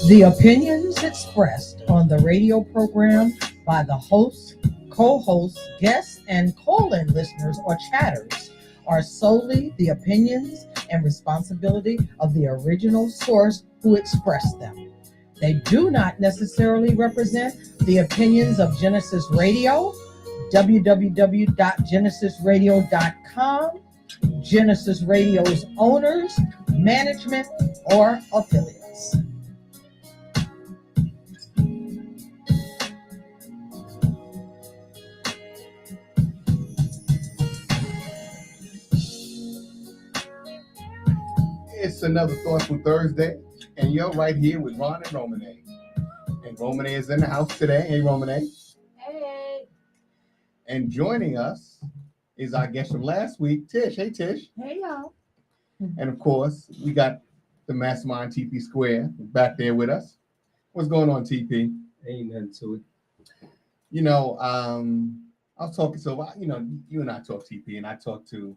The opinions expressed on the radio program by the hosts, co-hosts, guests, and call-in listeners or chatters are solely the opinions and responsibility of the original source who expressed them. They do not necessarily represent the opinions of Genesis Radio, www.genesisradio.com, Genesis Radio's owners, management, or affiliates. It's another Thoughtful Thursday, and you're right here with Ron and Romane. And Romane is in the house today. Hey, Romane. Hey. And joining us is our guest from last week, Tish. Hey, Tish. Hey, y'all. And of course, we got the mastermind TP Square back there with us. What's going on, TP? Ain't nothing to it. You know, I was talking, you and I talked, TP, and I talked to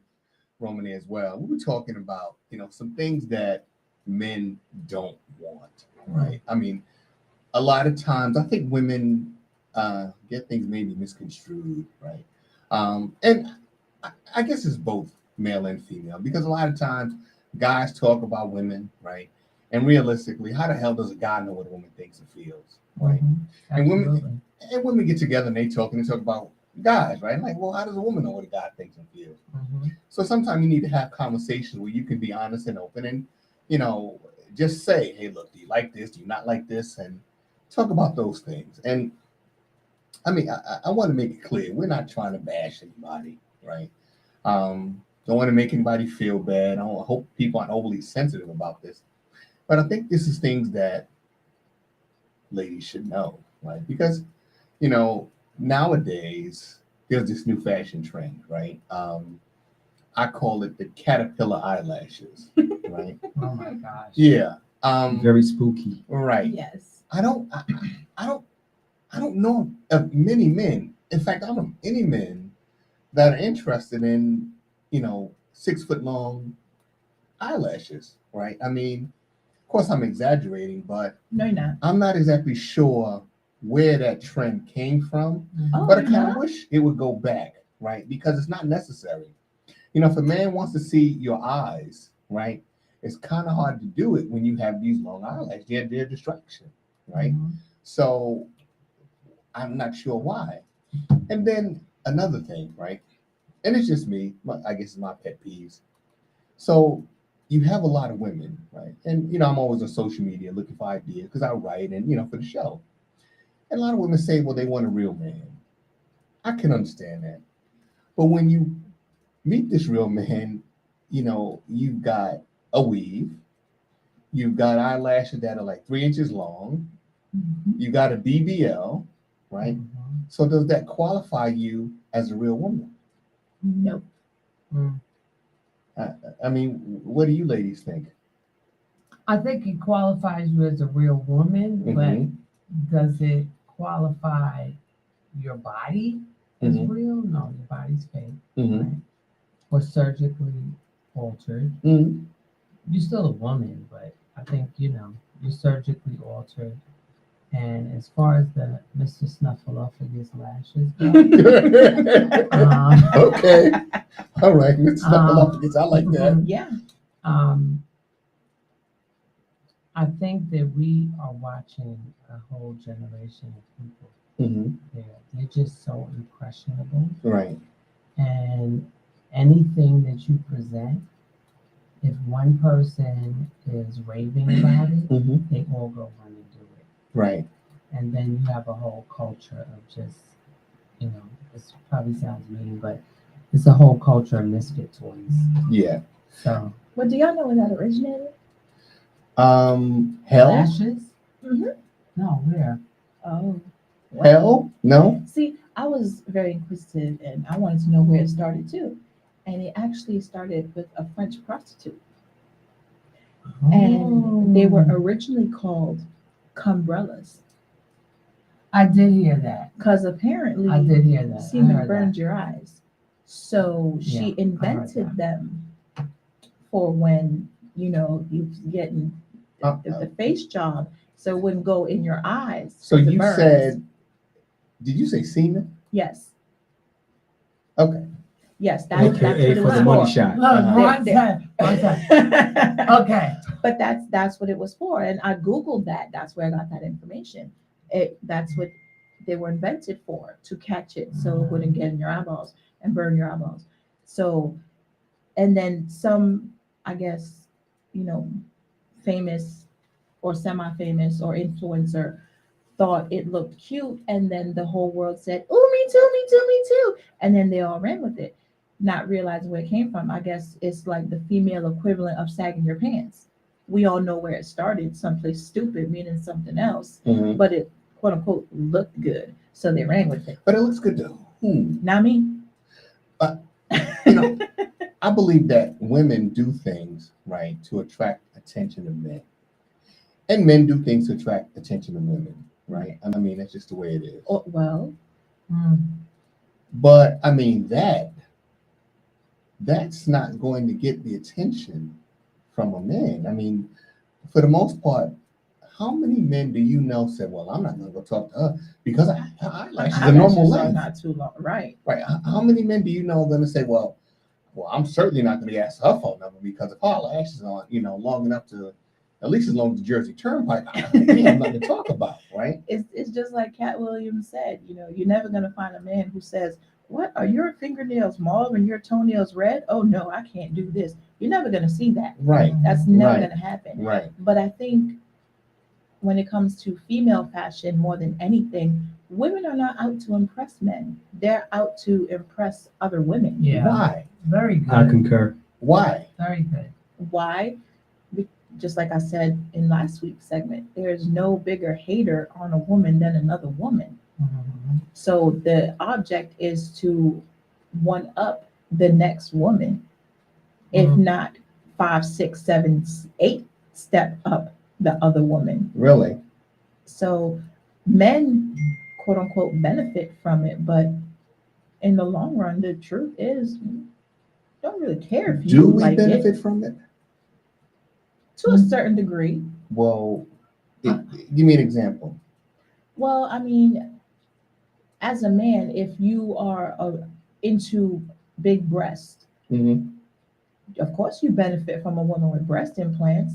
Romane as well. We were talking about, some things that men don't want, right? I mean, a lot of times I think women get things maybe misconstrued, right? And I guess it's both male and female, because a lot of times guys talk about women, right? And realistically, how the hell does a guy know what a woman thinks and feels, right? Mm-hmm. And women get together and they talk about guys, right? Like, well, how does a woman know what a guy thinks and feels? Mm-hmm. So sometimes you need to have conversations where you can be honest and open and, just say, hey, look, do you like this? Do you not like this? And talk about those things. And I mean, I want to make it clear. We're not trying to bash anybody, right? Don't want to make anybody feel bad. I hope people aren't overly sensitive about this. But I think this is things that ladies should know, right? Because, nowadays, there's this new fashion trend, right? I call it the caterpillar eyelashes, right? Oh my gosh. Yeah. Very spooky. Right. Yes. I don't know of many men. In fact, I don't know any men that are interested in, 6 foot long eyelashes, right? I mean, of course I'm exaggerating, but No, you're not. I'm not exactly sure where that trend came from, Oh, but I you're kind of not? wish it would go back, right? Because it's not necessary. If a man wants to see your eyes, right, it's kind of hard to do it when you have these long eyelashes. They're a distraction, right? Mhm. So I'm not sure why. And then another thing, right? And it's just me, I guess it's my pet peeves. So you have a lot of women, right? And, I'm always on social media looking for ideas because I write and, for the show. And a lot of women say, well, they want a real man. I can understand that. But when you meet this real man, you've got a weave, you've got eyelashes that are like 3 inches long, Mhm. you got a BBL, right? Mhm. So does that qualify you as a real woman? Nope. Mm. I mean, what do you ladies think? I think it qualifies you as a real woman, Mhm. but does it qualify your body as Mhm. real? No, your body's fake, Mm-hmm. right? Or surgically altered. Mm-hmm. You're still a woman, but I think, you're surgically altered. And as far as the Mr. Snuffleupagus lashes go, Okay. All right. Mr. Snuffleupagus, I like that. Yeah. um, I think that we are watching a whole generation of people. Mm-hmm. They're just so impressionable, Right. and anything that you present, if one person is raving about it, Mm-hmm. they all go run and do it. Right. And then you have a whole culture of just, this probably sounds mean, but it's a whole culture of misfit toys. Yeah. So Well, do y'all know where that originated? Hell? lashes? Mm-hmm. No, where? Oh. Hell? No? See, I was very inquisitive and I wanted to know where it started too. And it actually started with a French prostitute. And they were originally called cumbrellas. I did hear that. Because apparently I did hear that. I semen heard burned that. your eyes. So Yeah, she I heard invented that. them for when, you getting the face job. so it wouldn't go in your eyes. So 'cause it you burns. said, did you say semen? Yes. Okay. Yes, that's what AKA it for was the money for. shot. Look, one There- time. Okay. But that's what it was for, and I googled that. That's where I got that information. That's what they were invented for, to catch it so it wouldn't get in your eyeballs and burn your eyeballs. So, and then some, I guess, famous or semi-famous or influencer thought it looked cute, and then the whole world said, "Oh, me too, me too, me too," and then they all ran with it, not realizing where it came from. I guess it's like the female equivalent of sagging your pants. We all know where it started, someplace stupid, meaning something else, Mhm. but it quote unquote looked good, so they ran with it. But it looks good to whom? Not me. You know, I believe that women do things, right, to attract attention of men. And men do things to attract attention of women, right? I mean, that's just the way it is. Oh, well, But I mean, that's not going to get the attention from a man. I mean, for the most part, how many men do you know say, "Well, I'm not going to go talk to her because her eyelashes are normal eyelashes are length"? not too long, right? Right? How many men do you know are going to say, "Well, I'm certainly not going to ask her phone number because if her eyelashes aren't, long enough to, at least as long as the Jersey Turnpike, we have nothing to talk about," right? It's just like Cat Williams said, you're never gonna find a man who says, "What, are your fingernails mauve and your toenails red? Oh no, I can't do this." You're never gonna see that. Right. That's never Right. gonna happen. Right. But I think when it comes to female fashion, more than anything, women are not out to impress men. They're out to impress other women. Yeah. Why? Very good. I concur. Why? Very good. Why? Just like I said in last week's segment, there's no bigger hater on a woman than another woman. So the object is to one up the next woman, if not 5, 6, 7, 8 step up the other woman. Really? So men, quote unquote, benefit from it, but in the long run, the truth is, don't really care if you Do we like benefit it from it? to a certain degree. Well, give me an example. Well, I mean, as a man, if you are into big breasts, Mm-hmm. of course you benefit from a woman with breast implants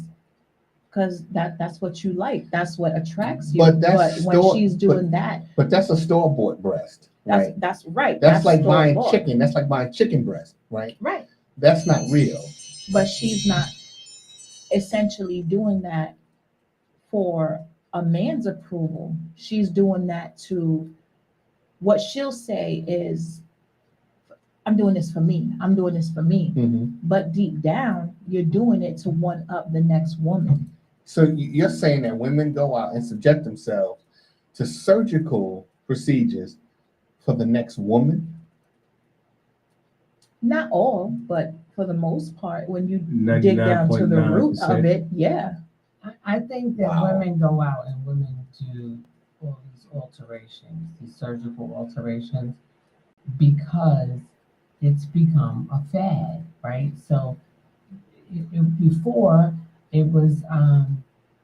because that's what you like. That's what attracts you. But that's when she's doing that, But that's a store-bought breast, right? that's right. That's like buying store-bought. chicken. That's like buying chicken breast, right? Right. That's not real. But she's not essentially doing that for a man's approval. She's doing that to, what she'll say is, "I'm doing this for me. I'm doing this for me." Mm-hmm. But deep down, you're doing it to one up the next woman. So you're saying that women go out and subject themselves to surgical procedures for the next woman? Not all, but for the most part, when you dig down to the root of 99.9%. it, yeah. I think that Wow. women go out and women do all these alterations, these surgical alterations, because it's become a fad, right? So before it was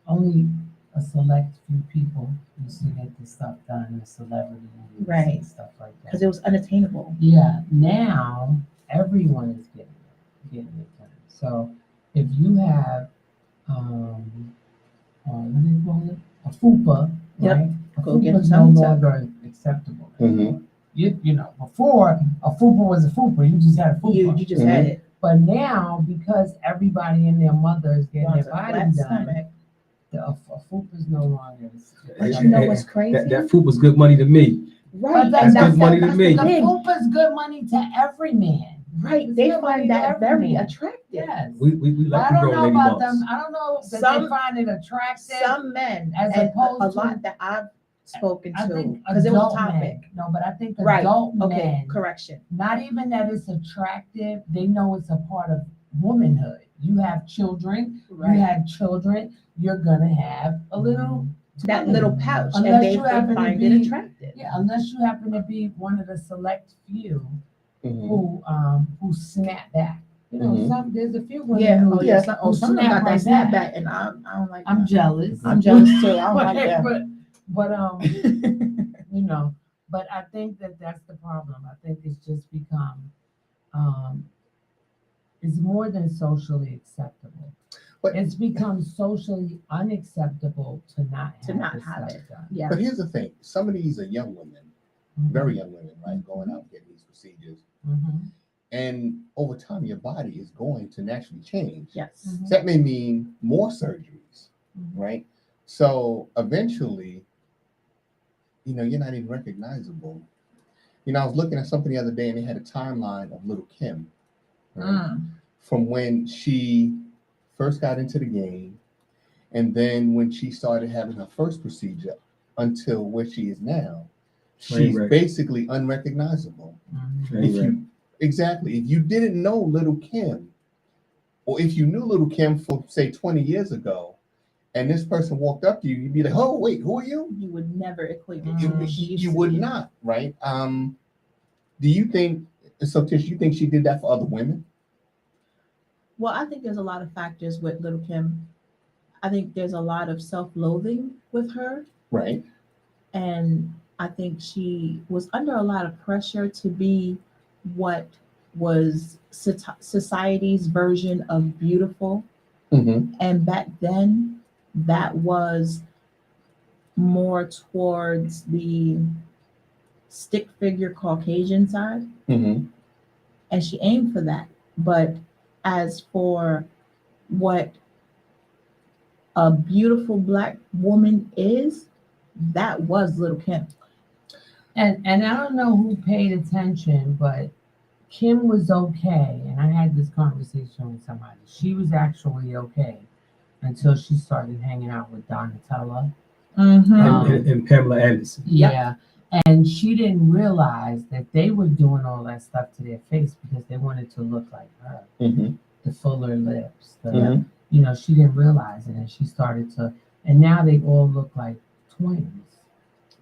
only a select few people used to get this stuff done, the celebrities Right. and stuff like that. Because it was unattainable. Yeah, now everyone is getting it done. So if you have what do they call it? A fupa, Yep. right? A Go get fupa a is no tongue tuck. longer acceptable. Mhm. Before a fupa was a fupa, you just had a fupa. You just had it. But now, because everybody and their mother is getting Wants their a body flat done, stomach. a fupa is no longer. But you know what's crazy? That food was good money to me. Right. That's good money to me. The fupa is good money to every man. Right. They It's good money find to that every very man. attractive. Yes. We But like I to don't grow know lady about bumps. them. I don't know that Some- they find it attractive. Some men, As and opposed a to- lot that I've spoken I to, think because it was adult a topic. men. No, but I think Right. adult Okay. men, Correction. not even that it's attractive, they know it's a part of womanhood. You have children, you had children, you're gonna have a little That little pouch, Unless and they you happen to find be- it attractive. yeah, unless you happen to be one of the select few Mhm. who snap back. You know, there's a few women Yeah, who, oh yeah, some, who some of them got that snap right snapback, and I don't like I'm that. jealous. I'm jealous too. I don't like that. But you know, but I think that that's the problem. I think it's just become, um, it's more than socially acceptable. But It's become socially unacceptable to not To have not this have stuff it. done. Yeah. but here's the thing: some of these are young women, Mhm. very young women, right, going out and getting these procedures, Mhm. and over time, your body is going to naturally change. Yes. Mhm. So that may mean more surgeries, Mhm. right? So eventually, you're not even recognizable. I was looking at something the other day, and they had a timeline of little Kim, right? Mm. From when she first got into the game, and then when she started having her first procedure until where she is now, she's Right. basically unrecognizable. Mhm. If you exactly, if you didn't know little Kim, or if you knew little Kim from say 20 years ago, and this person walked up to you, you'd be like, "Oh, wait, who are you?" You would never equate it Mm. to You, what she used you to would be. not, right? Do you think so, Tish? You think she did that for other women? Well, I think there's a lot of factors with Little Kim. I think there's a lot of self-loathing with her, Right. and I think she was under a lot of pressure to be what was society's version of beautiful. Mm-hmm. And back then, that was more towards the stick figure Caucasian side, Mm-hmm. and she aimed for that. But as for what a beautiful black woman is, that was Little Kim. And I don't know who paid attention, but Kim was okay. And I had this conversation with somebody. She was actually okay until she started hanging out with Donatella. Mm-hmm. And Pamela Anderson. Yeah. And she didn't realize that they were doing all that stuff to their face because they wanted to look like her. Mm-hmm. The fuller lips, Mhm. she didn't realize it. And she started to, and now they all look like twins.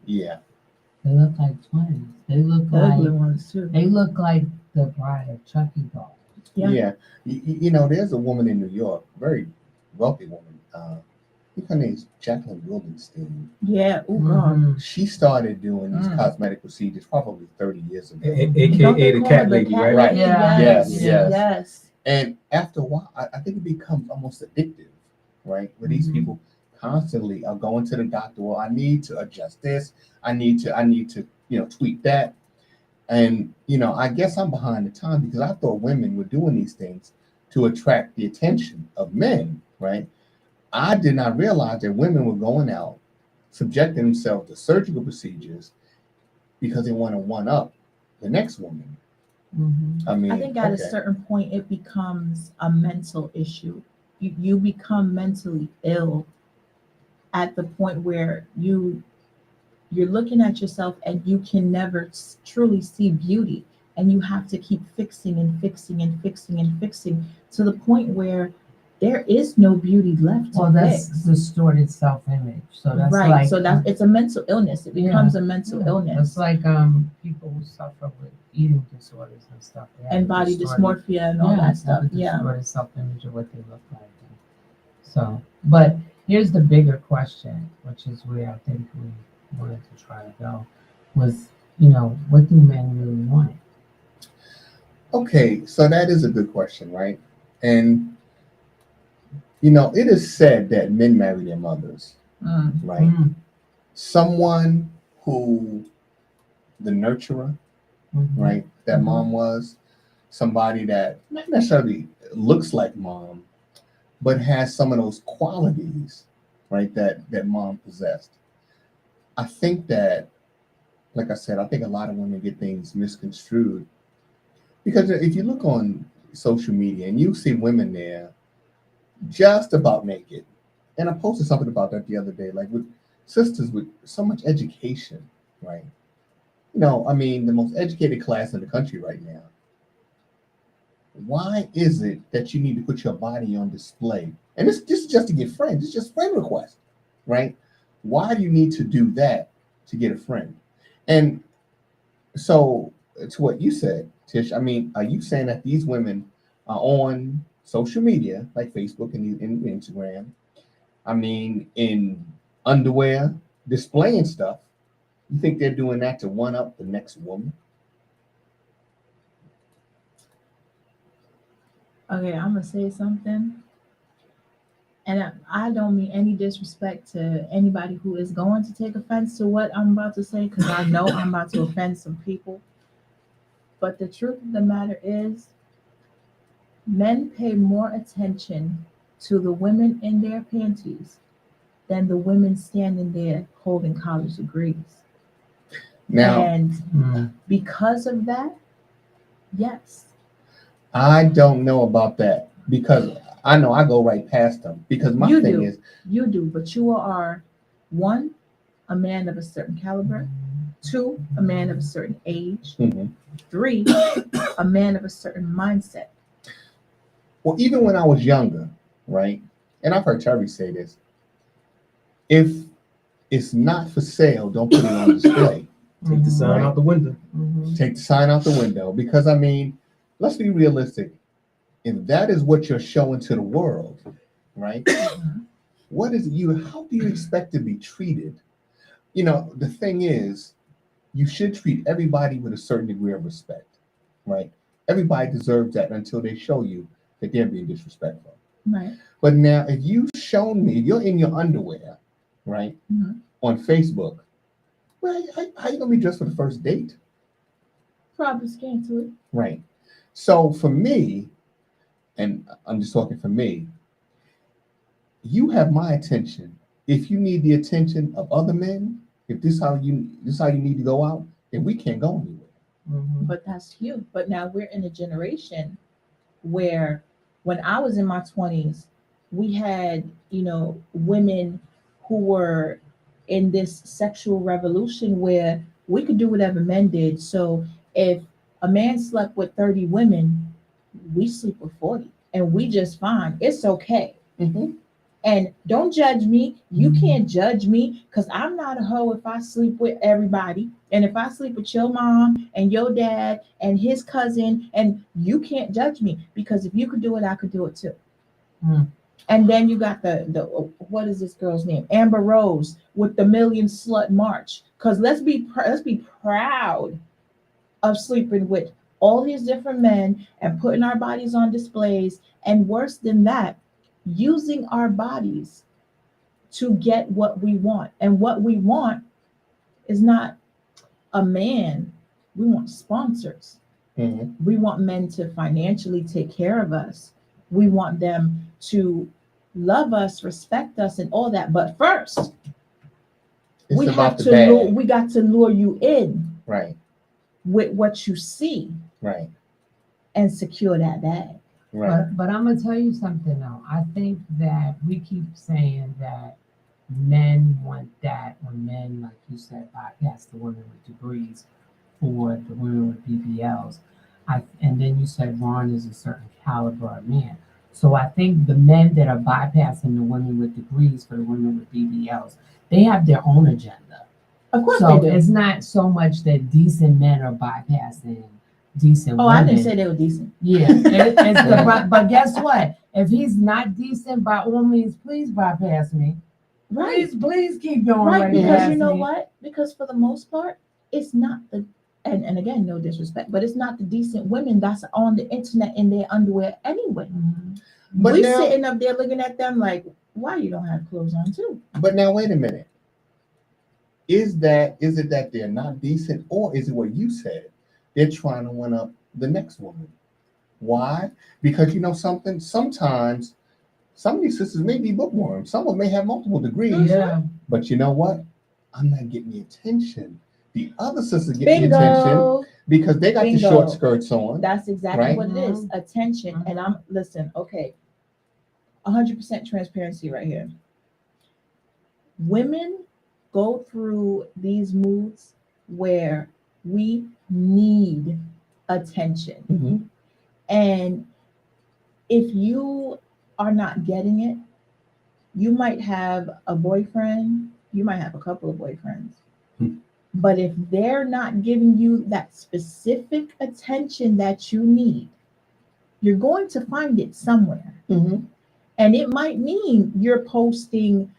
Yeah. They look like twins. They look The ugly like, ones too. they look like the bride of Chucky doll. Yeah. There's a woman in New York, very wealthy woman. I think her name's Jacqueline Wildenstein. Yeah. Oh God. Mhm. She started doing these Mm. cosmetic procedures probably 30 years ago. Don't AKA they the call cat her lady, right? Right. Yes. Yes, Yes. yes. And after a while, I think it becomes almost addictive, right? Where these Mhm. people constantly are going to the doctor. Well, I need to adjust this. I need to, tweak that. And, I guess I'm behind the time because I thought women were doing these things to attract the attention of men, right? I did not realize that women were going out, subjecting themselves to surgical procedures because they want to one up the next woman. Mhm. I mean, I think at a okay. certain point it becomes a mental issue. You become mentally ill at the point where you're looking at yourself and you can never truly see beauty, and you have to keep fixing and fixing and fixing and fixing to the point where there is no beauty left to Well, that's fix. distorted self-image. So that's Right. like, So that's it's a mental illness. It becomes a mental it's illness. like people who suffer with eating disorders and stuff. They have And a body distorted- dysmorphia and all that stuff. have a Yeah. distorted self-image of what they look like. So, but here's the bigger question, which is where I think we wanted to try to go, was, what do men really want? Okay, so that is a good question, right? And it is said that men marry their mothers, Mm. right? Mm, Someone who the nurturer, mhm. right? That Mhm. mom was somebody that not necessarily looks like mom, but has some of those qualities, right? That mom possessed. I think that, like I said, I think a lot of women get things misconstrued because if you look on social media and you see women there just about naked, and I posted something about that the other day, like with sisters with so much education, right? I mean, the most educated class in the country right now. Why is it that you need to put your body on display? And this is just to get friends. It's just friend request, right? Why do you need to do that to get a friend? And so, to what you said, Tish, I mean, are you saying that these women are on social media like Facebook and Instagram. I mean, in underwear, displaying stuff. You think they're doing that to one up the next woman? Okay, I'm gonna say something, and I don't mean any disrespect to anybody who is going to take offense to what I'm about to say, because I know I'm about to offend some people. But the truth of the matter is, men pay more attention to the women in their panties than the women standing there holding college degrees. Now, And because of that, yes. I don't know about that because I know I go right past them because my You thing do. is, You do, but you are one, a man of a certain caliber, two, a man of a certain age, mhm. three, a man of a certain mindset. Well, even when I was younger, right? And I've heard Terry say this: if it's not for sale, don't put it on display. Take the sign Right. out the window. Take the sign out the window because I mean, let's be realistic. If that is what you're showing to the world, right? What is you? How do you expect to be treated? You know, the thing is, you should treat everybody with a certain degree of respect, right? Everybody deserves that until they show you that they're being disrespectful. Right. But now, if you've shown me, you're in your underwear, right, on Facebook, well, how you gonna be dressed for the first date? Probably scan to it. Right. So for me, and I'm just talking for me, you have my attention. If you need the attention of other men, if this how you need to go out, then we can't go anywhere. But that's you. But now we're in a generation where when I was in my 20s, we had, women who were in this sexual revolution where we could do whatever men did. So if a man slept with 30 women, we sleep with 40 and we just fine. It's okay. Mm-hmm. And don't judge me. You can't judge me because I'm not a hoe if I sleep with everybody. And if I sleep with your mom and your dad and his cousin, and you can't judge me because if you could do it, I could do it too. And then you got the what is this girl's name? Amber Rose with the Million Slut March. Because let's be proud of sleeping with all these different men and putting our bodies on displays. And worse than that, using our bodies to get what we want. And what we want is not a man. We want sponsors. Mm-hmm. We want men to financially take care of us. We want them to love us, respect us, and all that. But first, we got to lure you in, right, with what you see, right, and secure that bag. Right. But I'm gonna tell you something though. I think that we keep saying that men want that, or men, like you said, bypass the women with degrees for the women with BBLs. And then you said Ron is a certain caliber of man. So I think the men that are bypassing the women with degrees for the women with BBLs, they have their own agenda. Of course So they do. it's not so much that decent men are bypassing decent women. I didn't say they were decent. Yeah, but guess what? If he's not decent, by all means, please bypass me. Right. Please keep going. Right, because past you know me. what? Because for the most part, it's not the and again, no disrespect, but it's not the decent women that's on the internet in their underwear anyway. But we now, sitting up there looking at them like, why you don't have clothes on too? But now, wait a minute. Is it that they're not decent, or is it what you said? They're trying to one up the next woman. Why? Because you know something. Sometimes some of these sisters may be bookworms. Some of them may have multiple degrees. Yeah. But you know what? I'm not getting the attention. The other sisters get Bingo. the attention because they got the short skirts on. That's exactly right? what it is. Attention. And I'm listen, okay. 100% transparency right here. Women go through these moods where we need attention. Mm-hmm. And if you are not getting it, you might have a boyfriend, you might have a couple of boyfriends. But if they're not giving you that specific attention that you need, you're going to find it somewhere. Mhm. And it might mean you're posting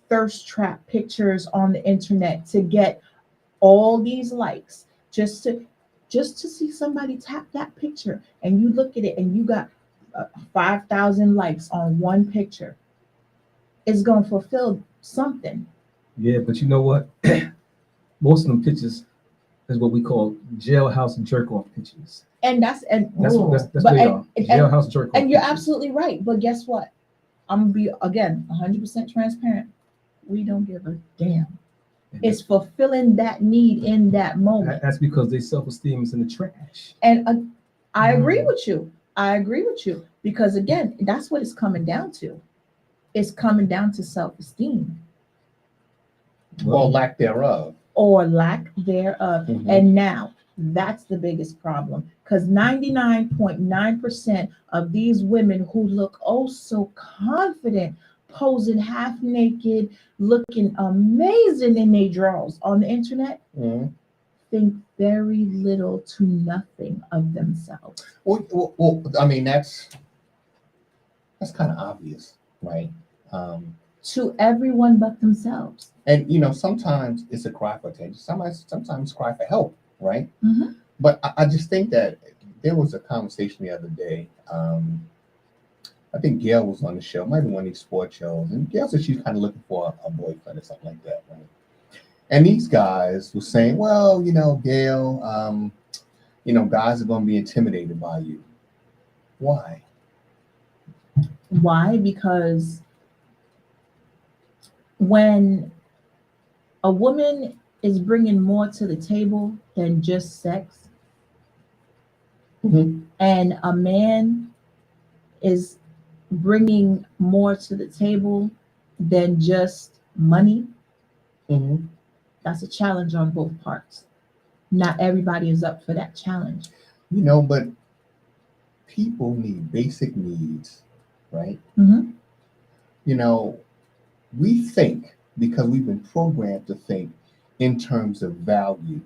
thirst trap pictures on the internet to get all these likes just to see somebody tap that picture, and you look at it and you got 5,000 likes on one picture. It's going to fulfill something. Yeah, but you know what? Most of them pictures is what we call jailhouse jerk off pictures. And that's That's but- what they are. Jailhouse jerk off. and you're pictures. absolutely right. But guess what? I'm gonna be again 100% transparent. We don't give a damn. And It's fulfilling that need in that moment. that's because their self-esteem is in the trash. And I agree with you. I agree with you because again, that's what it's coming down to. It's coming down to self-esteem Or lack thereof. or lack thereof. Mhm. And now that's the biggest problem because 99.9% of these women who look oh so confident, posing half naked, looking amazing in their drawers on the internet, Mhm. think very little to nothing of themselves. Well, I mean, that's kind of obvious, right? To everyone but themselves. And sometimes it's a cry for attention. Sometimes cry for help, right? Mhm. But I just think that there was a conversation the other day. I think Gail was on the show, might be one of these sports shows, and Gail said she's kind of looking for a boyfriend or something like that, right? And these guys were saying, well, Gail, guys are going to be intimidated by you. Why? Why? Because when a woman is bringing more to the table than just sex, Mhm. and a man is bringing more to the table than just money, Mhm. that's a challenge on both parts. Not everybody is up for that challenge. But people need basic needs, right? Mhm. We think because we've been programmed to think in terms of value,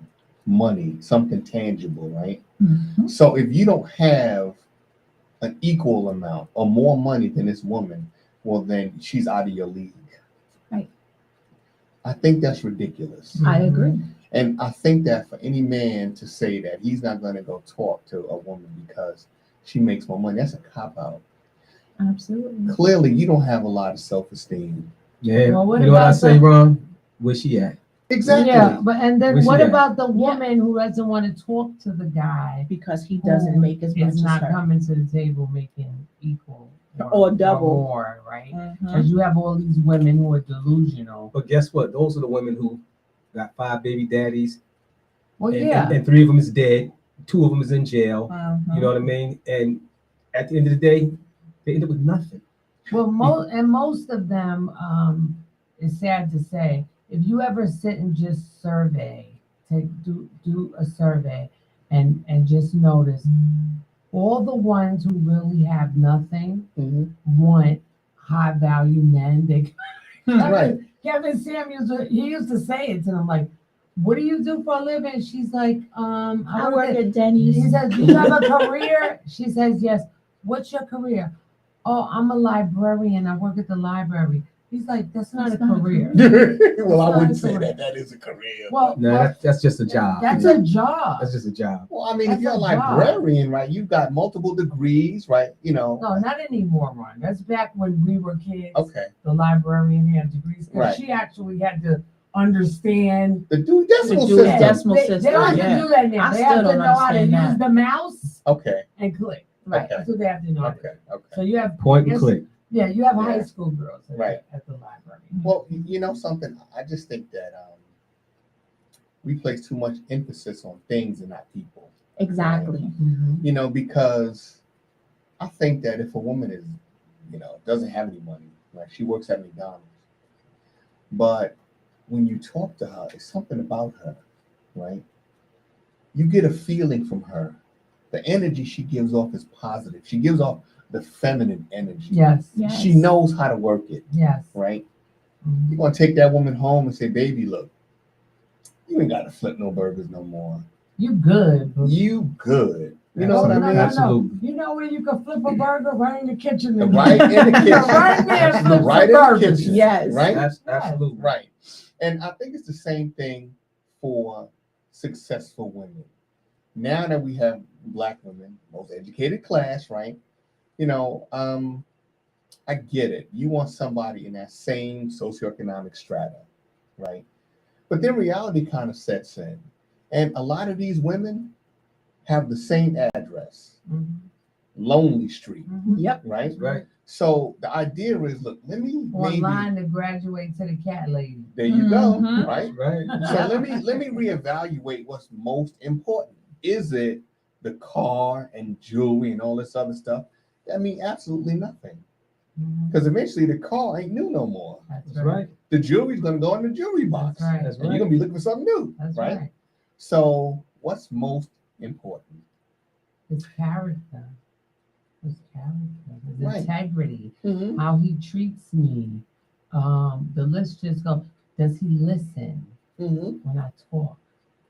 money, something tangible, right? Mhm. So if you don't have an equal amount or more money than this woman, well, then she's out of your league. Right. I think that's ridiculous. I agree. And I think that for any man to say that he's not going to go talk to a woman because she makes more money, that's a cop-out. Absolutely. Clearly, you don't have a lot of self-esteem. Yeah, Well, what you know what I about say, the- Ron? Where she at? Exactly. Yeah, but and then We see what that. about the woman who doesn't want to talk to the guy Because he doesn't who make as much is as not her. coming to the table making equal Or double. more, right? Mhm. Because you have all these women who are delusional. But guess what? Those are the women who got 5 baby daddies, Well, and, yeah. and 3 of them is dead, 2 of them is in jail. Mhm. You know what I mean? And at the end of the day, they end up with nothing. Well, most of them, it's sad to say, if you ever sit and just survey, do a survey, and just notice all the ones who really have nothing Mhm. want high value men. They Right. Kevin Samuels, he used to say it to them like, "What do you do for a living?" She's like, I work at at Denny's. He says, "Do you have a career?" She says, "Yes." "What's your career?" "Oh, I'm a librarian. I work at the library." He's like, "That's not That's a not a career." Well, I wouldn't say Sorry. that. That is a career. Well, No, that's just a job. that's a job. That's just a job. Well, I mean, That's if you're a a job. librarian, right, you've got multiple degrees, right? No, not anymore, Ron. That's back when we were kids. Okay. The librarian had degrees. 'Cause Right. she actually had to understand. The decimal Do system. decimal They system. don't have yeah. to do that now. I They still have to don't know how to understand use that. the mouse Okay. and click. Right. Okay. That's what they have to know. how to do. Okay. So you have Point and yes, click. Yeah, you have Yeah. high school girls Right. at the library. Well, you know something? I just think that we place too much emphasis on things and not people. Exactly. Mhm. Because I think that if a woman is, doesn't have any money, like she works at McDonald's, but when you talk to her, it's something about her, right? You get a feeling from her. The energy she gives off is positive. She gives off the feminine energy. Yes. Yes. She knows how to work it, Yes. right? Mhm. You're gonna take that woman home and say, "Baby, look, you ain't got to flip no burgers no more. You good. But You good." You know what I mean? Absolutely. You know where you can flip a burger right in the kitchen. Right in the kitchen. Right there, flip Right some in the burgers. kitchen. Yes. Right? Absolutely. Right. And I think it's the same thing for successful women. Now that we have Black women, most educated class, right? You know, I get it. You want somebody in that same socioeconomic strata, right? But then reality kind of sets in. And a lot of these women have the same address, Lonely Street, Yep. right? Right. So the idea is, look, let me Online to graduate to the cat lady. there you go, Mhm. right? Right. So let me reevaluate what's most important. Is it the car and jewelry and all this other stuff? I mean, absolutely nothing. Because eventually the car ain't new no more. That's That's right. The jewelry's gonna go in the jewelry box. That's right. That's And you're right. gonna be looking for something new, That's right? right. So what's most important? His character. His character. His Right. integrity. Mm-hmm. How he treats me. The list just go. Does he listen Mm-hmm. when I talk?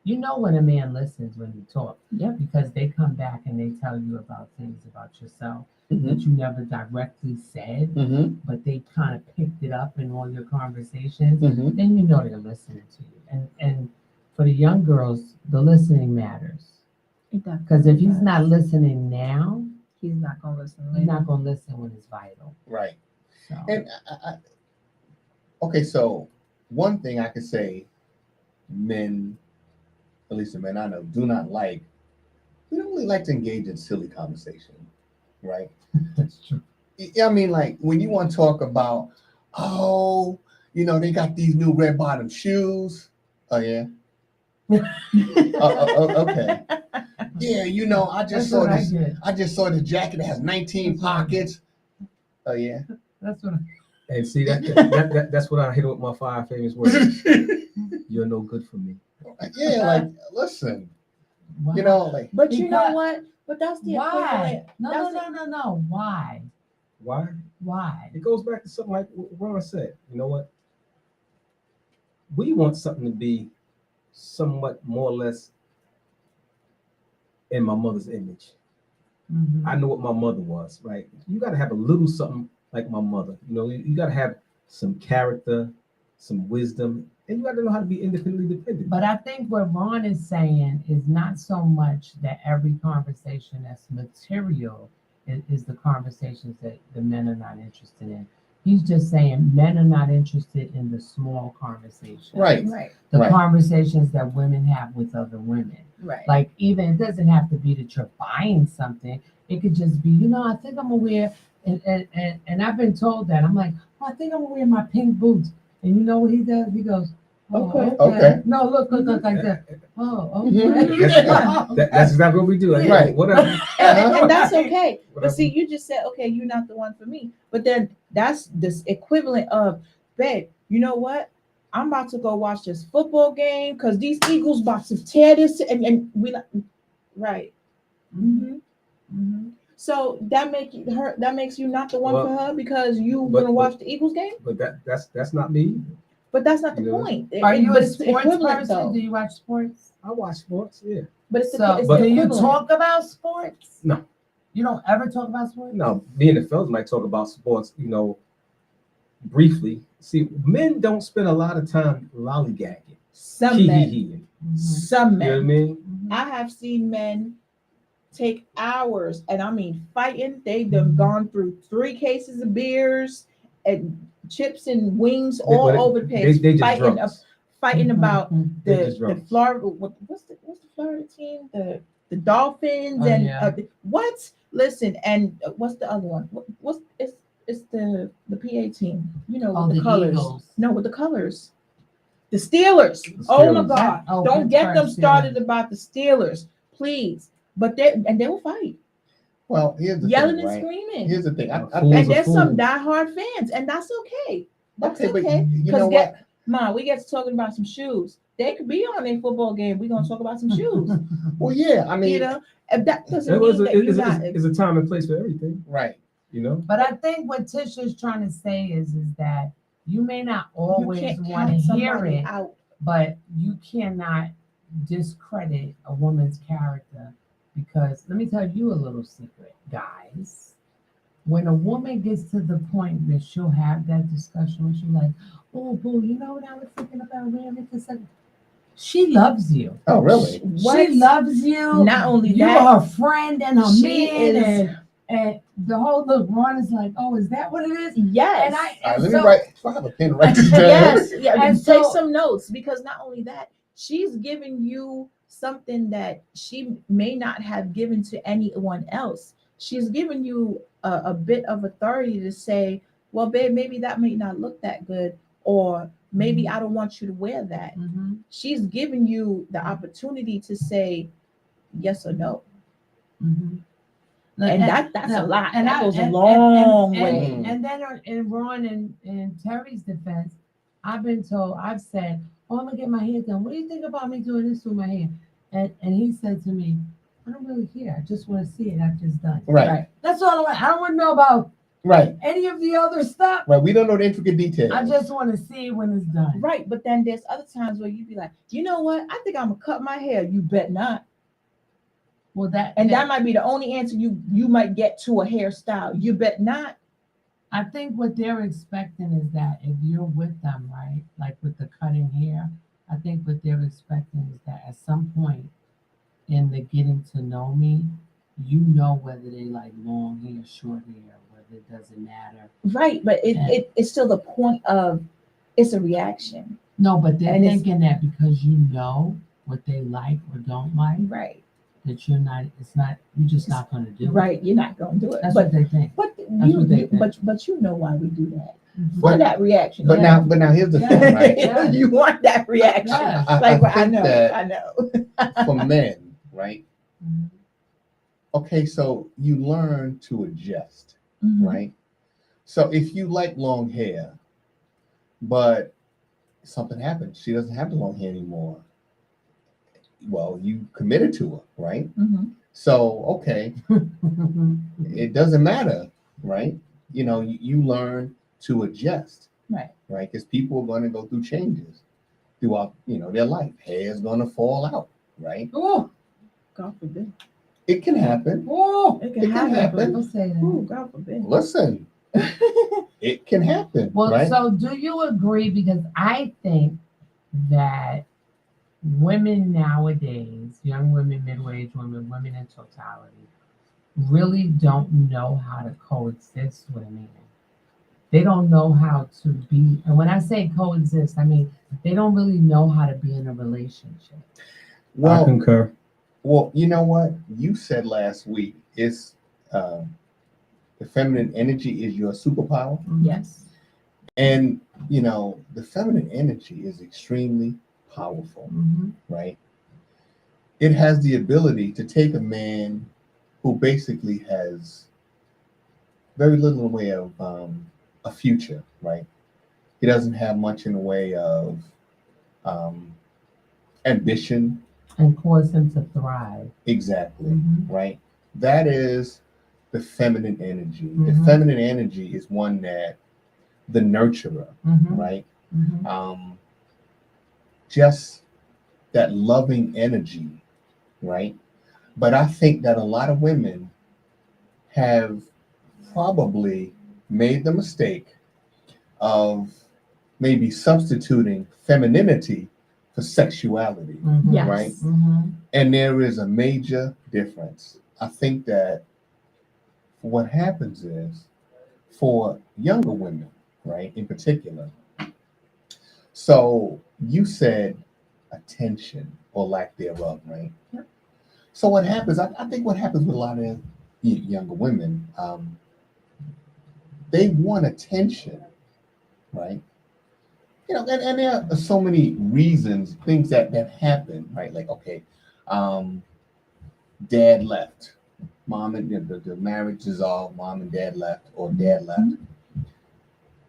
You know when a man listens when you talk. Yep. Because they come back and they tell you about things about yourself Mm-hmm. that you never directly said, Mm-hmm. but they kind of picked it up in all your conversations. Mm-hmm. Then you know they're listening to you. And for the young girls, the listening matters. It does. Because if he's not listening now, He's not gonna listen he's later. not going to listen when it's vital. Right. So And okay, so one thing I could say, men, at least the men I know, do not like. We don't really like to engage in silly conversation, right? that's true. I mean, like when you want to talk about, oh, you know, they got these new red bottom shoes. Oh yeah. Okay. Yeah, you know, I just That's saw what I this. get. I just saw this jacket that has 19 That's what I get. pockets. Oh yeah. That's what I And see that's what I hit with my 5 famous words. You're no good for me. Yeah, like listen, Wow. you know, like But you know Because- what? But that's the Why? equivalent. No, That's no, no, no, no. Why? Why? Why? It goes back to something like what Ron said. You know what? We want something to be somewhat more or less in my mother's image. Mhm. I know what my mother was, right? You got to have a little something like my mother. You know, you got to have some character, some wisdom, and you got to know how to be independently dependent. But I think what Ron is saying is not so much that every conversation that's material is the conversations that the men are not interested in. He's just saying men are not interested in the small conversations. right. Right. The Right. conversations that women have with other women. Right. Like even it doesn't have to be that you're buying something. It could just be, you know, I think I'm gonna wear and I've been told that. I'm like, oh, I think I'm gonna wear my pink boots. And you know what he does? He goes, oh, Okay. Okay. No, look like that. Oh, Mhm. okay. That's exactly what we do. Like, Right. Whatever. And that's okay. But Whatever. see, you just said, okay, you're not the one for me. But then that's this equivalent of, babe, you know what? I'm about to go watch this football game because these Eagles about to tear this and we like right. So that makes you not the one Well, for her because you but- gonna watch the Eagles game? But that's not me. But that's not the Yeah. point. Are you But a it's sports equivalent, person? though. Do you watch sports? I watch sports, yeah. But it's So, it's but- the do you equivalent. talk about sports? No. You don't ever talk about sports? No, me and the fellas might talk about sports, you know, briefly. See, men don't spend a lot of time lollygagging. Some Hee hee men. hee. Some You know what I men. mean? I have seen men take hours, and I mean fighting. They've done gone through 3 cases of beers and chips and wings all But over the place. They just fighting, drunks. fighting about They the just drunks. Florida. What's the Florida team? The Dolphins Oh, and yeah. what? Listen, and what's the other one? What's it's the PA team? You know, Oh, with the the colors. Eagles. No, with the colors. The Steelers. The Oh my Steelers. God! Oh, Don't get them Pittsburgh started Steelers. about the Steelers, please. But they will fight, Well, here's the yelling thing, and right? screaming. Here's the thing. I Fools think, And are there's some fools. diehard fans, and that's okay. That's okay, but okay. you know Because what? Mom, we get to talking about some shoes. They could be on a football game. We're gonna talk about some shoes. Well, yeah, I mean, You know, and that doesn't It was mean a, that you're it's, not. it's a time and place for everything, right. you know? But I think what Tisha's trying to say is that you may not You always can't want to count hear somebody it, out. but you cannot discredit a woman's character Because let me tell you a little secret, guys. When a woman gets to the point that she'll have that discussion, where she's like, "Oh, boo, you know what I was thinking about marriage?" She loves you. Oh, really? What? She loves you. Not only You that, are her friend and her she man, is. and the whole look. Ron is like, "Oh, is that what it is?" Yes. And All right, and let so, me write. Do I have a pen to write this down? Yes. Yeah. And Take so- some notes, because not only that, she's giving you something that she may not have given to anyone else. She's giving you a bit of authority to say, well, babe, maybe that may not look that good, or maybe I don't want you to wear that. Mhm, She's giving you the opportunity to say yes or no. mhm. And that's a lot. And That I- goes a and- long and- way. And then in Ron and Terry's defense, I've said, "Oh, I'm gonna get my hair done. What do you think about me doing this with my hair?" And he said to me, "I don't really care. I just want to see it after it's done." Right, That's all I want. I don't want to know about right, any of the other stuff. right. We don't know the intricate details. I just want to see it when it's done. Right. But then there's other times where you be like, you know what? I think I'm gonna cut my hair. You bet not. Well, And that might be the only answer you might get to a hairstyle. You bet not. I think what they're expecting is that if you're with them, right, like with the cutting hair, I think what they're expecting is that at some point in the getting to know me, you know whether they like long hair, short hair, whether it doesn't matter. Right. But it's still the point of it's a reaction. No, but they're And it's- thinking that because you know what they like or don't like, Right. that you're just not going to do it. Right. You're not gonna do it. That's but what they think. but That's what they think. but you know why we do that. Mhm. For that reaction. But Yeah. now here's the Yeah. thing, right? Yeah. You want that reaction. Yeah. Like I think know, that I know. for men, right? Mhm. Okay, so you learn to adjust, Mhm. right? So if you like long hair, but something happens, she doesn't have the long hair anymore. Well, you committed to her, right? Mhm. So okay, it doesn't matter, right? You know, you learn to adjust, Right. right? Because people are going to go through changes throughout, their life. Hair is going to fall out, right? Oh, God forbid. It can happen. oh, It It can can happen. happen. don't say that. Ooh, God forbid. Listen, it can happen, Well, right? so do you agree? Because I think that women nowadays, young women, middle-aged women, women in totality, really don't know how to coexist with a man. They don't know how to be, and when I say coexist, I mean they don't really know how to be in a relationship. I Well, concur. well, you know what? You said last week is the feminine energy is your superpower. Yes. And, the feminine energy is extremely powerful, Mhm. right? It has the ability to take a man who basically has very little in the way of a future, right? He doesn't have much in the way of ambition. And cause them to thrive. Exactly, Mhm. right? That is the feminine energy. The Mhm. feminine energy is one that the nurturer, Mhm. right? Mhm. Just that loving energy, right? But I think that a lot of women have probably made the mistake of maybe substituting femininity for sexuality, Mhm. Yes. right? Mhm. And there is a major difference. I think that what happens is for younger women, right, in particular. So you said attention or lack thereof, right? Yep. So what happens, I think what happens with a lot of younger women, they want attention, right? And there are so many reasons, things that happen, right? Like, okay, dad left, mom and the marriage dissolved, mom and dad left, or dad left.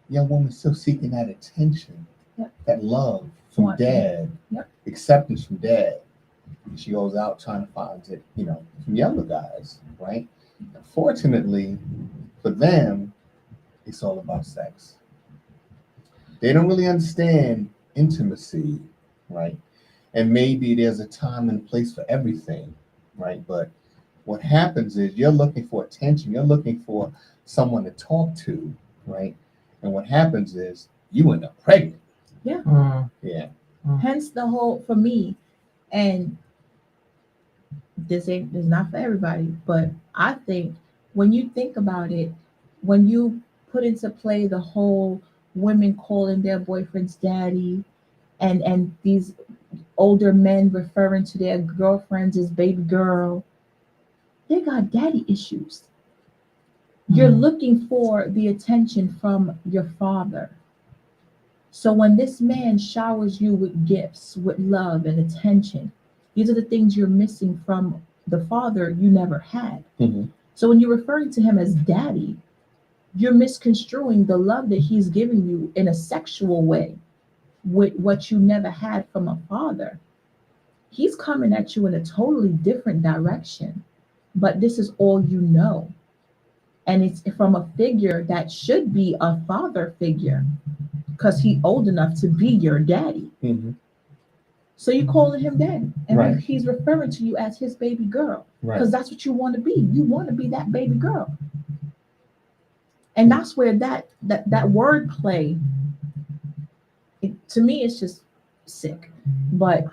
Young woman still seeking that attention, Yep. that love from Want- dad, Yep. acceptance from dad. She goes out trying to find it, from younger guys, right? Unfortunately, for them, it's all about sex. They don't really understand intimacy, right? And maybe there's a time and place for everything, right? But what happens is you're looking for attention, you're looking for someone to talk to, right? And what happens is you end up pregnant. Mm. Yeah. Hence the whole, for me, and this is not for everybody, but I think when you think about it, when you put into play the whole women calling their boyfriends daddy, and these older men referring to their girlfriends as baby girl, they got daddy issues. You're looking for the attention from your father. So when this man showers you with gifts, with love and attention, these are the things you're missing from the father you never had. Mm-hmm. So when you're referring to him as daddy, you're misconstruing the love that he's giving you in a sexual way with what you never had from a father. He's coming at you in a totally different direction, but this is all you know. And it's from a figure that should be a father figure because he's old enough to be your daddy. Mm-hmm. So you're calling him daddy, and Right. he's referring to you as his baby girl because Right. that's what you want to be. You want to be that baby girl, and that's where that word play. To me, it's just sick, but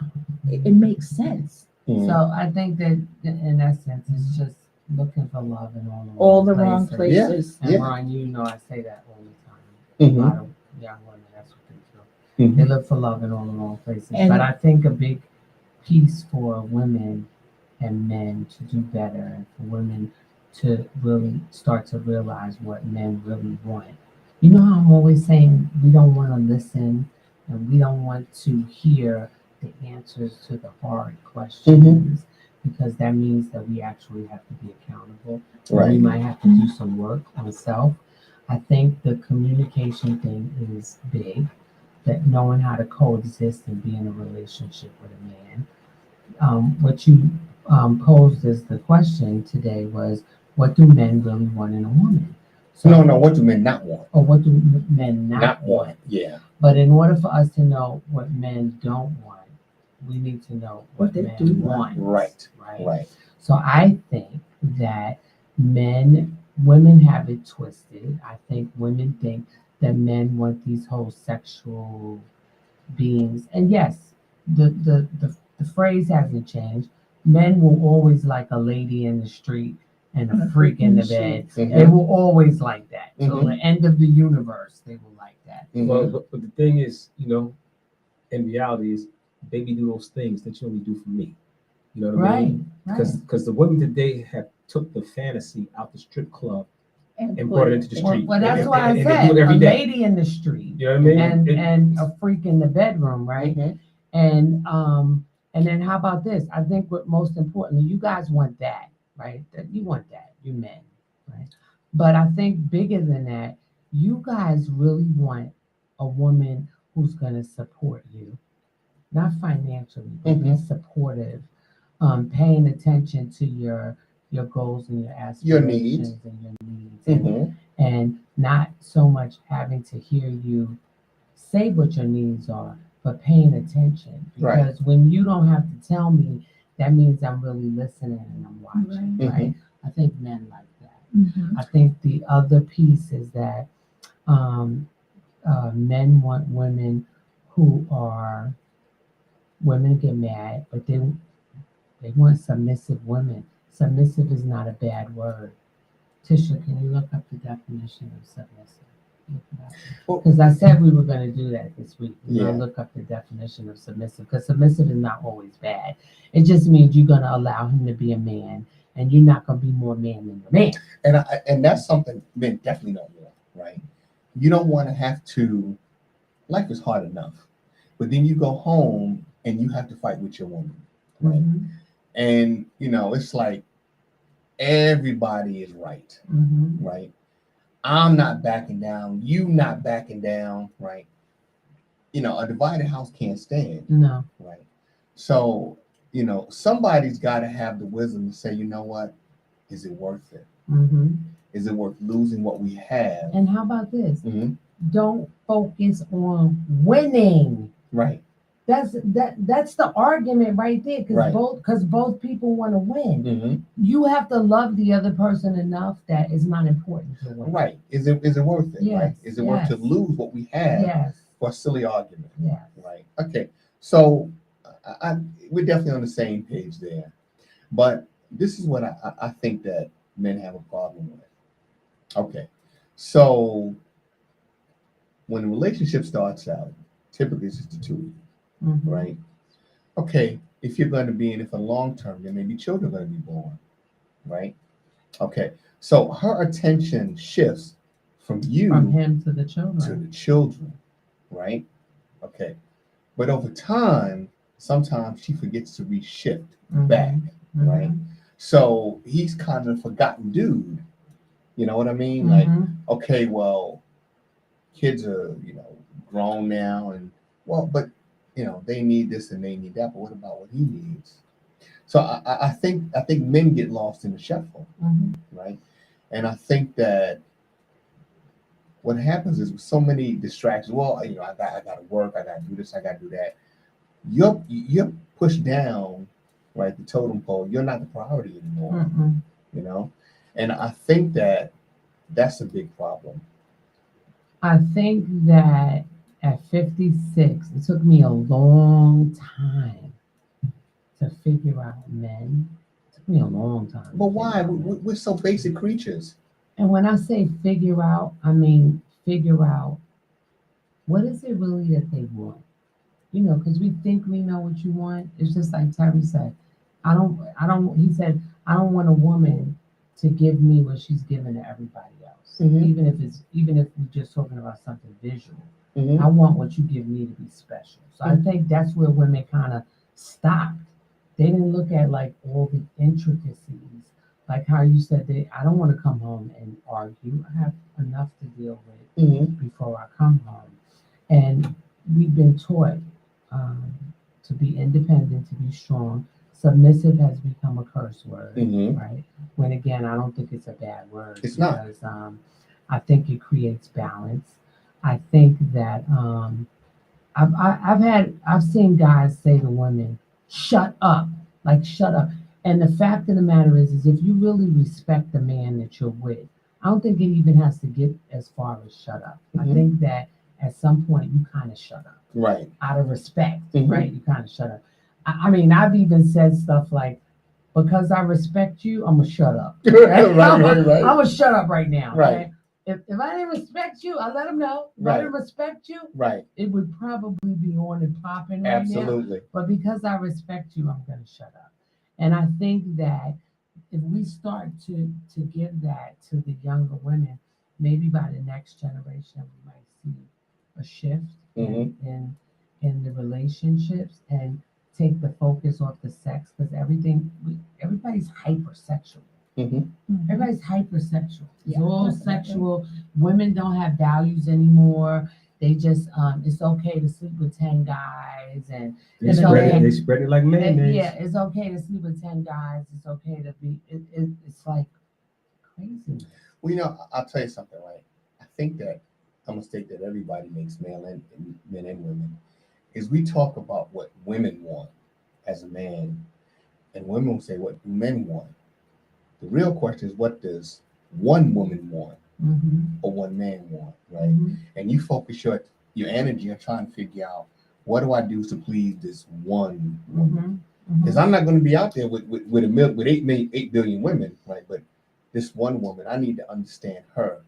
it makes sense. Mm-hmm. So I think that in essence, it's just looking for love in All the wrong places. And Yeah. Ron, you know I say that all the time. Mm-hmm. A lot of young women, that's what they do. Mm-hmm. They look for love in all the wrong places. And- but I think a big piece for women and men to do better, and for women to really start to realize what men really want. You know how I'm always saying we don't want to listen and we don't want to hear the answers to the hard questions because that means that we actually have to be accountable. Right. We might have to do some work on self. I think the communication thing is big, that knowing how to coexist and be in a relationship with a man. What you posed as the question today was, what do men really want in a woman? So, No, what do men not want? or what do men not want? Yeah. But in order for us to know what men don't want, we need to know what they men do want. Right. Right. Right. So I think that women have it twisted. I think women think that men want these whole sexual beings. And yes, the phrase hasn't changed. Men will always like a lady in the street and a freak in the bed. Mhm. They will always like that. Till Mhm. the end of the universe, they will like that. Mhm. Well, but the thing is, in reality is, baby, do those things that you only do for me. You know what I mean? Because the women today have took the fantasy out the strip club and brought it into the street. Well, that's And- why I and they said do it every a day. lady in the street You know what I mean? and a freak in the bedroom, right? Mhm. And then how about this? I think what most importantly, you guys want that, right? That you want that, you men, right? But I think bigger than that, you guys really want a woman who's gonna support you, not financially, but be Mhm. supportive, paying attention to your goals and your aspirations and your needs, Mhm. and not so much having to hear you say what your needs are, but paying attention. Right. Because when you don't have to tell me, that means I'm really listening and I'm watching, Right. right? I think men like that. Mhm. I think the other piece is that men want women women get mad, but they want submissive women. Submissive is not a bad word. Tisha, can you look up the definition of submissive? Because I said we were going to do that this week. We're going to look up the definition of submissive, because submissive is not always bad. It just means you're going to allow him to be a man, and you're not going to be more man than a man. And that's something men definitely don't want, right? You don't want to have to. Life is hard enough, but then you go home and you have to fight with your woman, right? Mm-hmm. And it's like everybody is right, Mm-hmm. right? I'm not backing down. You not backing down, right? A divided house can't stand, No. right? So, somebody's got to have the wisdom to say, you know what? Is it worth it? Mm-hmm. Is it worth losing what we have? And how about this? Mhm. Don't focus on winning. Right. That's the argument right there, Right. because both people want to win. Mm-hmm. You have to love the other person enough that it's not important to win. Right. Is it worth it? Yes, Right. Is it worth to yes. lose what we have Yes. for a silly argument? Yes. Right. Okay. So we're definitely on the same page there. But this is what I think that men have a problem with. Okay. So when a relationship starts out, typically it's just the two of you, Mhm. right? Okay. If you're going to be in it for long term, then maybe children are going to be born, right? Okay. So her attention shifts from you From him to the to children. the children, right? Okay. But over time, sometimes she forgets to reshift back, Mhm. right? So he's kind of a forgotten dude. You know what I mean? Like, Mhm. okay, well, kids are, grown now and but they need this and they need that, but what about what he needs? So I think men get lost in the shuffle, Mhm. right? And I think that what happens is with so many distractions, well, I gotta work, I gotta do this, I gotta do that. You're pushed down, right, the totem pole. You're not the priority anymore, Mm-mm. you know? And I think that that's a big problem. I think that at 56, it took me a long time to figure out men. It took me a long time. But why? We're so basic creatures. And when I say figure out, I mean figure out what is it really that they want. Because we think we know what you want. It's just like Terry said, he said, I don't want a woman to give me what she's giving to everybody else. Mhm. Even if we're just talking about something visual. Mhm. I want what you give me to be special. So I think that's where women kind of stopped. They didn't look at like all the intricacies, like how you said I don't want to come home and argue. I have enough to deal with Mhm. before I come home. And we've been taught to be independent, to be strong. Submissive has become a curse word, Mhm. right? When again, I don't think it's a bad word. It's not. Because I think it creates balance. I think that I've seen guys say to women, "Shut up," like shut up. And the fact of the matter is if you really respect the man that you're with, I don't think it even has to get as far as shut up. I Mhm. think that at some point you kind of shut up Right. out of respect, Mhm. right? You kind of shut up. I mean, I've even said stuff like, because I respect you, I'm gonna shut up. Right. I'm Right. gonna shut up right now. Right. Okay? If I didn't respect you, I let him know. If I Right. didn't respect you, Right. it would probably be on and popping right now. Absolutely. But because I respect you, I'm gonna shut up. And I think that if we start to give that to the younger women, maybe by the next generation we might see a shift in the relationships and take the focus off the sex, because everybody's hypersexual. Mhm. Everybody's hypersexual. It's Yeah, all definitely. sexual. Women don't have values anymore. They just it's okay to sleep with 10 guys and They it's spread okay. it. They spread it like mayonnaise. Yeah, it's okay to sleep with 10 guys. It's okay to be. It's like crazy. Well, I'll tell you something, right? I think that a mistake that everybody makes, men and women, is we talk about what women want as a man, and women will say, what do men want? The real question is, what does one woman want or one man want, right? And you focus your energy on trying to figure out, what do I do to please this one woman? Because I'm not going to be out there with 8 billion women, right? But this one woman, I need to understand her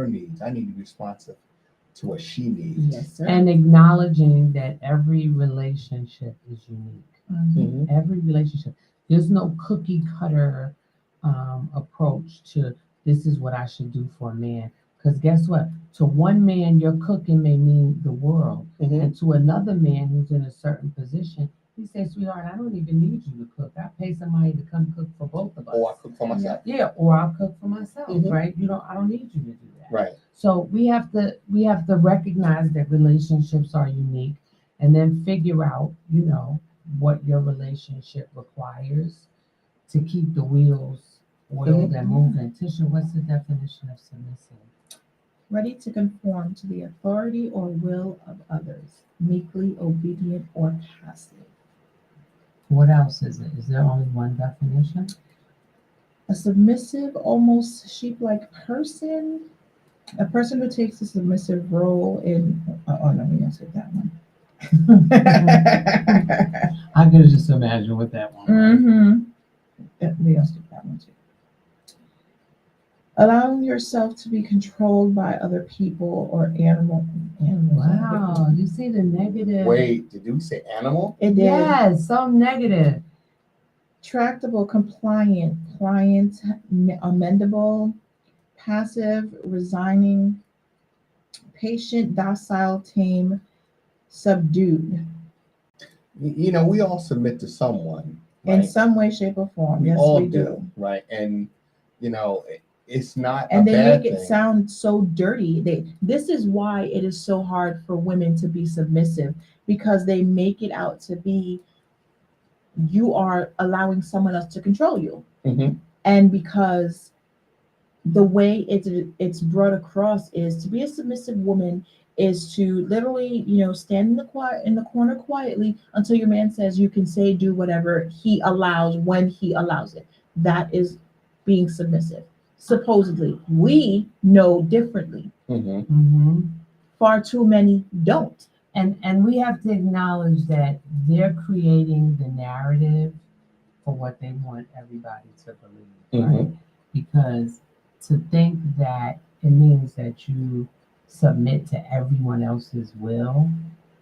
needs. I need to be responsive to what she needs. Yes, sir. And acknowledging that every relationship is unique. Mhm. Every relationship. There's no cookie cutter approach to this is what I should do for a man. Because guess what? To one man, your cooking may mean the world. Mhm. And to another man who's in a certain position, he says, sweetheart, I don't even need you to cook. I pay somebody to come cook for both of us. Or I cook for myself. Yeah, or I'll cook for myself, right? I don't need you to do that. Right. So we have to recognize that relationships are unique and then figure out, what your relationship requires to keep the wheels oiled and moving. Tisha, what's the definition of submissive? ready to conform to the authority or will of others, meekly obedient or passive. What else is it? Is there only one definition? A submissive, almost sheep-like person. A person who takes a submissive role in. Oh no, we answered that one. I could just imagine what that one was. Mm-hmm. Yeah, we answered that one too. Allowing yourself to be controlled by other people or animals. Wow, you see the negative? Wait, did you say animal? It did. Yes, so negative. Tractable, compliant, pliant, amendable, passive, resigning, patient, docile, tame, subdued. You know, we all submit to someone. In Right? some way, shape, or form. Yes, all we do. Right? And, you know, it's not And a they bad make it thing. sound so dirty. This is why it is so hard for women to be submissive, because they make it out to be you are allowing someone else to control you. Mhm. And because the way it's brought across is to be a submissive woman is to literally, stand in the corner quietly until your man says you can say, do whatever he allows when he allows it. That is being submissive. Supposedly, we know differently. Mhm. Mm-hmm. Far too many don't. And we have to acknowledge that they're creating the narrative for what they want everybody to believe, right? Mhm. Because to think that it means that you submit to everyone else's will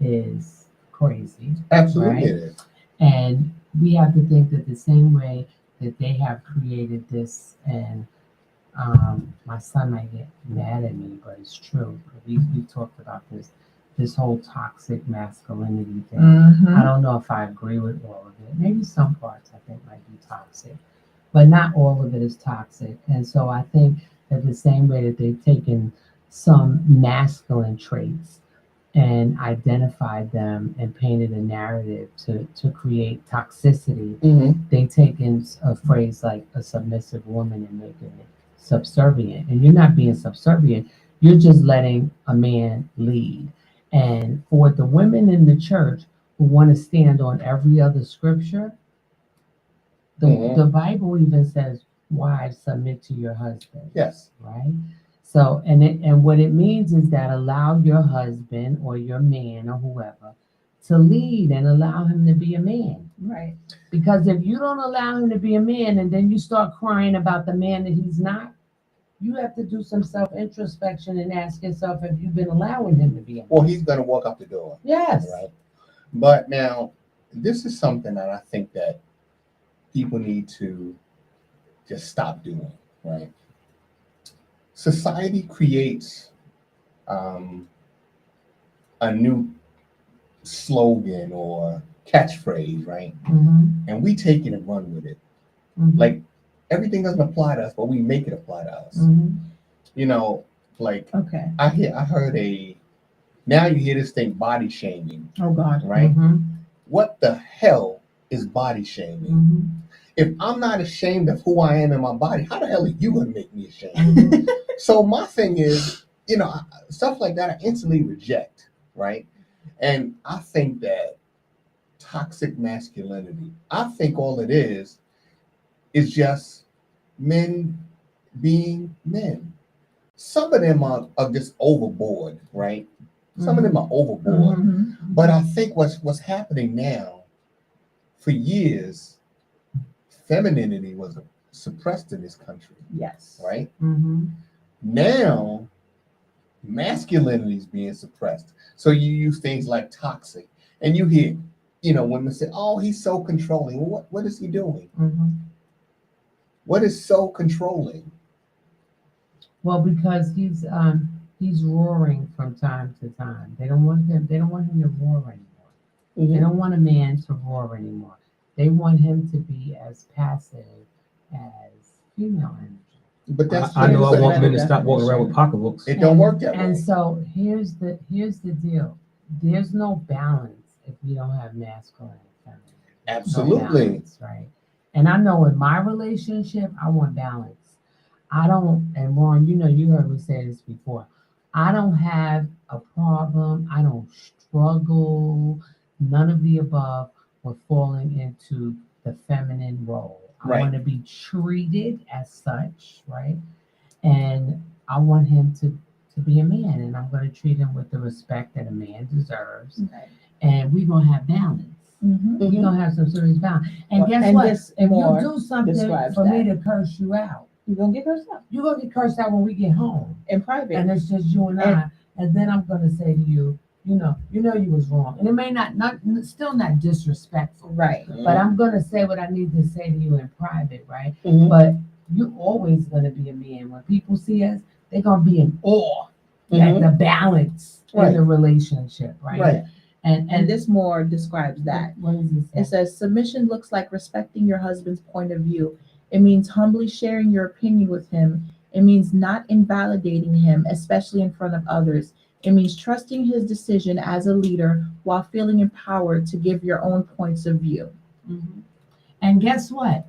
is crazy. Absolutely Right? it is. And we have to think that the same way that they have created this, and my son might get mad at me, but it's true. We talked about this whole toxic masculinity thing. I don't know if I agree with all of it. Maybe some parts I think might be toxic, but not all of it is toxic. And so I think that the same way that they've taken some masculine traits and identified them and painted a narrative to create toxicity, Mhm. they've taken a phrase like a submissive woman and making it subservient. And you're not being subservient, you're just letting a man lead. And for the women in the church who want to stand on every other scripture, the Bible even says, wives, submit to your husband. Yes. Right? So, and what it means is that allow your husband or your man or whoever to lead and allow him to be a man. Right. Because if you don't allow him to be a man and then you start crying about the man that he's not, you have to do some self-introspection and ask yourself if you've been allowing him to be a man. Well, he's going to walk out the door. Yes. Right. But now, this is something that I think that people need to just stop doing, right? Society creates a new slogan or catchphrase, right? Mm-hmm. And we take it and run with it. Mm-hmm. Like, everything doesn't apply to us, but we make it apply to us. Mm-hmm. You know, like, Okay. I heard now you hear this thing, body shaming, Oh God. right? Mm-hmm. What the hell is body shaming? Mm-hmm. If I'm not ashamed of who I am in my body, how the hell are you going to make me ashamed? Mm-hmm. So my thing is, stuff like that I instantly reject, right? And I think that toxic masculinity, I think all it is just men being men. Some of them are just overboard, right? Some of them are overboard. Mm-hmm. But I think what's happening now, for years, femininity was suppressed in this country, Yes. right? Mm-hmm. Now, masculinity is being suppressed. So you use things like toxic, and you hear, women say, "Oh, he's so controlling." Well, what is he doing? Mm-hmm. What is so controlling? Well, because he's roaring from time to time. They don't want him to roar anymore. Mm-hmm. They don't want a man to roar anymore. They want him to be as passive as female energy. But that's I know I Here's want the men to stop walking around definition. with pocketbooks. it. Don't work that And way. so here's the deal. There's no balance if we don't have masculine and feminine. There's no Absolutely. balance, right? And I know in my relationship, I want balance. I don't, and Warren, you heard me say this before. I don't have a problem. I don't struggle. None of the above with falling into the feminine role. I Right. want to be treated as such, right? And I want him to be a man, and I'm going to treat him with the respect that a man deserves. Right. And we're going to have balance. Mhm. We're going to have some serious balance. And Well, guess and what? this If you more do something describes for me that. to curse you out, You're gonna get cursed out you're going to get cursed out when we get home. in private. And it's just you and I. And then I'm going to say to you, you know you was wrong. And it may not still not disrespectful. Right. But I'm going to say what I need to say to you in private, right? Mhm. But you're always going to be a man. When people see us, they're going to be in awe at Mhm. the balance Right. in the relationship, right? Right. And this more describes that. What does it say? It says submission looks like respecting your husband's point of view. It means humbly sharing your opinion with him. It means not invalidating him, especially in front of others. It means trusting his decision as a leader while feeling empowered to give your own points of view. Mhm. And guess what?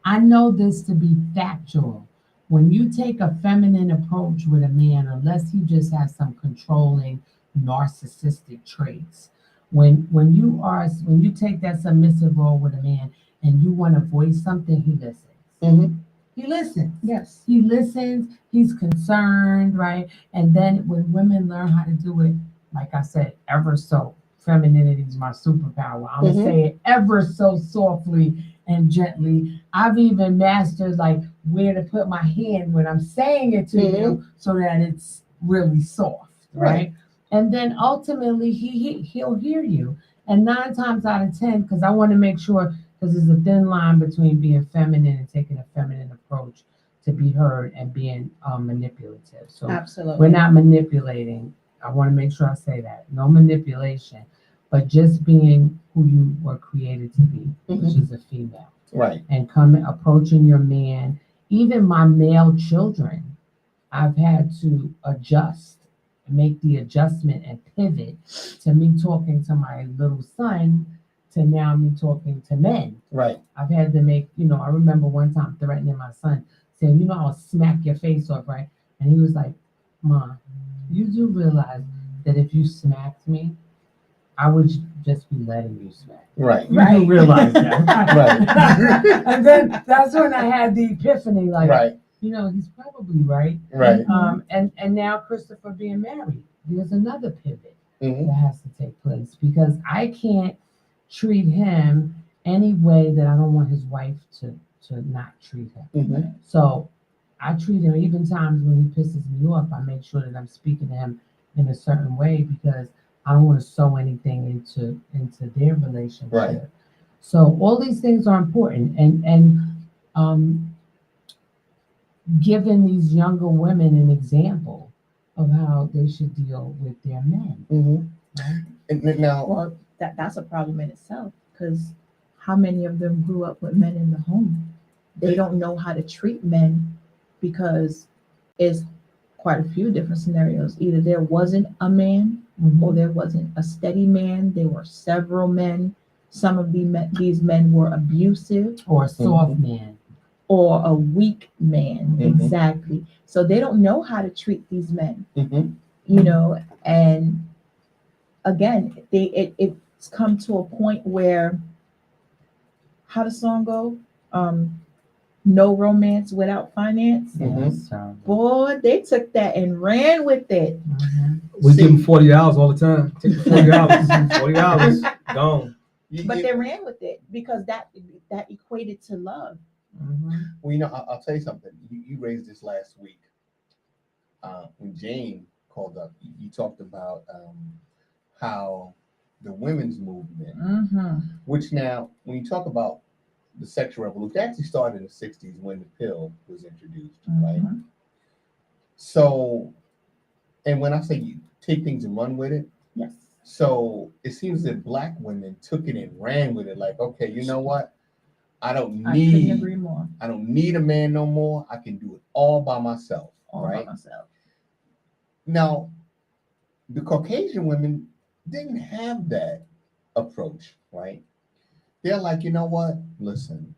I know this to be factual. When you take a feminine approach with a man, unless he just has some controlling, narcissistic traits, when you take that submissive role with a man and you want to voice something, he listens. Mhm. He listens. Yes. He listens. He's concerned, right? And then when women learn how to do it, like I said, ever so, femininity is my superpower. I'm gonna say it ever so softly and gently. I've even mastered like where to put my hand when I'm saying it to you so that it's really soft, right? And then ultimately he'll hear you. And 9 times out of 10, because I want to make sure, because there's a thin line between being feminine and taking a feminine approach to be heard and being manipulative. So Absolutely. we're not manipulating. I want to make sure I say that. No manipulation, but just being who you were created to be, which is a female. Right. And approaching your man, even my male children, I've had to adjust, make the adjustment and pivot to me talking to my little son to now me talking to men. Right. I've had to make, I remember one time threatening my son, saying, I'll smack your face off, right? And he was like, Mom, you do realize that if you smacked me, I would just be letting you smack. Right. You do realize that. Right. And then that's when I had the epiphany, like, Right. He's probably right. Right. And now Christopher being married, there's another pivot Mhm. that has to take place because I can't treat him any way that I don't want his wife to not treat him. Mhm. So I treat him even times when he pisses me off. I make sure that I'm speaking to him in a certain way because I don't want to sow anything into their relationship. Right. So all these things are important, and giving these younger women an example of how they should deal with their men. Mhm. Right? And now, Well, that's a problem in itself because how many of them grew up with men in the home? They don't know how to treat men because it's quite a few different scenarios. Either there wasn't a man or there wasn't a steady man. There were several men. Some of these men were abusive Or a soft man. or a weak man. Mhm. Exactly. So they don't know how to treat these men, Mhm. And again, it's come to a point where, how does the song go? No romance without finance. Mhm. Boy, they took that and ran with it. We See- give them $40 all the time. Take the $40. $40 gone. But they ran with it because that equated to love. Well, I'll tell you something. You raised this last week when Jane called up. You talked about how the women's movement, which now, when you talk about the sexual revolution, it actually started in the 60s when the pill was introduced, right? So, and when I say you take things and run with it, Yes. so it seems that Black women took it and ran with it. Like, okay, you know what? I couldn't agree more. I don't need a man no more. I can do it all by myself. All right? by myself. Now, the Caucasian women didn't have that approach, right? They're like, you know what? Listen,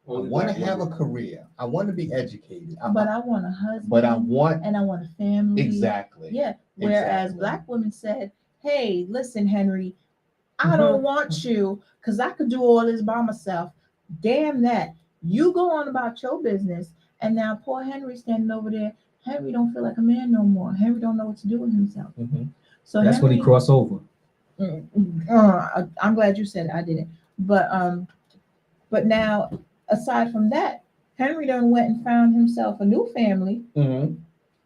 I want to have a career. I want to be educated. But I want a husband. But I want and I want a family. exactly. Yeah. Whereas Exactly. Black women said, "Hey, listen, Henry, I don't want you because I could do all this by myself. Damn that. You go on about your business." And now poor Henry standing over there. Henry don't feel like a man no more. Henry don't know what to do with himself. Mhm. So That's Henry, when he crossed over. I'm glad you said it. I didn't. But now, aside from that, Henry done went and found himself a new family, Mhm.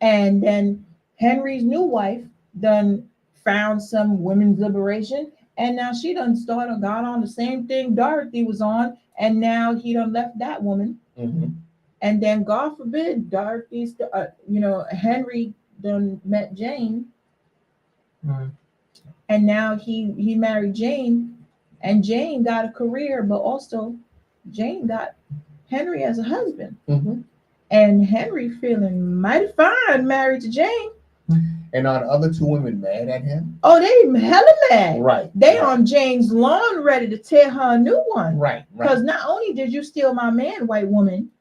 and then Henry's new wife done found some women's liberation, and now she done got on the same thing Dorothy was on, and now he done left that woman, Mhm. and then God forbid Dorothy's, Henry done met Jane, and now he married Jane, and Jane got a career, but also Jane got Henry as a husband. Mhm. And Henry feeling mighty fine married to Jane. And are the other two women mad at him? Oh, they hella mad. Right. They right. on Jane's lawn ready to tear her a new one. Right. Because Right. not only did you steal my man, white woman,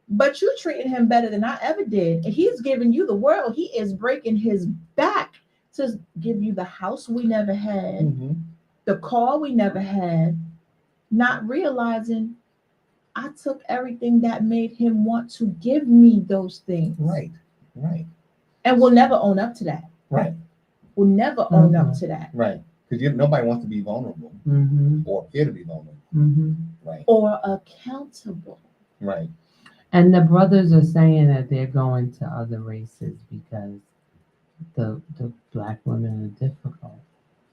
but you treated him better than I ever did. And he's giving you the world. He is breaking his back to give you the house we never had, Mhm. the car we never had, not realizing I took everything that made him want to give me those things. Right. Right. And we'll never own up to that. Right. We'll never own up to that. Right. Because nobody wants to be vulnerable or appear to be vulnerable. Right. Or accountable. Right. And the brothers are saying that they're going to other races because the Black women are difficult.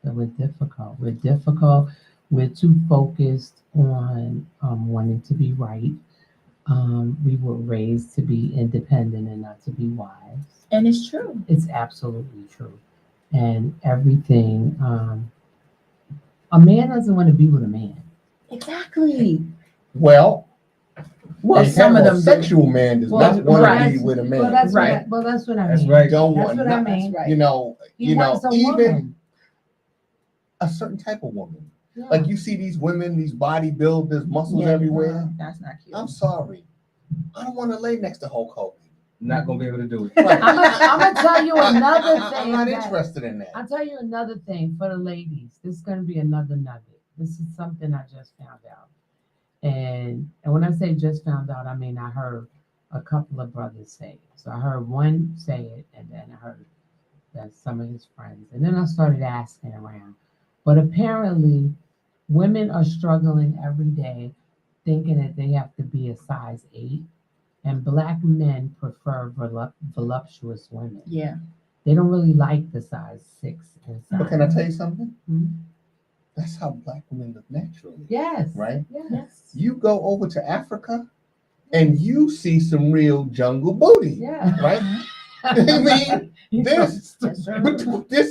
That we're difficult. We're difficult. We're too focused on wanting to be right. We were raised to be independent and not to be wives. And it's true. It's absolutely true. And everything, a man doesn't want to be with a man. Exactly. Well, Some of them sexual man does not want to be with a man. Well, that's right. That's what I That's mean. right. Don't That's want what I nothing. mean. Right. He wants a even woman. a certain type of woman. Yeah. Like you see these women, these bodybuilders, muscles everywhere. That's not cute. I'm sorry. I don't want to lay next to Hulk Hogan. Not gonna be able to do it. Right. I'm gonna tell you another thing. I'm not interested in that. I'll tell you another thing for the ladies. This is gonna be another nugget. This is something I just found out. And when I say just found out, I mean I heard a couple of brothers say it. So I heard one say it, and then I heard that some of his friends. And then I started asking around. But apparently, women are struggling every day, thinking that they have to be a size 8. And Black men prefer voluptuous women. Yeah. They don't really like the size 6 and size. But can I tell you something? Mhm. That's how Black women look naturally. Yes. Right? Yes. You go over to Africa and you see some real jungle booty. Yeah. Right? I mean, this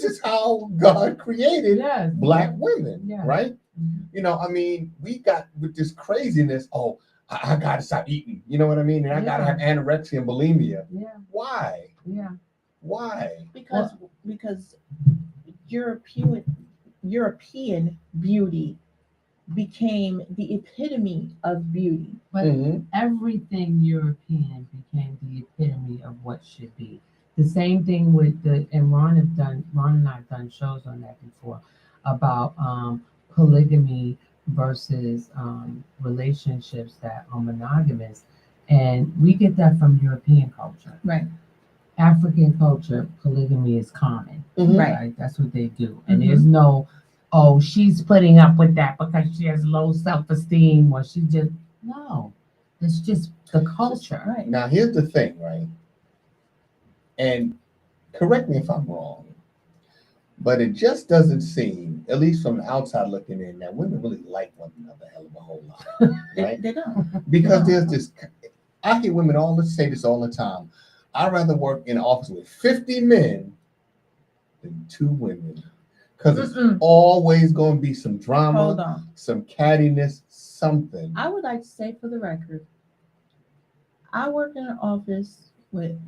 is how God created Yes. Black women. Yeah. Right? I mean, we got with this craziness. Oh, I gotta stop eating. You know what I mean? And I gotta have anorexia and bulimia. Yeah. Why? Yeah. Why? Because European beauty became the epitome of beauty. But Mhm. everything European became the epitome of what should be. The same thing with Ron and I have done shows on that before about polygamy versus relationships that are monogamous. And we get that from European culture. Right. African culture, polygamy is common. Mhm. Right. That's what they do. And there's no, oh, she's putting up with that because she has low self-esteem or she just, no. It's just the culture. Right. Now, here's the thing, right? And correct me if I'm wrong, but it just doesn't seem, at least from the outside looking in, that women really like one another a hell of a whole lot, right? They don't. Because there's this, I hear women say this all the time. I'd rather work in an office with 50 men than 2 women. Because it's always going to be some drama, Hold on. some cattiness, something. I would like to say for the record, I work in an office with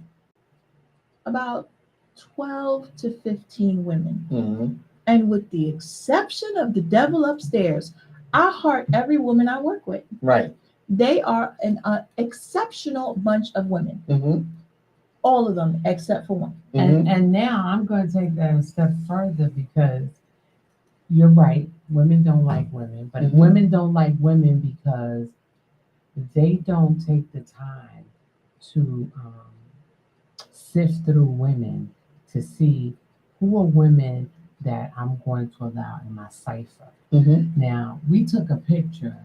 about 12 to 15 women. Mm-hmm. And with the exception of the devil upstairs, I heart every woman I work with. Right. They are an exceptional bunch of women. Mm-hmm. All of them except for one. And now I'm going to take that a step further because you're right. Women don't like women, but women don't like women because they don't take the time to sift through women to see who are women that I'm going to allow in my cipher. Mm-hmm. Now, we took a picture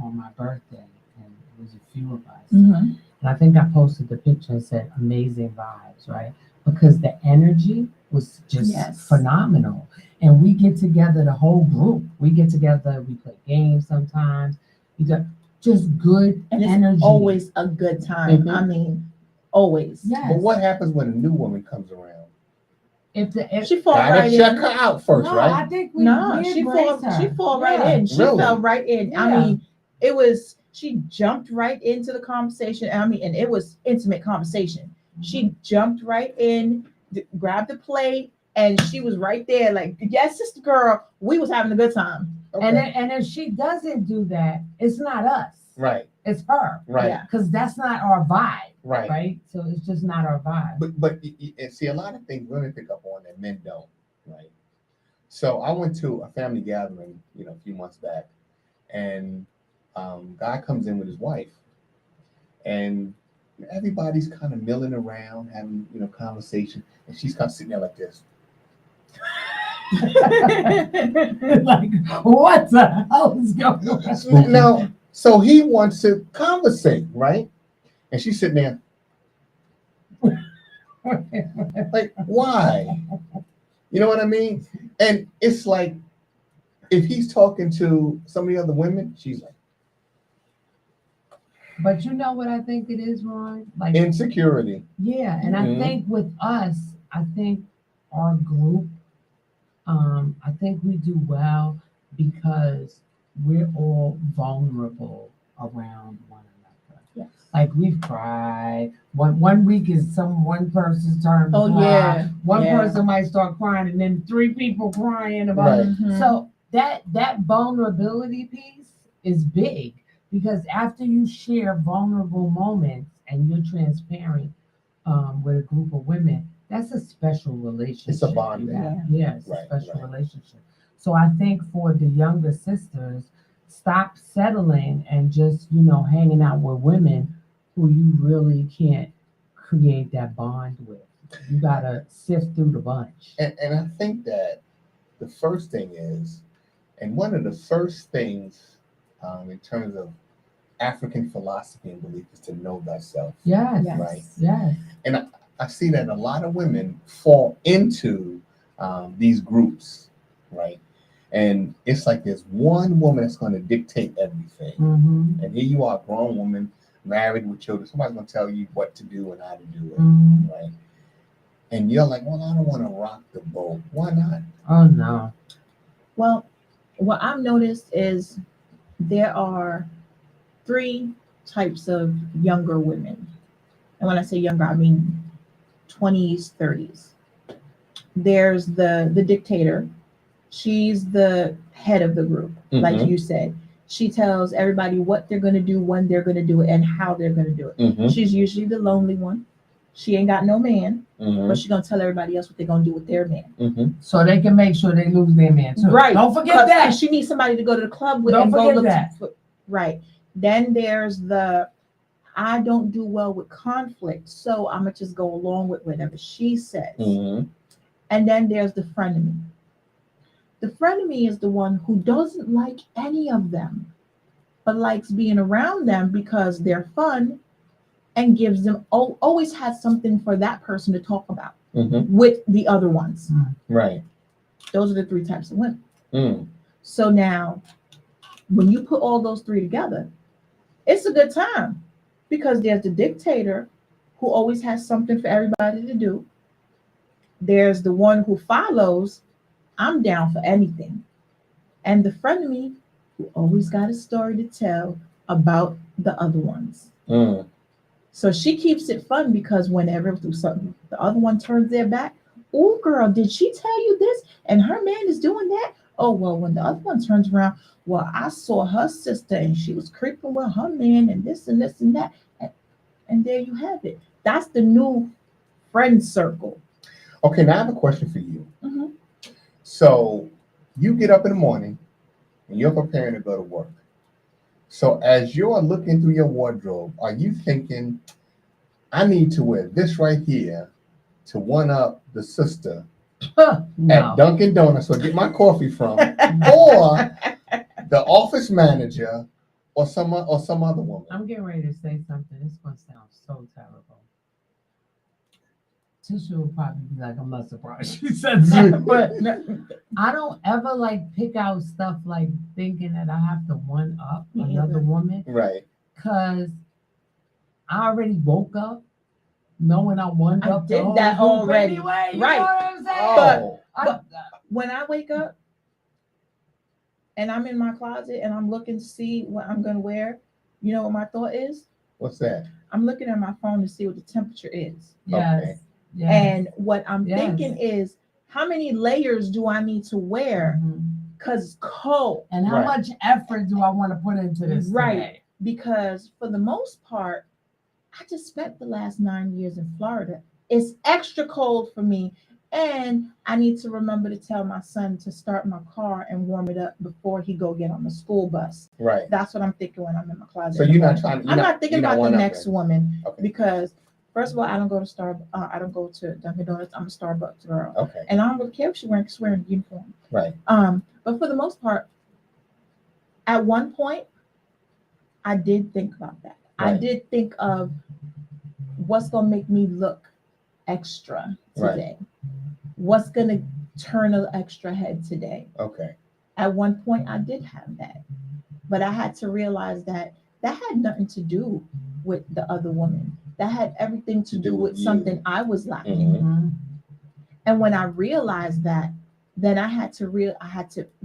on my birthday, and it was a few of us. Mm-hmm. And I think I posted the picture and said amazing vibes, right? Because the energy was just phenomenal. And we get together, the whole group. We get together, we play games sometimes. We got just good and it's energy. Always a good time. I mean, always. Yes. But what happens when a new woman comes around? If She fall Gotta right check in. her out first, no, right? I think we She embraced her. fall right in. She Really? fell right in. I Yeah. mean, she jumped right into the conversation. I mean, and it was intimate conversation. She jumped right in, grabbed the plate, and she was right there, like, yes, sister girl, we was having a good time. Okay. And if she doesn't do that, it's not us. Right. It's her. Right. Yeah. Because that's not our vibe. Right. Right. So it's just not our vibe. But and see, a lot of things women pick up on that men don't, right? So I went to a family gathering, a few months back, and guy comes in with his wife, and everybody's kind of milling around, having conversation, and she's kind of sitting there like this. Like, what the hell is going on? Now, so he wants to conversate, right? And she's sitting there. Like, why? You know what I mean? And it's like, if he's talking to some of the other women, she's like, but you know what I think it is, Ron? Like insecurity. Yeah, and I think with us, I think our group, I think we do well because we're all vulnerable around one another. Yes. Like we've cried. One week is one person's turn to cry. Yeah. One person might start crying, and then 3 people crying about it. Mhm. So that vulnerability piece is big because after you share vulnerable moments and you're transparent with a group of women, that's a special relationship. It's a bond. Yeah, it's a special relationship. So I think for the younger sisters, stop settling and just, hanging out with women who you really can't create that bond with. You gotta sift through the bunch. And I think that the first thing is, and one of the first things in terms of African philosophy and belief is to know thyself. Yes. Right. Yes. And I see that a lot of women fall into these groups, right? And it's like there's one woman that's going to dictate everything. Mm-hmm. And here you are, a grown woman, married with children. Somebody's going to tell you what to do and how to do it, right? And you're like, well, I don't want to rock the boat. Why not? Oh, no. Well, what I've noticed is there are 3 types of younger women. And when I say younger, I mean 20s, 30s. There's the dictator. She's the head of the group, like you said. She tells everybody what they're going to do, when they're going to do it, and how they're going to do it. She's usually the lonely one. She ain't got no man, but she's going to tell everybody else what they're going to do with their man. So they can make sure they lose their man too. Right. Don't forget that. She needs somebody to go to the club with. Don't and forget go look that. Right. Then there's I don't do well with conflict, so I'm going to just go along with whatever she says. And then there's the frenemy. The frenemy is the one who doesn't like any of them, but likes being around them because they're fun and gives them, always has something for that person to talk about with the other ones. Right. Those are the 3 types of women. So now, when you put all those 3 together, it's a good time because there's the dictator who always has something for everybody to do. There's the one who follows, I'm down for anything. And the frenemy who always got a story to tell about the other ones. So she keeps it fun because whenever the other one turns their back, oh girl, did she tell you this? And her man is doing that? Oh, well, when the other one turns around, well, I saw her sister and she was creeping with her man and this and this and that. And there you have it. That's the new friend circle. Okay, now I have a question for you. Mm-hmm. So you get up in the morning and you're preparing to go to work. So as you're looking through your wardrobe, are you thinking, I need to wear this right here to one up the sister at Dunkin' Donuts or get my coffee from, or the office manager or some other woman? I'm getting ready to say something. This one sounds so terrible. Tisha will probably be like, I'm not surprised she said that, but I don't ever like pick out stuff like thinking that I have to one up another woman. Right. Because I already woke up knowing I one up did the that whole group already. anyway. You Right. know what I'm saying? Oh. But when I wake up and I'm in my closet and I'm looking to see what I'm going to wear, you know what my thought is? What's that? I'm looking at my phone to see what the temperature is. Yes. Okay. Yes. And what I'm Yes. thinking is, how many layers do I need to wear? Mhm. Because it's cold. And how Right. much effort do I want to put into this? Right. Today? Because for the most part, I just spent the last 9 years in Florida. It's extra cold for me. And I need to remember to tell my son to start my car and warm it up before he go get on the school bus. Right. That's what I'm thinking when I'm in my closet. So you're not trying. I'm not thinking about the next one. woman Okay. because first of all, I don't go to Dunkin' Donuts. I'm a Starbucks girl. Okay. And I don't really care if she's wearing a uniform. Right. But for the most part, at one point, I did think about that. I Right. did think of what's gonna make me look extra today. What's gonna turn an extra head today? Okay. At one point, I did have that, but I had to realize that had nothing to do with the other woman. That had everything to do with you. something I was lacking. Mhm. Mhm. And when I realized that, then I had to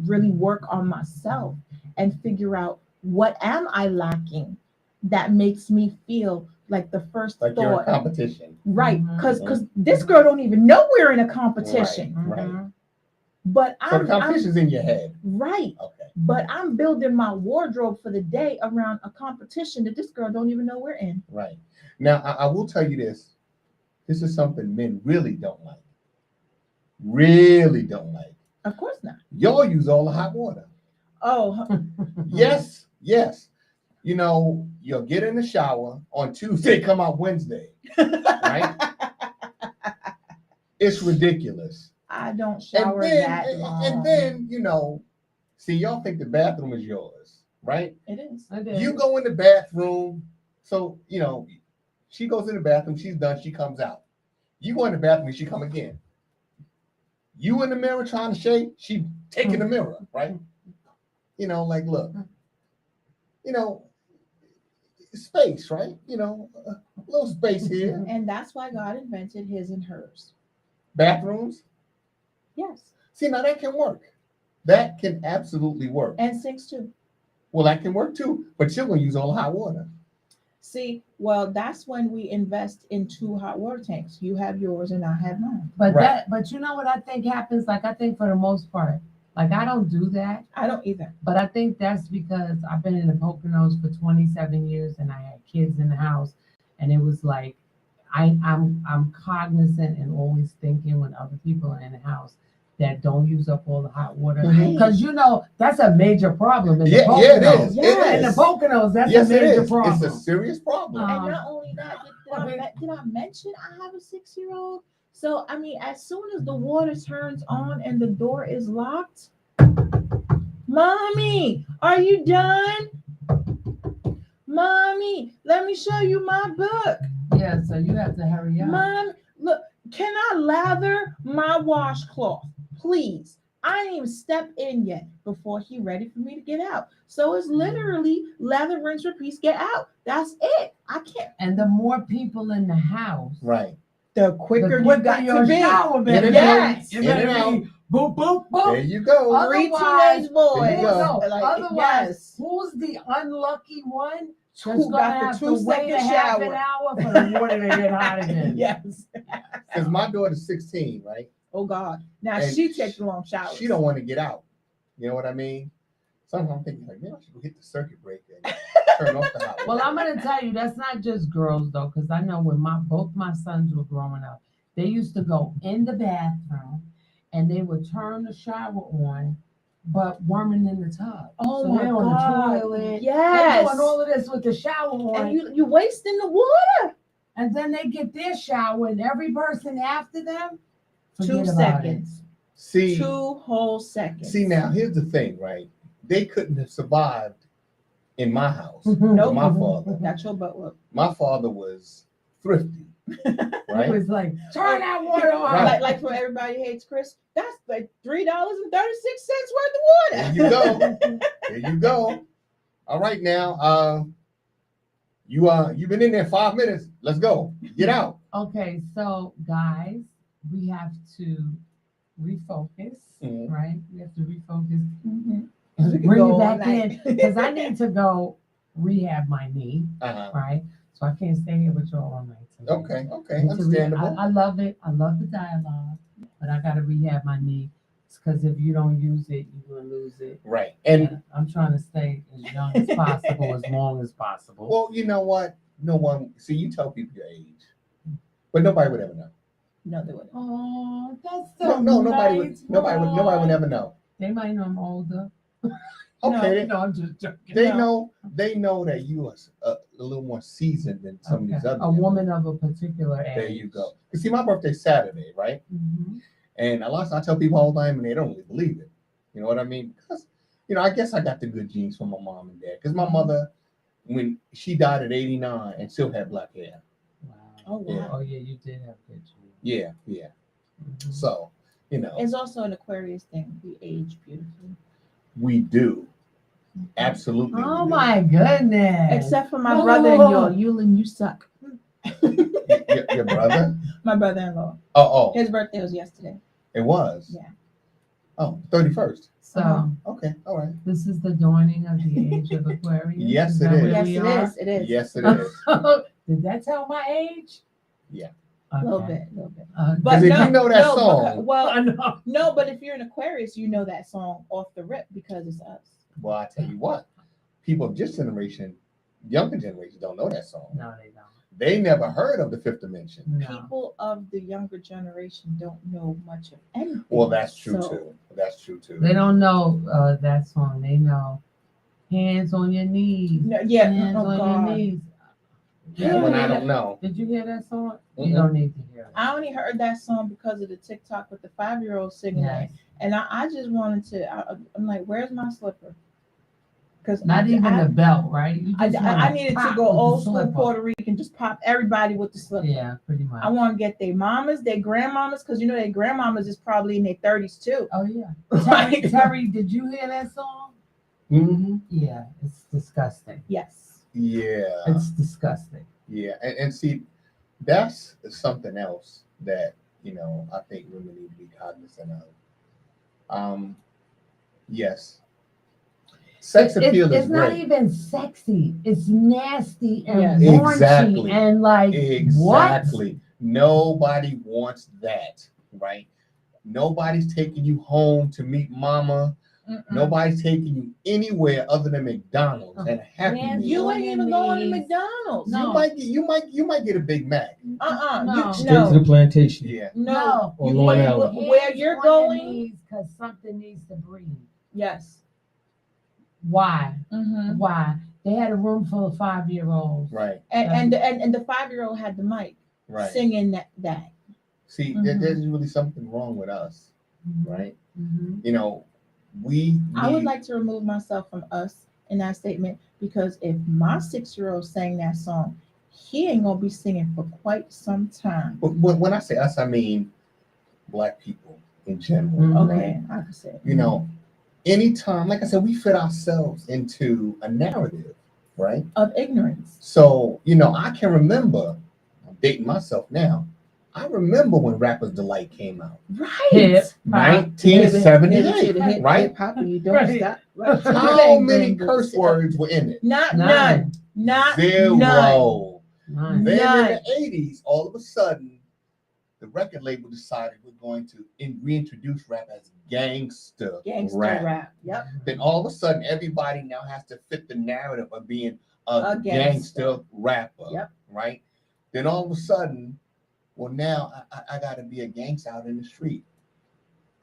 really work on myself and figure out what am I lacking that makes me feel like the first Like you're in thought. competition. Right. Mhm. Because this girl don't even know we're in a competition. Right. Mhm. But So the I'm competition's in your head. right. Okay. But I'm building my wardrobe for the day around a competition that this girl don't even know we're in. Right. Now I will tell you this. This is something men really don't like. Really don't like. Of course not. Y'all use all the hot water. Oh, Yes. Yes. You know, you'll get in the shower on Tuesday, come out Wednesday. Right? It's ridiculous. I don't shower that long. And then, you know, see, y'all think the bathroom is yours, right? It is. I did. You go in the bathroom, so, you know, she goes in the bathroom, she's done, she comes out. You go in the bathroom, she come again. You in the mirror trying to shave, she taking the mirror, right? You know, like, look, you know, space, right? You know, a little space here. And that's why God invented his and hers. Bathrooms. Yes. See, now that can work. That can absolutely work. And sinks too. Well, that can work too, but you're going to use all the hot water. See, well, that's when we invest in 2 hot water tanks. You have yours and I have mine. But Right. but you know what I think happens? Like I think for the most part, like I don't do that, I don't either. but I think that's because I've been in the Poconos for 27 years and I had kids in the house, and it was like I'm cognizant and always thinking when other people are in the house that don't use up all the hot water, Mhm. because you know that's a major problem in the Yeah, Poconos. yeah, it is. Yeah, It In the is. Poconos, that's Yes, a it major is. problem. It's a serious problem. And not only that, did I mention I have a 6-year-old? So, I mean, as soon as the water turns on and the door is locked, Mommy, are you done? Mommy, let me show you my book. Yeah, so you have to hurry up. Mom, look, can I lather my washcloth, please? I didn't even step in yet before he ready for me to get out. So it's literally lather, rinse, repeat, get out. That's it. I can't. And the more people in the house, Right. The quicker, the you got your to be. shower In better and be. Yes. It In better and be boop, boop, boop. There you go. 3 Otherwise- teenage boys. There you go. No, Like, otherwise, yes. who's the unlucky one that's Who gonna got the have to 2 wait a second half an shower? hour for the water to get hot again? Yes. Because my daughter's 16, right? Oh God. Now And she takes a long shower. She don't want to get out. You know what I mean? Sometimes I'm thinking like, man, I should go hit the circuit breaker and turn off the hot Well, water. I'm gonna tell you that's not just girls though, because I know when both my sons were growing up, they used to go in the bathroom and they would turn the shower on, but weren't in the tub. Oh So my they're on God. the toilet. Yes. They're doing all of this with the shower on. And you wasting the water. And then they get their shower, and every person after them, 2 forget about seconds. See, 2 whole seconds. see now, here's the thing, right? They couldn't have survived in my house. it. Nope. My father. Got your butt whooped. My father was thrifty, It right? was like, turn that water on. Right. Like for Everybody Hates Chris, that's like $3.36 worth of There water. you go. There you go. All right now, you've been in there 5 minutes. Let's go. Get out. Okay, so guys, we have to refocus, Mhm. right? We have to refocus. Mhm. And We can bring go it all back night. in because I need to go rehab my knee, Uh-huh. right? So I can't stay here with you all night. tonight. Okay, okay, I need to understandable. I love it. I love the dialogue, but I got to rehab my knee because if you don't use it, you're gonna lose it. Right. And I'm trying to stay as young as possible, as long as possible. well, you know what? No one see you tell people your age, but nobody would ever know. No, they wouldn't. Oh, that's No, so nobody nice, would nobody would ever know. They might know I'm older. Okay, No, I'm just joking. they No. know that you are a little more seasoned than some of these Okay. other A young woman of a particular age. There you go. You see, my birthday's Saturday, right? Mhm. And a lot of times I tell people all the time, and they don't really believe it. You know what I mean? Because, I guess I got the good genes from my mom and dad. Because my mother, when she died at 89, and still had black hair. Wow. Oh, wow. Yeah. Oh yeah, you did have good genes. Yeah, yeah. Mhm. So, It's also an Aquarius thing. We age beautifully. we do. Absolutely. Oh we do. my goodness. Except for my Oh. brother-in-law, Yulin, you suck. Your brother? My brother-in-law. Oh, His birthday was yesterday. it was? Yeah. Oh, 31st. So Okay, all right. this is the dawning of the age of Aquarius. Yes, Is it that is. where Yes, we it are? is. It is. Yes, it is. Did that tell my age? Yeah. A little Okay. bit. Okay. But if no, you know that no, song- well, I know. no, but if you're an Aquarius, you know that song off the rip because it's us. Well, I tell you what, people of this generation, younger generation, don't know that song. No, they don't. They never heard of the Fifth Dimension. No. People of the younger generation don't know much of anything. Well, that's true So, too. That's true too. They don't know that song. They know hands on your knees. No, yeah. Hands Oh on God. your knees. That one I hear don't know. Did you hear that song? Mm-mm. You don't need to hear it. I only heard that song because of the TikTok with the 5-year-old singing Yes. it, and I just wanted to. I'm like, where's my slipper? Because Not even the belt, right? You I just wanna needed to pop go with the old school slipper. Puerto Rican, just pop everybody with the slipper. Yeah, pretty much. I want to get their mamas, their grandmamas, because their grandmamas is probably in their 30s too. Oh yeah. Like- Terry, did you hear that song? Mm-hmm. Yeah, it's disgusting. Yes. Yeah. It's disgusting. Yeah. And see, that's something else that, I think women need to be cognizant of. Yes. Sex appeal is it's not great. even sexy. It's nasty and Yes. raunchy Exactly. and like Exactly. Nobody wants that, right? Nobody's taking you home to meet mama. Mm-mm. Nobody's taking you anywhere other than McDonald's and a Happy Man, Meal. You ain't even going to Mayonnaise. McDonald's. No. You might get a Big Mac. No. Straight to the plantation. Yeah. No. Or You Long wait, Island. where you're going. Because something needs to breathe. Yes. Why? Mm-hmm. Why? They had a room full of 5-year-olds. Right. And the 5-year-old had the mic Right. singing that. See, Mhm. there's really something wrong with us, right? Mhm. We I would need- like to remove myself from us in that statement because if my 6-year-old sang that song, he ain't gonna be singing for quite some time. But when I say us, I mean Black people in general. Mhm. Okay, I can say. Anytime, like I said, we fit ourselves into a narrative, right? Of ignorance. So, I can remember, I'm dating myself now. I remember when Rapper's Delight came out. Right. Hip. 1978, Hip, right? hip, hop, and you don't Right. stop. Right. How Bang, many bang, curse bang. words were in it? Not None. none. Not Zero. none. Nice. Then None. in the 80s, all of a sudden, the record label decided we're going to reintroduce rap as gangster Gangster rap. rap. Yep. Then all of a sudden, everybody now has to fit the narrative of being a gangster rapper. Yep. Right? Then all of a sudden, well, now I got to be a gangster out in the street.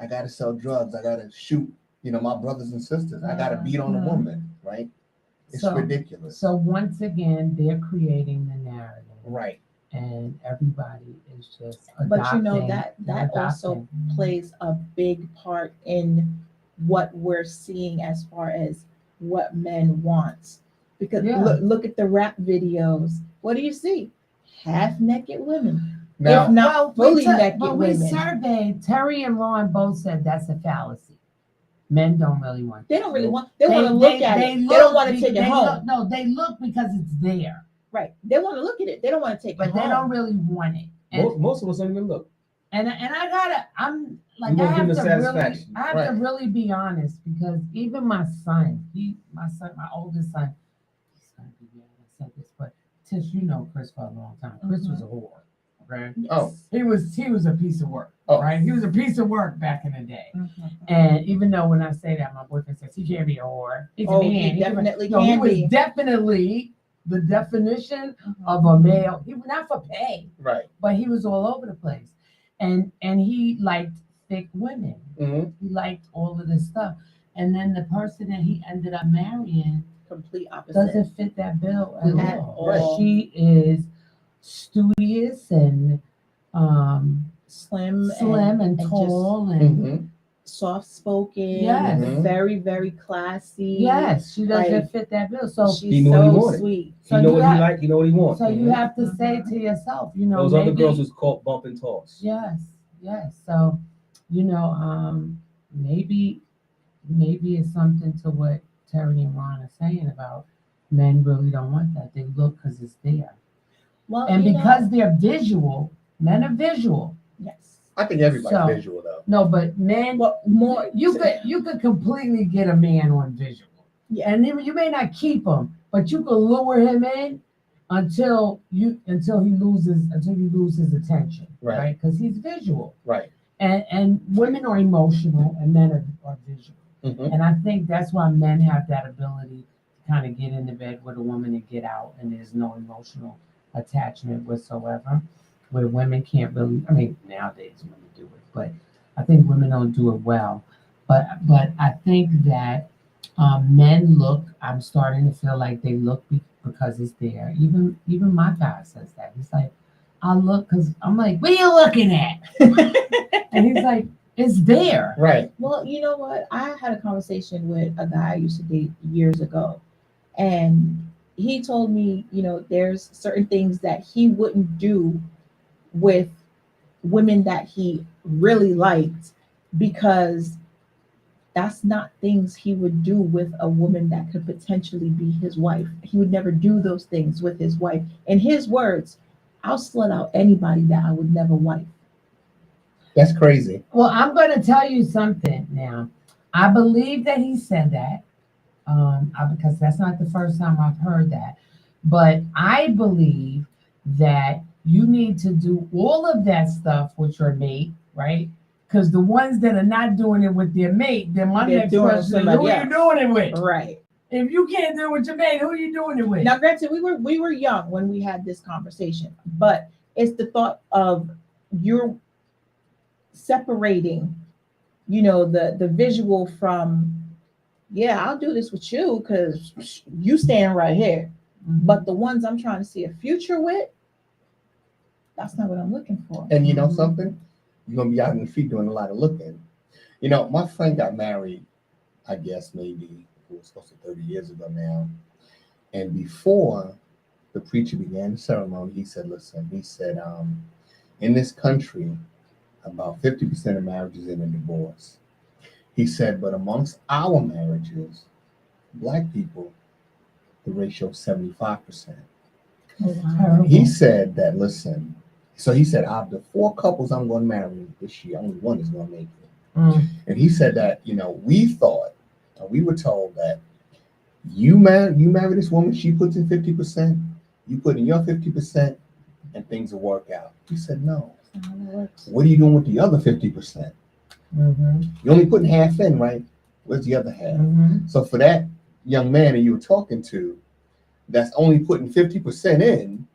I got to sell drugs. I got to shoot, my brothers and sisters. I got to beat on a woman. Right? It's ridiculous. So once again, they're creating the narrative. Right. And everybody is just But that also plays a big part in what we're seeing as far as what men want. Because look at the rap videos. What do you see? Half naked women. Now, if not fully naked but women. We surveyed, Terry and Ron both said that's a fallacy. Men don't really want. They don't really want. They want to look at it. They don't want to take it home. No, they look because it's there. Right. They want to look at it. They don't want to take it home. But they don't really want it. And, most of us don't even look. And I have to really be honest, because even my oldest son, he's gonna be mad I said this, but Tish, Chris for a long time. Chris was a whore. Okay. Yes. Oh. He was a piece of work. Oh. Right. He was a piece of work back in the day. And even though when I say that, my boyfriend says he can't be a whore. He definitely can he be. was definitely the definition of a male. He was not for pay. Right. But he was all over the place. And he liked thick women. Mm-hmm. He liked all of this stuff. And then the person that he ended up marrying complete opposite doesn't fit that bill at all. Right. She is studious and slim and tall and soft spoken. Yes. Very, very classy. Yes, she doesn't fit that bill. So she's so sweet. So you know what he like, you know what he wants. So you have to say to yourself, those other girls was called bump and toss. Yes. So, maybe it's something to what Terry and Ron are saying about men really don't want that. They look because it's there. Well, and because they're visual, men are visual. Yes. I think everybody's visual though. No, but men, more you could completely get a man on visual. Yeah. And you may not keep him, but you could lure him in until you lose his attention. Right? Because he's visual. Right. And women are emotional and men are visual. Mm-hmm. And I think that's why men have that ability to kind of get into bed with a woman and get out, and there's no emotional attachment whatsoever, where women can't really, nowadays women do it, but I think women don't do it well. But I think that men look, I'm starting to feel like they look because it's there. Even my guy says that. He's like, I look because I'm like, what are you looking at? And he's like, it's there. Right. Well, you know what? I had a conversation with a guy I used to date years ago, and he told me, there's certain things that he wouldn't do with women that he really liked, because that's not things he would do with a woman that could potentially be his wife. He would never do those things with his wife. In his words, I'll slut out anybody that I would never wife. That's crazy. Well, I'm going to tell you something now. I believe that he said that because that's not the first time I've heard that. But I believe that you need to do all of that stuff with your mate, right? Because the ones that are not doing it with their mate, then my next question is, who are you doing it with? Right. If you can't do it with your mate, who are you doing it with? Now, granted, we were young when we had this conversation, but it's the thought of you're separating, the visual from, I'll do this with you because you stand right here. Mm-hmm. But the ones I'm trying to see a future with, that's not what I'm looking for. And you know something? You're going to be out in the street doing a lot of looking. My friend got married, I guess maybe it was close to 30 years ago now. And before the preacher began the ceremony, he said, in this country, about 50% of marriages end in divorce. He said, but amongst our marriages, Black people, the ratio is 75%. Wow. He said that, so he said, out of the 4 couples I'm going to marry this year, only one is going to make it. Mm. And he said that, we were told that you marry this woman, she puts in 50%, you put in your 50%, and things will work out. He said, no. What are you doing with the other 50%? Mm-hmm. You're only putting half in, right? Where's the other half? Mm-hmm. So for that young man that you were talking to, that's only putting 50% in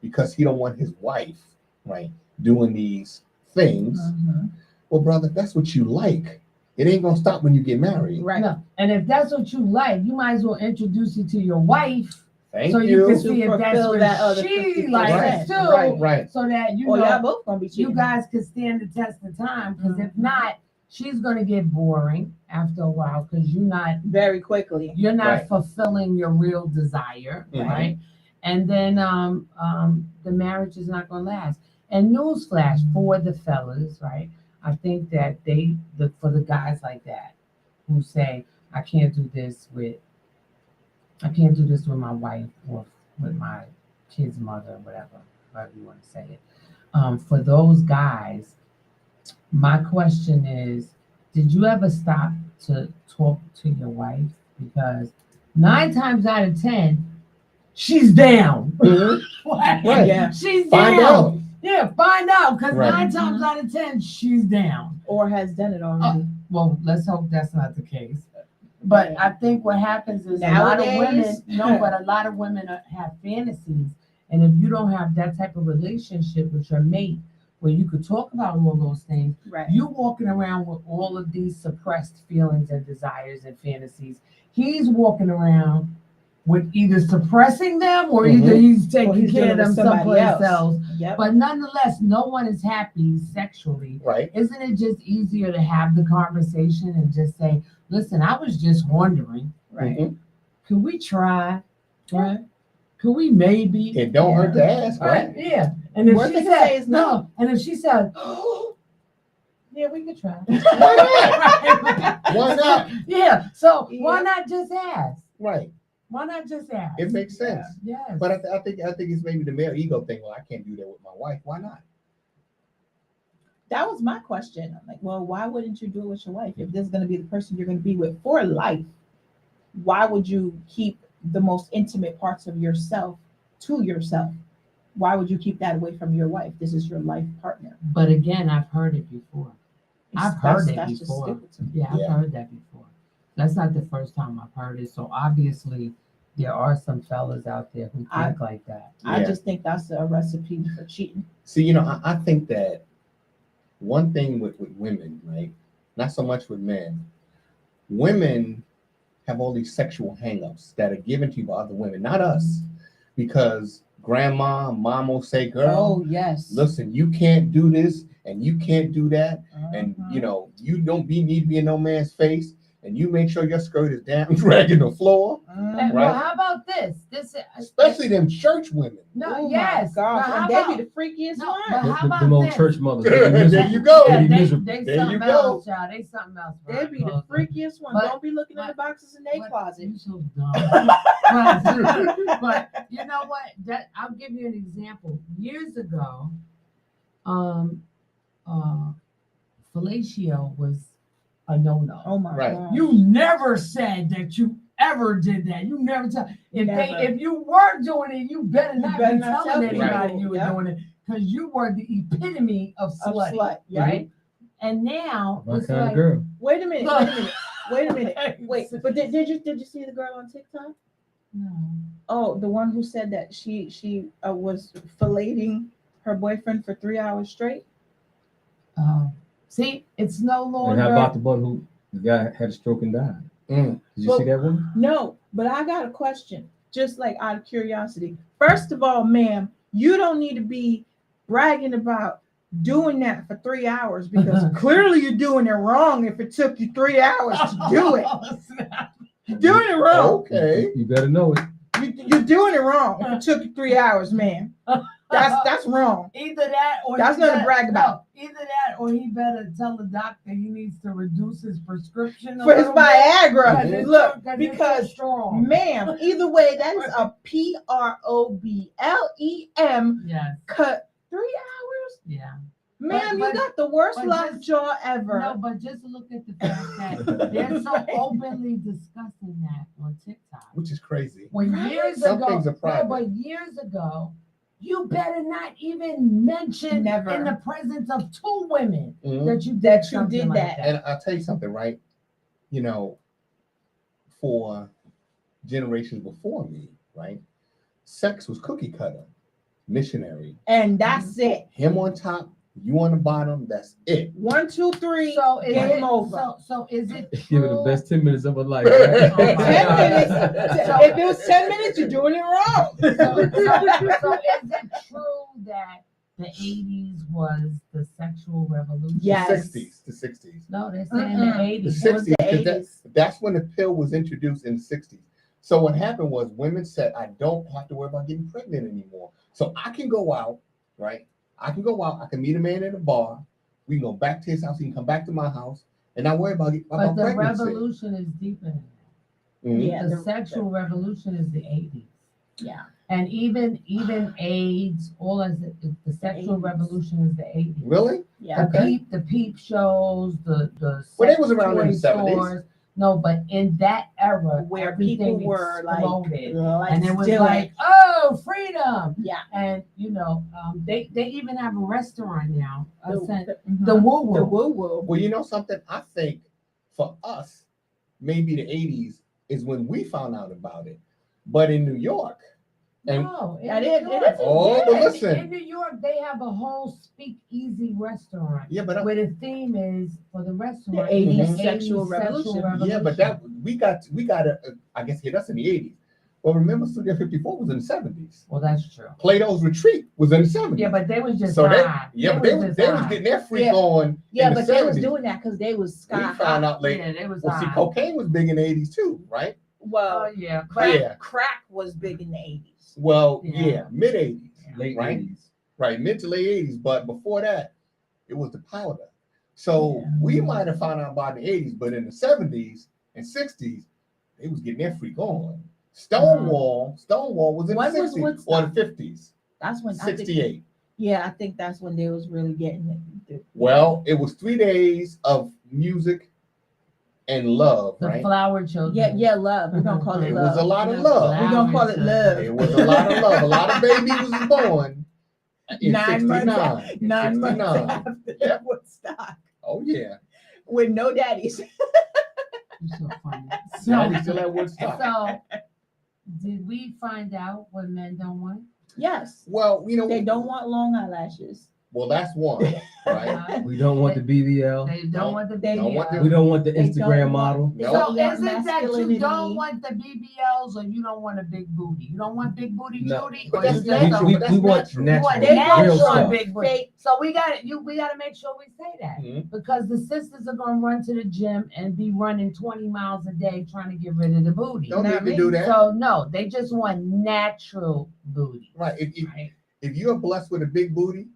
because he don't want his wife, right, doing these things. Mhm. Well, brother, that's what you like. It ain't gonna stop when you get married. Right. No. And if that's what you like, you might as well introduce it to your wife. Thank so you. can To see if that's fulfill what that other she 50%. likes too. Right. So that Or y'all both gonna be cheating. you guys can stand the test of time. Because if Mhm. not, she's gonna get boring after a while because you're not very quickly. Right. fulfilling your real desire, Mhm. right? And then the marriage is not gonna last. And newsflash for the fellas, right? I think that for the guys like that who say, I can't do this with my wife or with my kid's mother, whatever, however you want to say it. For those guys, my question is, did you ever stop to talk to your wife? Because 9 times out of 10, she's down. Mhm. Right. Yeah. She's Find down. out. Yeah, find out. Because Right. 9 times out of 10, she's down. Or has done it already. Well, let's hope that's not the case. But I think what happens is Nowadays- a lot of women have fantasies. And if you don't have that type of relationship with your mate where you could talk about all those things, Right. you walking around with all of these suppressed feelings and desires and fantasies. He's walking around with either suppressing them or either he's Or taking he's care dealing of them with somebody someplace else. Yep. But nonetheless, no one is happy sexually. Right. Isn't it just easier to have the conversation and just say, listen, I was just wondering, Right. Mhm. could we try? Right. Could we maybe? It don't hurt to ask, right? Yeah. And if Worst she they can say said is no. and if she said, yeah, we could try. Why Why not? Yeah. So Yeah. why not just ask? Right. Why not just ask? It makes sense. Yes. But I think it's maybe the male ego thing. Well, I can't do that with my wife. Why not? That was my question. I'm like, well, why wouldn't you do it with your wife? If this is going to be the person you're going to be with for life, why would you keep the most intimate parts of yourself to yourself? Why would you keep that away from your wife? This is your life partner. But again, I've heard it before. I've heard it That's just before. stupid to me. Yeah, I've heard that before. That's not the first time I've heard it. So obviously, there are some fellas out there who think like that. I Yeah. just think that's a recipe for cheating. See, I think that one thing with women, right? Not so much with men. Women have all these sexual hangups that are given to you by other women, not us. Because grandma, mom will say, girl, Oh, yes. listen, you can't do this and you can't do that. And Mhm. you don't need to be in no man's face, and you make sure your skirt is down dragging the floor. Mhm. Well, Right. how about this? Especially them church women. No, Oh, yes. my gosh. But how And about, they be the freakiest no, one. but how about Them old this? church mothers. There you go. Yeah, They be they miserable. they There you something go. else, child. They something else. They be the Right, freakiest one. But- Don't be looking in the boxes in their but- closet. You so dumb. but you know what? I'll give you an example. Years ago, fellatio was a no-no. Oh my Right. God. You never said that you ever did that. You never tell. Never. If you were doing it, you better not better be not telling tell anybody people. you were Yep. doing it because you were the epitome of Of slut, slut. Yeah. right? And now My it's kind of like, girl. Wait a minute. Look. Wait a minute. Wait. But did you see the girl on TikTok? no. Oh, the one who said that she was filleting her boyfriend for 3 hours straight. See, it's no And longer. how about the one who the guy had a stroke and died? Mm. Did you Well, see that one? No, but I got a question, just like out of curiosity. First of all, ma'am, you don't need to be bragging about doing that for 3 hours because clearly you're doing it wrong if it took you 3 hours to do it. You're doing it wrong. Okay. You better know it. You're doing it wrong if it took you 3 hours, ma'am. That's wrong. Either that or That's he nothing to better- brag about. No, either that or he better tell the doctor he needs to reduce his prescription a For his little bit, Viagra. 'cause it's Look, too- 'cause it's too because strong. ma'am, either way, that is a PROBLEM Yes, cut 3 hours. yeah. Ma'am, But- you got the worst but lockjaw ever. No, but just look at the fact that they're so openly discussing that on TikTok. Which is crazy. When Right? years Some ago, things are no, private. but years ago, you better not even mention Never. in the presence of two women Mhm. that you That you something did like that. And I'll tell you something, right? You know, for generations before me, right? Sex was cookie cutter, missionary. And that's it. Him on top, you on the bottom. That's it. 1, 2, 3. So is Game it over. So is it Give her the true? best 10 minutes of her life. Right? Oh my 10 God. minutes. If it was 10 minutes, you're doing it wrong. So is it true that the 80s was the sexual revolution? Yes. The 60s. No, they're saying Mm-mm. the The 80s. It was the 60s, 'cause 80s. that's when the pill was introduced in the 60s. So what happened was women said, I don't have to worry about getting pregnant anymore. So I can go out, right? I can go out, I can meet a man in a bar, we can go back to his house, he can come back to my house, and not worry about But the pregnancy. revolution is deeper than that. Mhm. Yeah. The sexual revolution is the 80s. Yeah. And even AIDS, all as the sexual 80s. revolution is the 80s. Really? Yeah. Okay. The peep shows, the Well, they sex was around in toy the 70s. stores. No, but in that era, Where everything people were exploded. like And it was still like, oh, freedom. yeah. And they even have a restaurant now. The The Woo Woo. woo woo. Well, you know something? I think for us, maybe the 80s is when we found out about it. But in New York, and No, in That New is- York. it is- oh, but yeah. listen, In New York, they have a whole speakeasy restaurant yeah, but where the theme is for the restaurant. The 80s is sexual revolution. yeah, but that we got I guess hit us in the 80s. Well, remember, Studio 54 was in the 70s. Well, that's true. Plato's Retreat was in the 70s. Yeah, but they was just so high. but they was getting their freak Yeah. on. Yeah, in the but they was 70s. doing that because they was We sky found high. out later. Yeah, they was Well, see, high. cocaine was big in the 80s too, right? Oh Well, yeah, crack was big in the 80s. Well, Yeah. yeah, mid 80s, Late Right. 80s. right, mid to late 80s. But before that, it was the powder. So Yeah. we might have found out about the 80s, but in the 70s and 60s, they was getting their freak on. Stonewall was in When the was 60s or Woodstock? the 50s, That's when I think, 68. yeah, I think that's when they was really getting it. Well, it was 3 days of music and love, the right? flower children. Yeah, love. We're gonna call it It love. was a lot of The love. We're gonna call it love. It was a lot of love. A lot of babies was born in 9 months 69. in 9 months 69. after Yep. Woodstock Oh yeah. with no daddies. You're so funny. Now we still at Woodstock. So, did we find out what men don't want? Yes, Well, they don't want long eyelashes. Well, that's one, right? We don't want the BBL. They don't want the They BBL. don't want the- We don't want the They Instagram don't model. want- they No. So don't want is it that you masculinity. don't want the BBLs or you don't want a big booty? You don't want big booty No. Judy? But Or that's you just natural. don't- We That's want natural. You want natural, They don't real natural want stuff. big booty. fake. So we got to make sure we say that Mhm. because the sisters are gonna run to the gym and be running 20 miles a day trying to get rid of the booty. Don't Not need to me. do that. So no, they just want natural booty. Right. Right? If you're blessed with a big booty,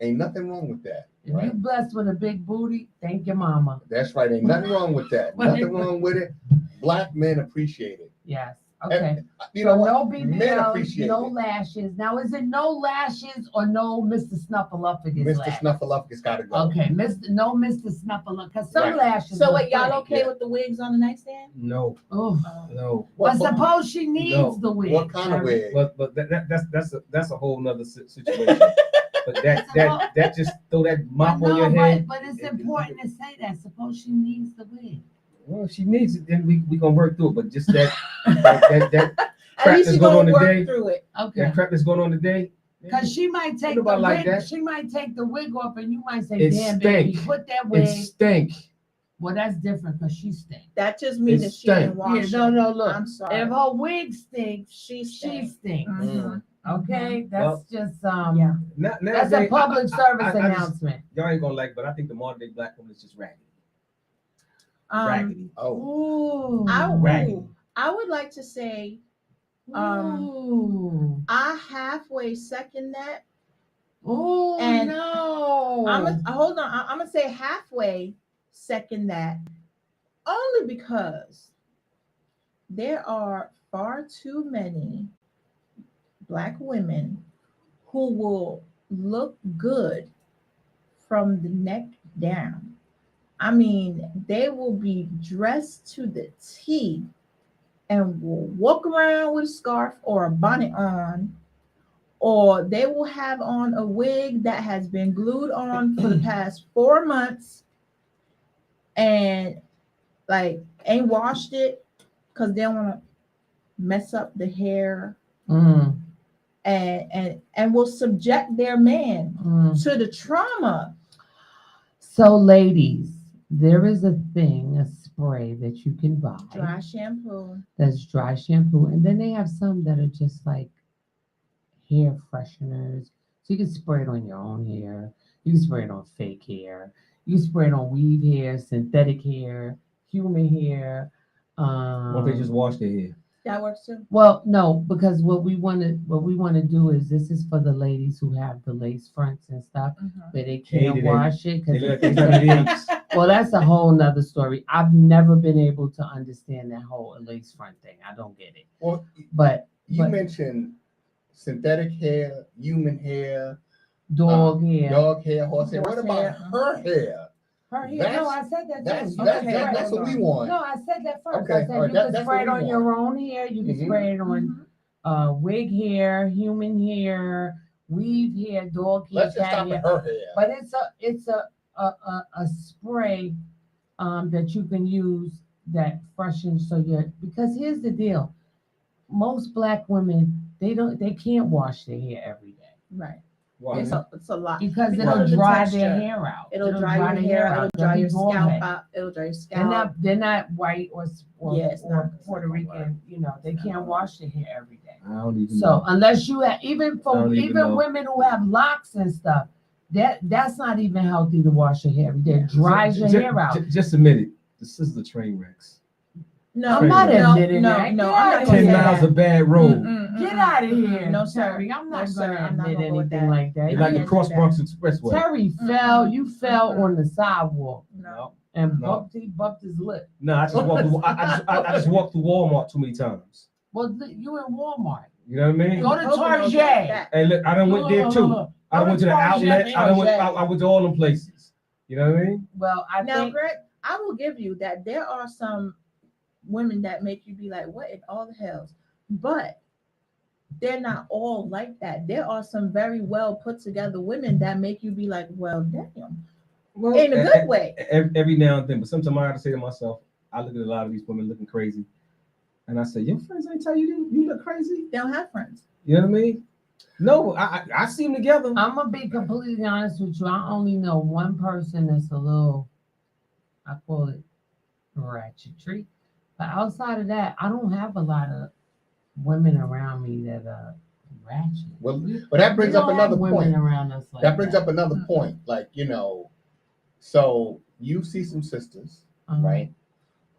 ain't nothing wrong with that. If Right. you blessed with a big booty, thank your mama. That's right. Ain't nothing wrong with that. Nothing wrong with it. Black men appreciate it. Yes. Okay. You So know what? no Men BBLs, appreciate no it. lashes. Now is it no lashes or no Mr. Snuffleupagus Mr. lash? Snuffleupagus got to go. Okay, Mr. Snuffleupagus, because some Right. lashes. So are wait, y'all pretty. okay Yeah. with the wigs on the nightstand? No, Oof. no. But What, suppose she needs No. the wig. what kind of wig? But that's a whole nother situation. But that just throw that mop But on your no, head. but it's important to say that. Suppose she needs the wig. Well, if she needs it, then we gonna work through it. But just that crap At least that's you're going on gonna work today. through it. Okay. That crap that's going on today. Because she might take the Nobody like wig. that. She might take the wig off, and you might say, It "Damn, baby, stink. put that It wig." stink. Well, that's different because she stinks. That just means It that she didn't stank. wash Yeah, no, it. look. I'm sorry. If her wig stinks, She she stinks. stinks. Mhm. Okay, Well, that's just Yeah. that's a public service I just- announcement. Y'all ain't gonna like, but I think the modern day black woman is just raggedy. Um, Raggedy. Oh, Ooh, I would like to say ooh, I halfway second that. ooh, And no. Hold on. I'm gonna say halfway second that, only because there are far too many Black women who will look good from the neck down. I mean, they will be dressed to the T and will walk around with a scarf or a bonnet on, or they will have on a wig that has been glued on for the past 4 months and like ain't washed it because they don't want to mess up the hair and will subject their man to the trauma. So ladies, there is a spray that you can buy. Dry shampoo. That's dry shampoo. And then they have some that are just like hair fresheners. So you can spray it on your own hair. You can spray it on fake hair. You can spray it on weave hair, synthetic hair, human hair. Why don't they just wash their hair? That works too. Well, no, because what we want to do is this is for the ladies who have the lace fronts and stuff, but they can't wash it because well, that's a whole nother story. I've never been able to understand that whole lace front thing. I don't get it. Well, but you mentioned synthetic hair, human hair, dog hair, horse hair. What about her hair? Her hair. No, I said that too. That's what we want. No, I said that first. Okay, I said you can spray it on your own hair. You can spray it on wig hair, human hair, weave hair, dog hair, Let's just stop at her hair. But it's a spray that you can use that freshens because here's the deal. Most Black women they can't wash their hair every day. Right. Why? It's a lot because it'll dry their hair out. It'll dry your hair out. It'll dry your scalp out. It'll dry your scalp. They're not white or Puerto Rican. You know, they can't wash their hair every day. I don't even know. So unless you have even women who have locks and stuff, that's not even healthy to wash your hair every day. It dries your hair out. Just admit it. This is the train wrecks. No, I'm not admitting that. No, I'm not 10 miles of bad road. Get out of here. No, Terry. I'm not going to admit anything like that. It's like the Cross Bronx Expressway. Terry fell. You fell on the sidewalk. No. And he bumped his lip. No, I just walked through Walmart too many times. Well, you in Walmart. You know what I mean? Go to Target. Hey, look, I done went there too. I went to the outlet. I went to all them places. You know what I mean? Well, Greg, I will give you that there are some women that make you be like, what in all the hells? But they're not all like that. There are some very well put together women that make you be like, well, damn. Well, in a good way. Every now and then, but sometimes I have to say to myself, I look at a lot of these women looking crazy, and I say, your friends ain't tell you look crazy? They don't have friends. You know what I mean? No, I see them together. I'm gonna be completely honest with you. I only know one person that's a little, I call it ratchetry. But outside of that, I don't have a lot of women around me that are ratchet. Well, but that brings up another point. Around us like that brings up another point. Like, you know, so you see some sisters, right,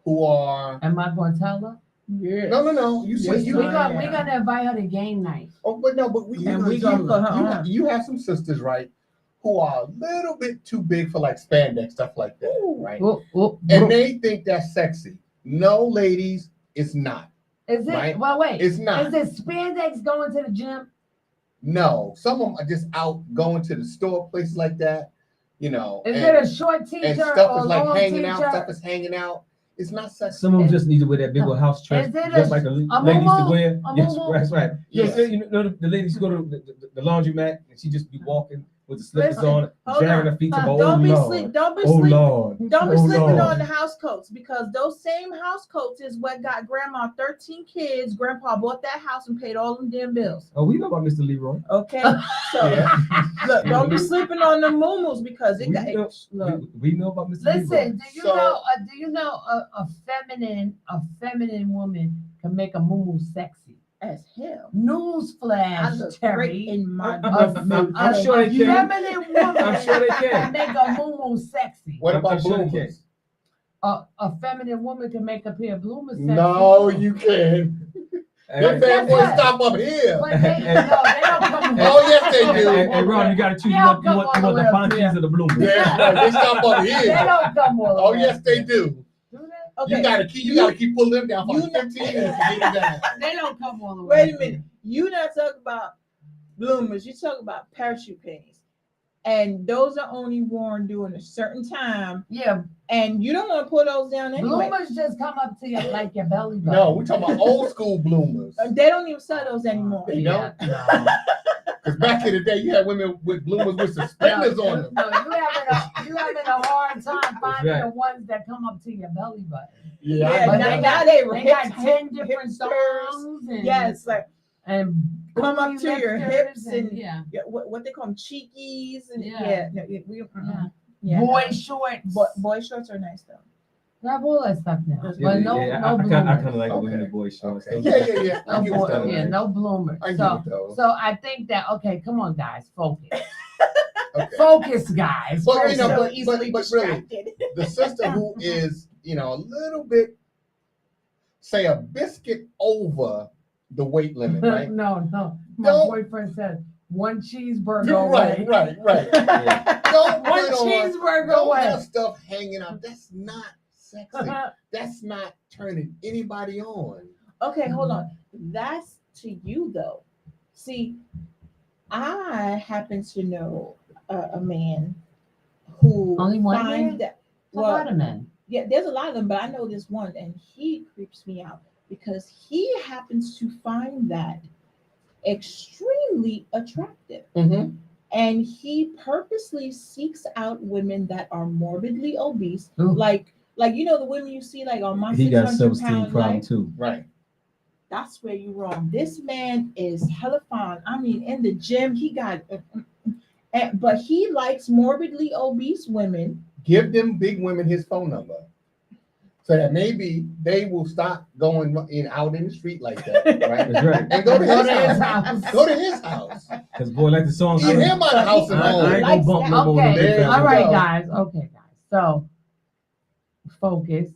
who are. Am I going to tell her? Yes. No. You see, we're gonna invite her to game night. Oh, but no, but you have some sisters, right, who are a little bit too big for like spandex stuff like that, right? And they think that's sexy. No, ladies, it's not. Is it? Right? Well, wait. It's not. Is it spandex going to the gym? No. Some of them are just out going to the store, places like that. You know. Is it a short t-shirt and stuff or is like long hanging t-shirt? out. Stuff is hanging out. It's not sexy. Some of them just need to wear that big old house dress, just like the ladies to wear. Yes, that's right. Yes. You know, the ladies go to the laundromat and she just be walking with the slippers on, jamming her feet to go. Don't be sleeping on the house coats, because those same house coats is what got grandma 13 kids. Grandpa bought that house and paid all them damn bills. Oh, we know about Mr. Leroy. Okay, so look, don't be sleeping on the muumuus because it got. We know about Mr. Leroy. Listen, do you know a feminine woman can make a muumuu sexy? As hell. Newsflash, Terry. In my I'm sure they can. Feminine woman I'm sure they can make a muumuu sexy. What about bloomers? A feminine woman can make a pair of bloomers sexy. No, you can't. Your bad boys stop up here. But they don't come. Oh yes, they do. Hey, Ron, you gotta choose. You want the Fonties or the bloomers? Yeah, they stop up here. They don't come all the way. Oh yes, they do. Okay. You gotta keep pulling them down for 15 minutes to get them down. They don't come all the way. Wait a minute. You not talking about bloomers. You talk about parachute panties, and those are only worn during a certain time. Yeah, and you don't want to pull those down anyway. Bloomers just come up to you like your belly button. No, we're talking about old school bloomers. They don't even sell those anymore. They don't. Because back in the day, you had women with bloomers with suspenders on them. No, you having a hard time finding right. the ones that come up to your belly button. Yeah, But now they they got hips, 10 hip- different hipsters. songs and Yes, like and come up booty to your lifters hips and yeah. what they call them, cheekies and Yeah. yeah. Boy shorts. Boy shorts are nice though. They have all that stuff now, Yeah, but no I bloomers. kind of like the Okay. women boy shorts. Okay. Those- Yeah. I No get what boy, those. yeah, no bloomers. I get So, what those. so I think that okay, come on, guys, focus, Okay. focus, guys. Well, you know, focus. So but easily really, distracted. the sister who is, a little bit, say, a biscuit over the weight limit, right? No. My Don't- boyfriend said one cheeseburger away. Right. Yeah. Don't One put on, cheeseburger don't away. have stuff hanging out. That's not sexy. That's not turning anybody on. Okay, hold on. That's to you though. See, I happen to know a man who Only one finds man? that. A lot of men. Yeah, there's a lot of them, but I know this one, and he creeps me out because he happens to find that extremely attractive. Mm-hmm. And he purposely seeks out women that are morbidly obese, Ooh. like the women you see like on my He got 600 self-esteem pound problem life. too. Right. That's where you're wrong. This man is hella fine. I mean, in the gym, he got, but he likes morbidly obese women. Give them big women his phone number, so that maybe they will stop going out in the street like that, right? That's right. And go to Go his to his house. house. Go to his house. Because boy, like the song. Eat him out of house and I home. ain't gonna bump no more. Okay, There you all right, go. guys. Okay, guys. So focus.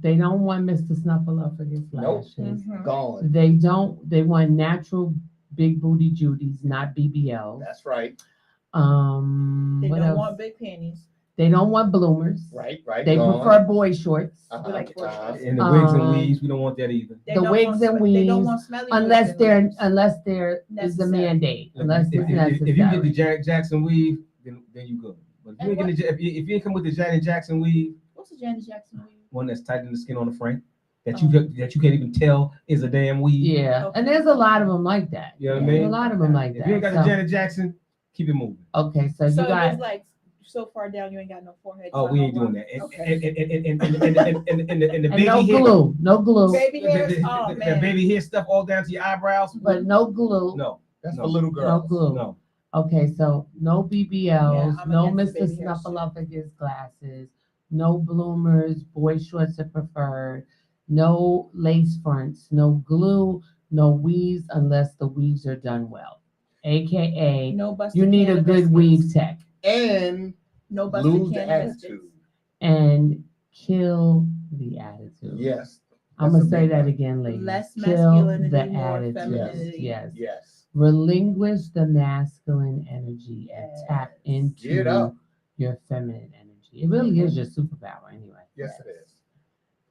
They don't want Mr. Snuffleupagus Nope. lashes. Gone. They want natural big booty Judies, not BBLs. That's right. They What don't else? want big panties. They don't want bloomers. Right. They gone. prefer boy shorts. Uh-huh. like boy shorts. And the wigs and Um, weaves, we don't want that either. They The don't wigs want and They don't weaves, want smelly Unless wigs and there weaves. is a Necessary. mandate. Unless if, it's if, necessary. if you get the Janet Jackson weave, then you good. But if you, And ain't get the, if you ain't come with the Janet Jackson weave, What's the Janet Jackson weave? one that's tightening the skin on the frame, that you can't even tell is a damn weave. Yeah, Okay. and there's a lot of them like that. You know what I There's mean? a lot of them like If that. you ain't got So- the Janet Jackson, keep it moving. Okay, so So you got it's like so far down you ain't got no forehead. Oh, so we no ain't doing one- that. And Okay. the and baby no hair, glue, no glue, Baby the, hairs. the, Oh the man. baby hair stuff all down to your eyebrows. but no glue. No, That's No. for little No girls. glue. no. Okay, so no BBLs, I'm no against the Mr. baby hair shit. Snuffleupagus glasses, no bloomers, boy shorts are preferred, no lace fronts, no glue, no weaves unless the weaves are done well. AKA, No busted you need a can good biscuits. weave tech And No busted lose the can attitude. biscuits. and kill the attitude. Yes. I'm That's gonna a say big that one. again, ladies. Less Kill masculinity, the more attitude. femininity. Yes. Yes. Relinquish the masculine energy and tap Yes. Get into up. your feminine energy. It really is your superpower, anyway. Yes, it is.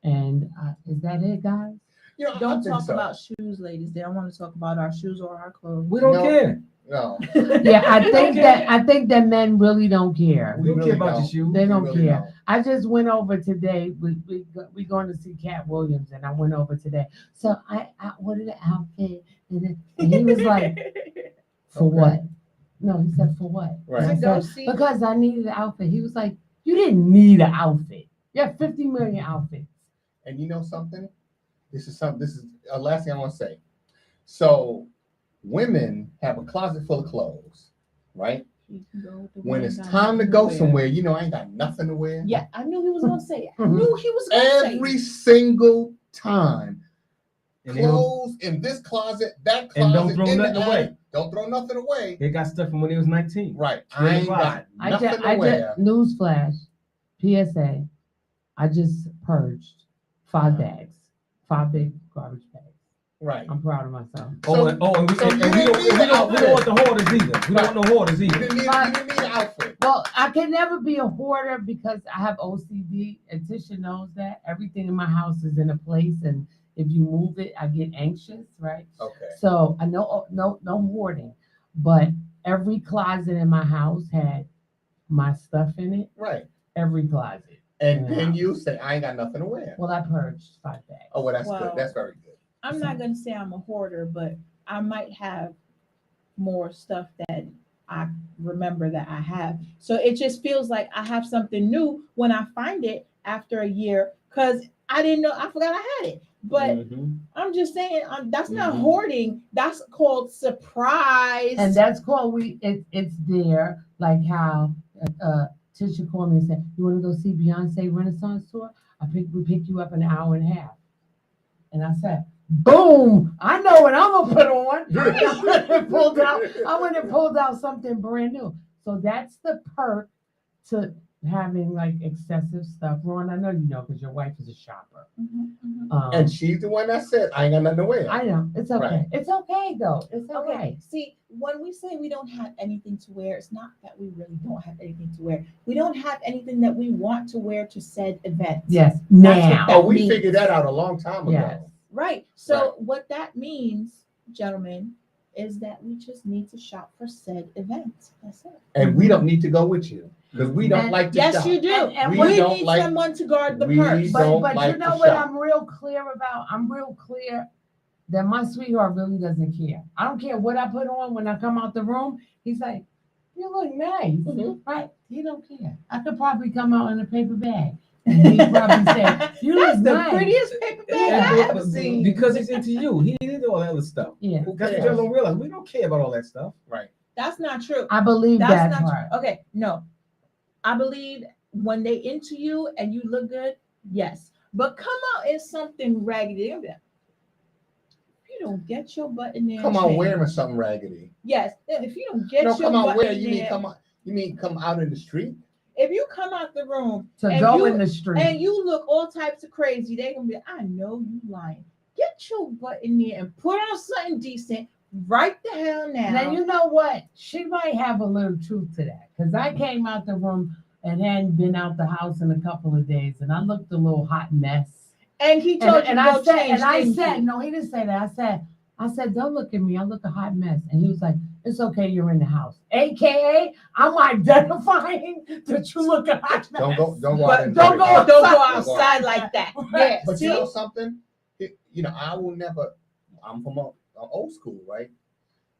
And is that it, guys? I Don't think talk so. about shoes, ladies. They don't want to talk about our shoes or our clothes. We don't No. care. No. Yeah, I think that men really don't care. We don't really care about your don't. shoes. They We don't really care. don't. I just went over today. We going to see Cat Williams, and I went over today. So I ordered an outfit, and he was like, "For Okay. what?" No, he said, "For what?" Right. And I To go said, see- because I needed an outfit. He was like, "You didn't need an outfit. You have 50 million outfits." And you know something? This is a last thing I want to say. So women have a closet full of clothes, right? You can go with the When one it's guy time to you go wear. somewhere, I ain't got nothing to wear. Yeah, I knew he was gonna say it. I knew he was gonna say Every it. single time. And they don't, Clothes in this closet, that closet. And don't throw in the nothing away. attic. Don't throw nothing away. they got stuff from when they was 19. Right. In the I ain't closet. got nothing to I wear. just newsflash, PSA. I just purged 5 bags, 5 big garbage bags. Right. I'm proud of myself. So- And so we you don't didn't need we an don't outfit. want the hoarders either. We don't want no hoarders You either. didn't need an outfit. Well, I can never be a hoarder because I have OCD, and Tisha knows that. Everything in my house is in a place, and if you move it, I get anxious, right? Okay. So I know no hoarding, but every closet in my house had my stuff in it. Right. Every closet. And Yeah. then you say, I ain't got nothing to wear. Well, I purged 5 bags. Oh, well, that's Well, good. That's very good. I'm not gonna say I'm a hoarder, but I might have more stuff that I remember that I have. So it just feels like I have something new when I find it after a year because I didn't know, I forgot I had it. But I'm just saying, that's not hoarding. That's called surprise. And that's called it's there, like how Tisha called me and said, "You want to go see Beyonce Renaissance tour? We pick you up an hour and a half." And I said, "Boom! I know what I'm gonna put on." I went and pulled out something brand new. So that's the perk to having like excessive stuff. Ron, I know you know because your wife is a shopper. And she's the one that said, "I ain't got nothing to wear." I know. It's okay. Right. It's okay though. It's okay. Okay. See, when we say we don't have anything to wear, it's not that we really don't have anything to wear. We don't have anything that we want to wear to said event. Yes. That's what Now. Oh, we means. figured that out a long time ago. Yes. Right. So what that means, gentlemen, is that we just need to shop for said event. That's it. And we don't need to go with you because we don't And like to Yes, shop. you do. And We we don't need like- someone to guard the we purse. don't But like you know to what shop. I'm real clear about? I'm real clear that my sweetheart really doesn't care. I don't care what I put on when I come out the room. He's like, "You look nice." Right? He don't care. I could probably come out in a paper bag. And he'd probably say, "You That's look the nice." prettiest paper bag Yeah, I but- ever seen. because he's into you. He didn't do all that other stuff. Yeah. Who That's what cares? y'all don't realize. We don't care about all that stuff. Right. That's not true. I believe That's that not part. true. Okay, no. I believe when they into you and you look good, yes. But come out in something raggedy. They'll be like, if you don't get your butt in there. Come and on change- wearing something raggedy. Yes. If you don't get No, your come on butt where? in You mean there- come on? You mean come out in the street? If you come out the room To and go you- in the street. and you look all types of crazy, they gonna be like, I know you lying. Get your butt in there and put on something decent right the hell now. Now you know what? She might have a little truth to that. Because I came out the room and hadn't been out the house in a couple of days, and I looked a little hot mess. and he told you to go change. I didn't said, you? no, he didn't say that. I said, don't look at me. I look a hot mess. And he was like, it's okay. You're in the house. AKA, I'm identifying that you look a hot mess. Don't go out But in the don't street. go Don't go outside. outside like that. Yeah. But See? you know something? I will never. I'm from a old school, right?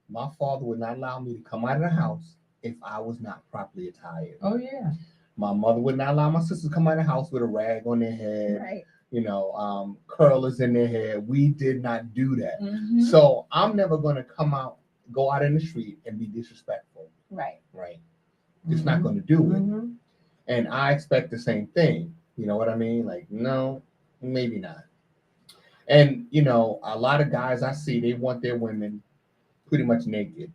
My father would not allow me to come out of the house if I was not properly attired. Oh, yeah. My mother would not allow my sisters to come out of the house with a rag on their head, Right. curlers in their hair. We did not do that. Mhm. So I'm never going to go out in the street and be disrespectful, Right. right? It's not going to do it. Mhm. And I expect the same thing. You know what I mean? Like, no, maybe not. And, a lot of guys I see, they want their women pretty much naked.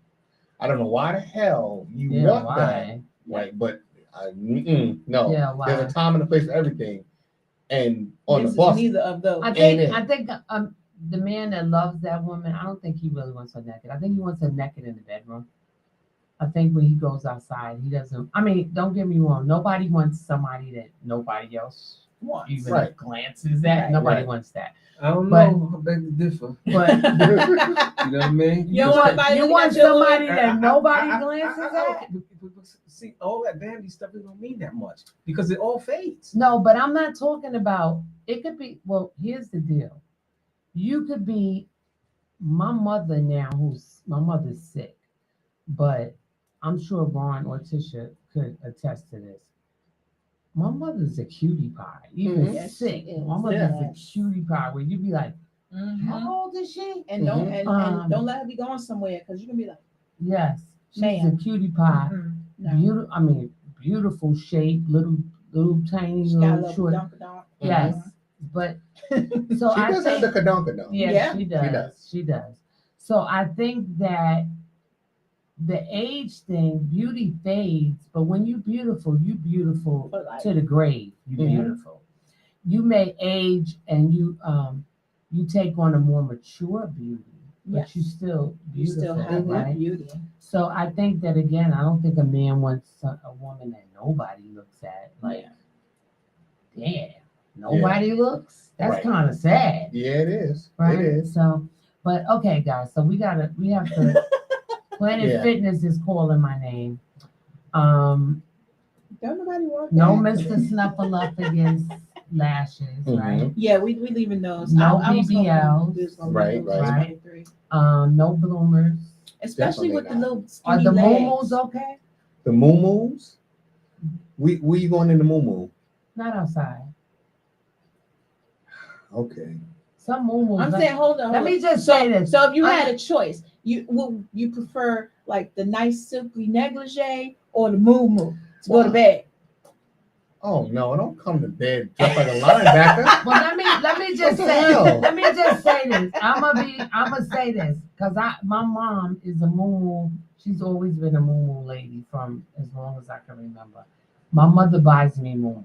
I don't know why the hell you Yeah, want that. why? Right? But no. Yeah, why? There's a time and a place for everything. And on This the bus, is neither of those. I think the man that loves that woman, I don't think he really wants her naked. I think he wants her naked in the bedroom. I think when he goes outside, he doesn't. I mean, don't get me wrong. Nobody wants somebody that nobody else even Right. glances at. Right. Nobody Right. wants that. I don't But- know. I beg to differ. But You know what I mean? You don't want somebody you looking want at your somebody I- that nobody I- glances I- at. but see, all that dandy stuff it don't mean that much because it all fades. No, but I'm not talking about. It could be. Well, here's the deal. You could be my mother now, my mother's sick, but I'm sure Ron or Tisha could attest to this. My mother's a cutie pie, even Mhm. Yes, sick. she is. My mother's a Yes. cutie pie where you'd be like, Mhm. how old is she? And don't Mhm. and don't let her be going somewhere because you're gonna be like, Yes, she's Man. a cutie pie. no. Beautiful shape, little tiny She got a little little short. dunk. Yes, but so she I does think, have the kadonka though. yeah, Yeah. she does. She does. So I think that the age thing, beauty fades, but when you're beautiful For life. to the grave. You're Mhm. beautiful. You may age and you take on a more mature beauty, but Yes. you still You beautiful, still have that right? beauty. So I think that again, I don't think a man wants a woman that nobody looks at. Like, damn, nobody looks. That's Right. kind of sad, Yeah, it is. right? It is. So, but okay, guys. So we have to. Planet Yeah. Fitness is calling my name. Um, Don't nobody want no that. Mr. Snuffleupagus lashes, Mhm. right? Yeah, we leaving those. No I was gonna- BBLs. we was gonna Right, leave those right. 23. No bloomers. especially Definitely with the not. little Are skinny the legs. moo-moos okay? The moo-moos? Where you going in the moo-moo? Not outside. Okay. Some moo-moos. I'm saying, hold on. Let me just so, say this. So if you had a choice, you prefer like the nice silky negligee or the moo to go to bed? Oh no! Don't come to bed dressed like a linebacker. Well, let me just What the say hell? let me just say this. I'm gonna say this because my mom is a moo. She's always been a moo lady from as long as I can remember. My mother buys me moo,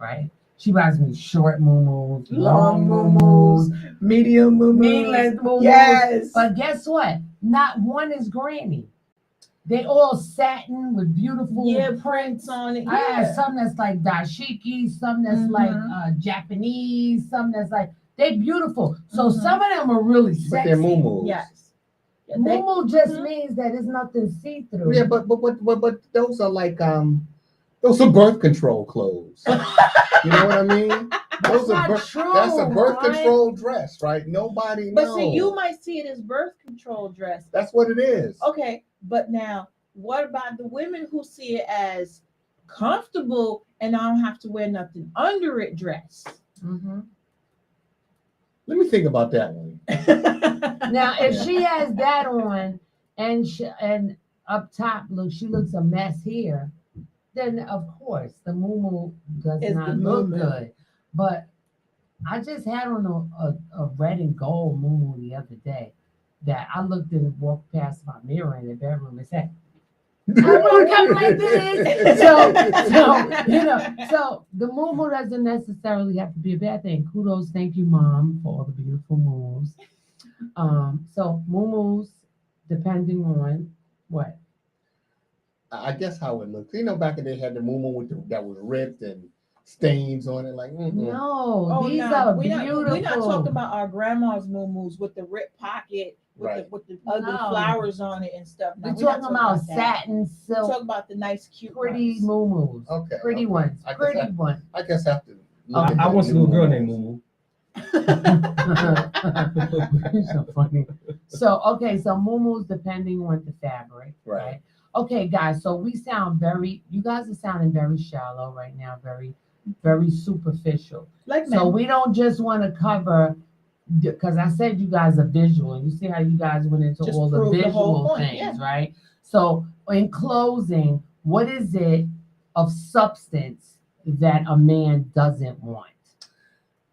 right? She buys me short moo, long moo, medium moo, meatless moo. Yes. But guess what? Not one is granny. They all satin with beautiful prints on it. I have some that's like dashiki, some that's like Japanese, some that's like they beautiful. So some of them are really sexy. But they're moo-moos. Yes. Yeah, Moo just means that it's nothing see through. Yeah, but those are like those are birth control clothes. You know what I mean? That's not true. That's a birth right? control dress, right? Nobody knows. But see, you might see it as birth control dress. That's what it is. Okay, but now what about the women who see it as comfortable and I don't have to wear nothing under it dress? Mm-hmm. Let me think about that one. Now, if she has that on and up top, she looks a mess here, then of course the moo does It's not the look moo-moo. good. But I just had on a red and gold moo the other day that I looked and walked past my mirror in the bedroom and said, I woke up like this. So the moo doesn't necessarily have to be a bad thing. Kudos, thank you, Mom, for all the beautiful moves. So moo depending on what. I guess how it looks. You know, back in the day, had the moo that was ripped and stains on it. Like, No, these are beautiful. We're not talking about our grandma's moo with the ripped pocket with the ugly flowers on it and stuff. We're talking about satin, silk. We're talking about the nice, cute, pretty moo. Okay, pretty ones. Pretty ones. I guess I have to. I once knew a girl named Moo. So funny. So moo depending on the fabric, right? Okay, guys. So you guys are sounding very shallow right now, very, very superficial. So we don't just want to cover, because I said you guys are visual. You see how you guys went into just all the visual things, right? So in closing, what is it of substance that a man doesn't want?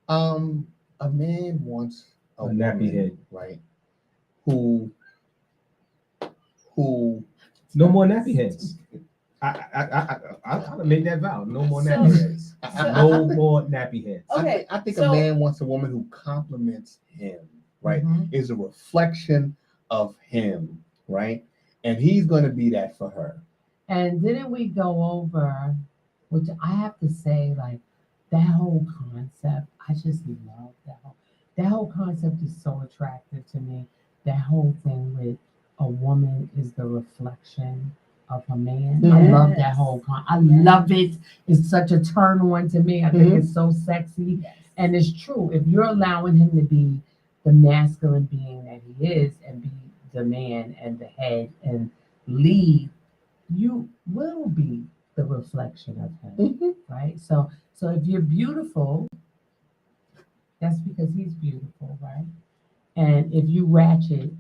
A man wants a nappy head, right? Who no more nappy heads. I made that vow. No more nappy heads. No more nappy heads. Okay, I think a man wants a woman who compliments him, right? Is a reflection of him, right? And he's going to be that for her. And didn't we go over, which I have to say, like, that whole concept, I just love that whole concept is so attractive to me. That whole thing with a woman is the reflection of a man. Yes. I love that whole I love it. It's such a turn on to me. I think it's so sexy. Yes. And it's true. If you're allowing him to be the masculine being that he is and be the man and the head and lead, you will be the reflection of him, right? So if you're beautiful, that's because he's beautiful, right? And if you ratchet,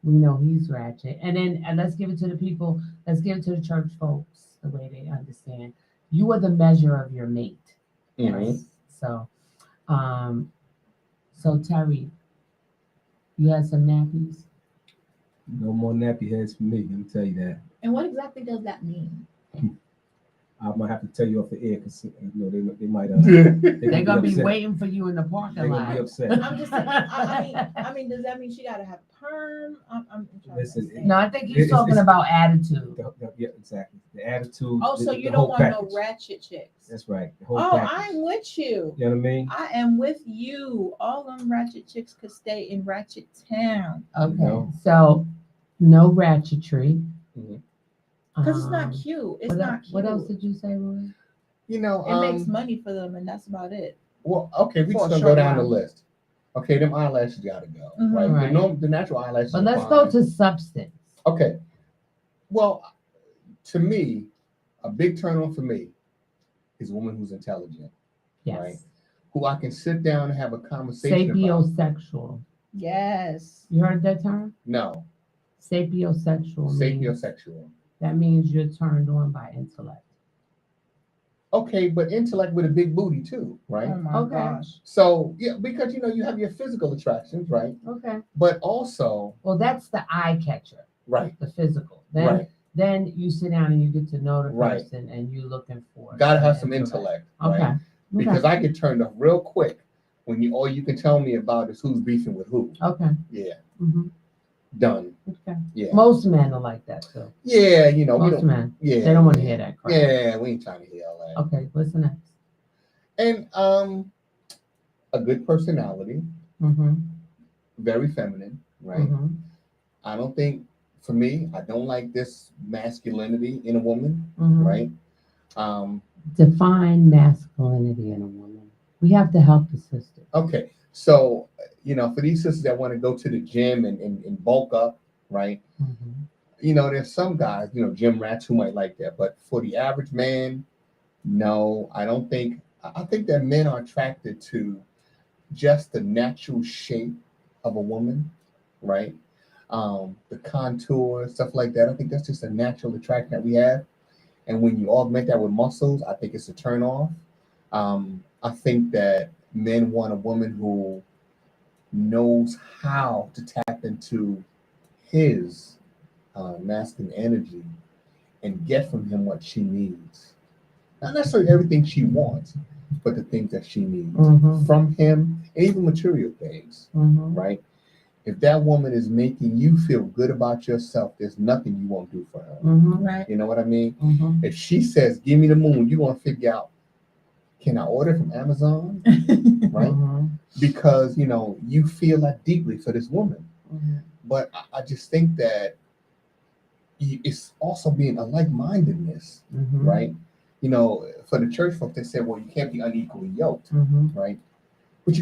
we know he's ratchet. And then let's give it to the people, let's give it to the church folks the way they understand. You are the measure of your mate. Right? So Terry, you had some nappies? No more nappy heads for me, let me tell you that. And what exactly does that mean? I might have to tell you off the air because they might they're gonna be waiting for you in the parking lot. They're gonna be upset. I'm just saying, I mean, does that mean she gotta have perm? I'm Listen, no, I think he's talking about attitude. Yeah, exactly. The attitude. Oh, so you don't want no ratchet chicks. That's right. The whole package. I'm with you. You know what I mean? I am with you. All them ratchet chicks could stay in Ratchet Town. Okay, so no ratchetry. Because it's not cute. It's not cute. What else did you say, Roy? You know, it makes money for them, and that's about it. Well, okay, we just gonna go down the list. Okay, them eyelashes gotta go, Mhm. right? Right. The natural eyelashes. But are let's go fine. to substance. Okay. Well, to me, a big turn on for me is a woman who's intelligent, Yes. right? Who I can sit down and have a conversation about. Sapiosexual. Yes. You heard that term? No, Sapiosexual means sapiosexual. that means you're turned on by intellect. Okay, but intellect with a big booty too, right? Oh my Okay. gosh. So yeah, because you have your physical attractions, right? Okay. But also, Well, that's the eye catcher, right, the physical. Then right, then you sit down and you get to know the Right. person and you're looking for gotta have some intellect, Okay. right? Because I get turned off real quick when all you can tell me about is who's beefing with who. Okay. Yeah, hmm done. Okay. Yeah, Most men are like that too. yeah, we Most don't. men. Yeah, They don't want to yeah. hear that crap. Yeah, we ain't trying to hear all that. Okay, what's the next? And a good personality, Mm-hmm. very feminine, right? Mm-hmm. I don't think, for me, I don't like this masculinity in a woman, Mm-hmm. right? Um, Define masculinity in a woman. We have to help the sisters. okay, so for these sisters that want to go to the gym and bulk up, right? Mm-hmm. There's some guys, gym rats who might like that, but for the average man, no, I don't think. I think that men are attracted to just the natural shape of a woman, right? The contour, stuff like that. I think that's just a natural attraction that we have. And when you augment that with muscles, I think it's a turn off. I think that men want a woman who knows how to tap into his masculine energy and get from him what she needs. Not necessarily everything she wants, but the things that she needs Mm-hmm. from him, and even material things, Mm-hmm. right? If that woman is making you feel good about yourself, there's nothing you won't do for her. Mm-hmm. Right. You know what I mean? Mm-hmm. If she says, "Give me the moon," you're gonna figure out, can I order from Amazon, right? Mm-hmm. Because you feel that deeply for this woman. Mm-hmm. But I just think that it's also being a like-mindedness, Mm-hmm. right? For the church folk, they said, well, you can't be unequally yoked, Mm-hmm. right? But you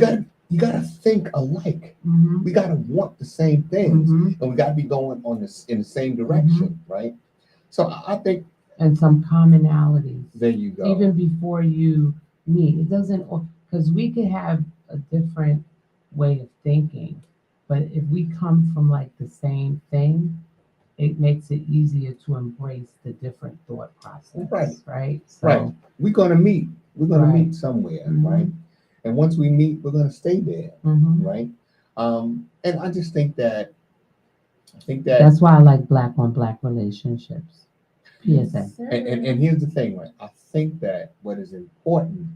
gotta think alike. Mm-hmm. We gotta want the same things, Mm-hmm. and we gotta be going in the same direction, right? So I think And some commonalities. there you go. Even before you meet, it doesn't, because we could have a different way of thinking, but if we come from like the same thing, it makes it easier to embrace the different thought process. Right. So, right. We're gonna meet. We're gonna Right. meet somewhere, Mhm. right? And once we meet, we're gonna stay there, mhm. right? And I just think that That's why I like black on black relationships. PSA. and here's the thing, right? I think that what is important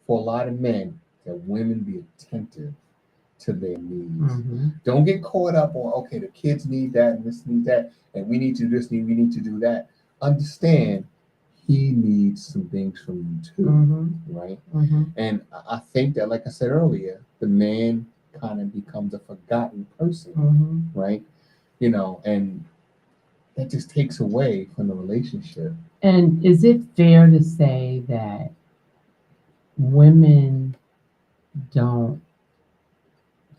for a lot of men that women be attentive to their needs. Mm-hmm. Don't get caught up on, okay, the kids need that and this need that, and we need to do this, we need to do that. Understand he needs some things from you too, Mm-hmm. right? Mm-hmm. And I think that, like I said earlier, the man kind of becomes a forgotten person, Mm-hmm. right? And that just takes away from the relationship. And is it fair to say that women don't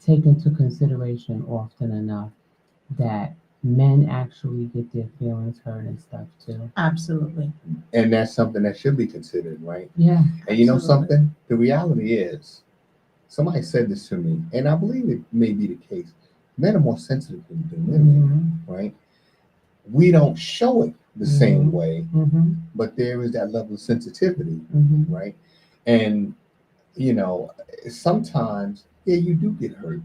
take into consideration often enough that men actually get their feelings hurt and stuff too? Absolutely. And that's something that should be considered, right? Yeah. And you know Absolutely. something? The reality is, somebody said this to me, and I believe it may be the case. Men are more sensitive than women, Mm-hmm. right? We don't show it the same Mhm. way, Mm-hmm. but there is that level of sensitivity, Mm-hmm. right? And sometimes, yeah, you do get hurt,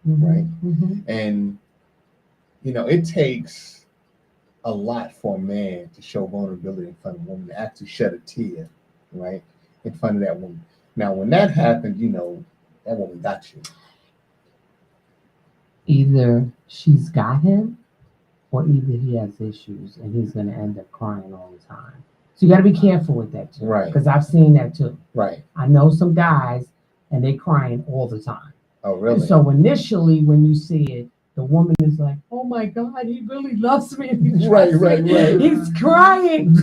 Mm-hmm. right? Mm-hmm. And it takes a lot for a man to show vulnerability in front of a woman, to actually shed a tear, right, in front of that woman. Now, when that happens, that woman got you. Either she's got him or either he has issues and he's going to end up crying all the time. So you got to be careful with that too. Right. Because I've seen that too. Right. I know some guys and they crying all the time. Oh, really? And so initially when you see it, the woman is like, oh my God, he really loves me. And he Right, trusts right, me. right. He's crying.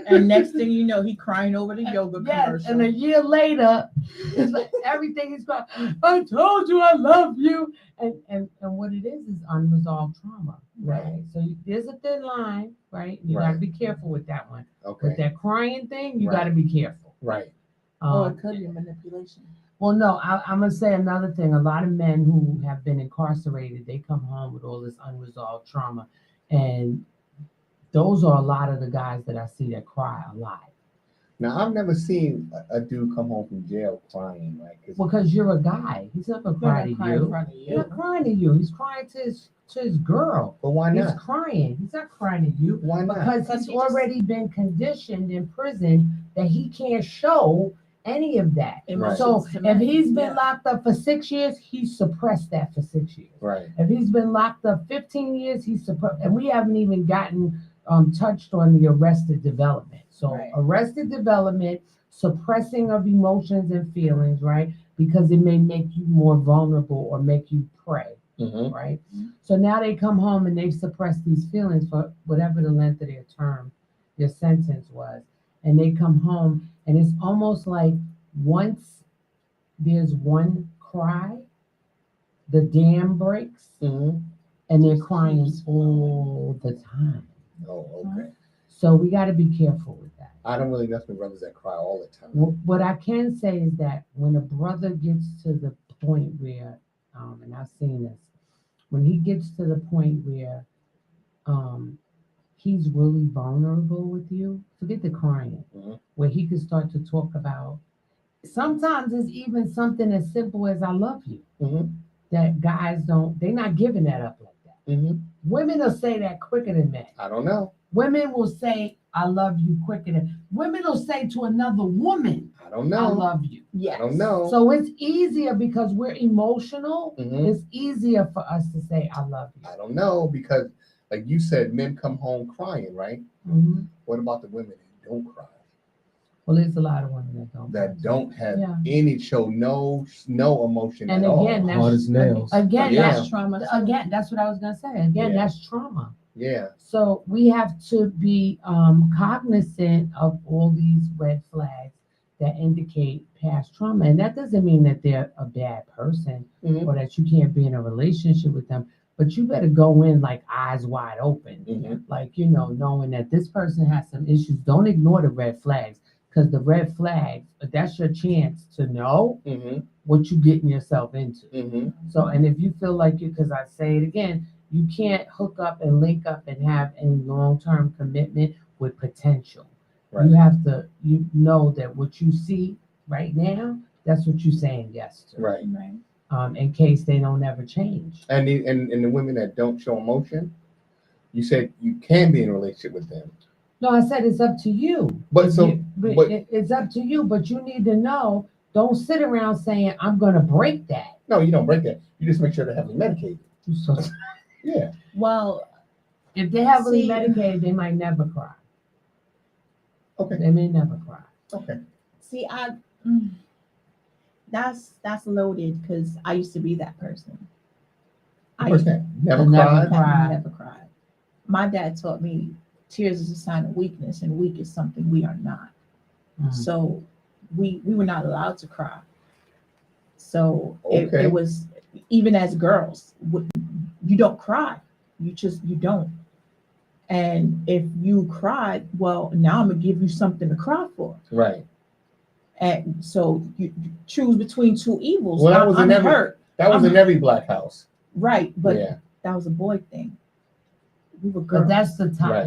And next thing you know, he crying over the yoga Yes, commercial. and a year later, it's like everything is crying. I told you I love you. And what it is unresolved trauma, right? So there's a thin line, right? You got to Right. be careful with that one. Okay. With that crying thing, you Right. got to be careful. Right. Or it could be manipulation. Well, no, I'm going to say another thing. A lot of men who have been incarcerated, they come home with all this unresolved trauma. And those are a lot of the guys that I see that cry a lot. Now, I've never seen a dude come home from jail crying, right? Because you're a guy. He's not going to cry to you. He's not crying to you. He's crying to his girl. But why He's not? crying. He's not crying to you. Why not? Because he's already been conditioned in prison that he can't show any of that. Right. So if he's been locked up for 6 years, he suppressed that for 6 years. Right. If he's been locked up 15 years, he's suppressed. And we haven't even gotten touched on the arrested development. So arrested development, suppressing of emotions and feelings, right? Because it may make you more vulnerable or make you prey, right? So now they come home and they've suppressed these feelings for whatever the length of their term, their sentence was. And they come home and it's almost like once there's one cry, the dam breaks and they're crying all the time. Oh, okay. So we got to be careful with that. I don't really mess with brothers that cry all the time. What I can say is that when a brother gets to the point where, and I've seen this, when he gets to the point where he's really vulnerable with you, forget the crying, where he can start to talk about, sometimes it's even something as simple as I love you, that guys they're not giving that up like that. Women will say that quicker than men. I don't know. Women will say, I love you quicker than women will say to another woman, I don't know. I love you. Yes. I don't know. So it's easier because we're emotional. It's easier for us to say, I love you. I don't know because, like you said, men come home crying, right? What about the women that don't cry? Well, there's a lot of women that don't have any no emotion and at again, all. that's, hard as nails. Again, That's trauma. Again, that's what I was gonna say. Again, that's trauma. Yeah. So we have to be cognizant of all these red flags that indicate past trauma. And that doesn't mean that they're a bad person or that you can't be in a relationship with them, but you better go in like eyes wide open. Like, knowing that this person has some issues. Don't ignore the red flags, because the red flags, that's your chance to know what you're getting yourself into. So, and if you feel like because I say it again, you can't hook up and link up and have any long-term commitment with potential. Right. You have to, know that what you see right now, that's what you're saying yes to. Right. In case they don't ever change. And the women that don't show emotion, you said you can be in a relationship with them. No, I said it's up to you. But it's up to you, but you need to know, don't sit around saying, I'm going to break that. No, you don't break that. You just make sure they're heavily medicated. Yeah. Well, if they're heavily medicated, they might never cry. Okay. They may never cry. Okay. See, that's loaded because I used to be that person. Never cried. Never cried. My dad taught me tears is a sign of weakness, and weak is something we are not. So we were not allowed to cry. So it was, even as girls, you don't cry. You don't. And if you cried, well, now I'm gonna give you something to cry for. Right. And so you choose between two evils. Well, that was in every black house. Right, but that was a boy thing. We were girls. But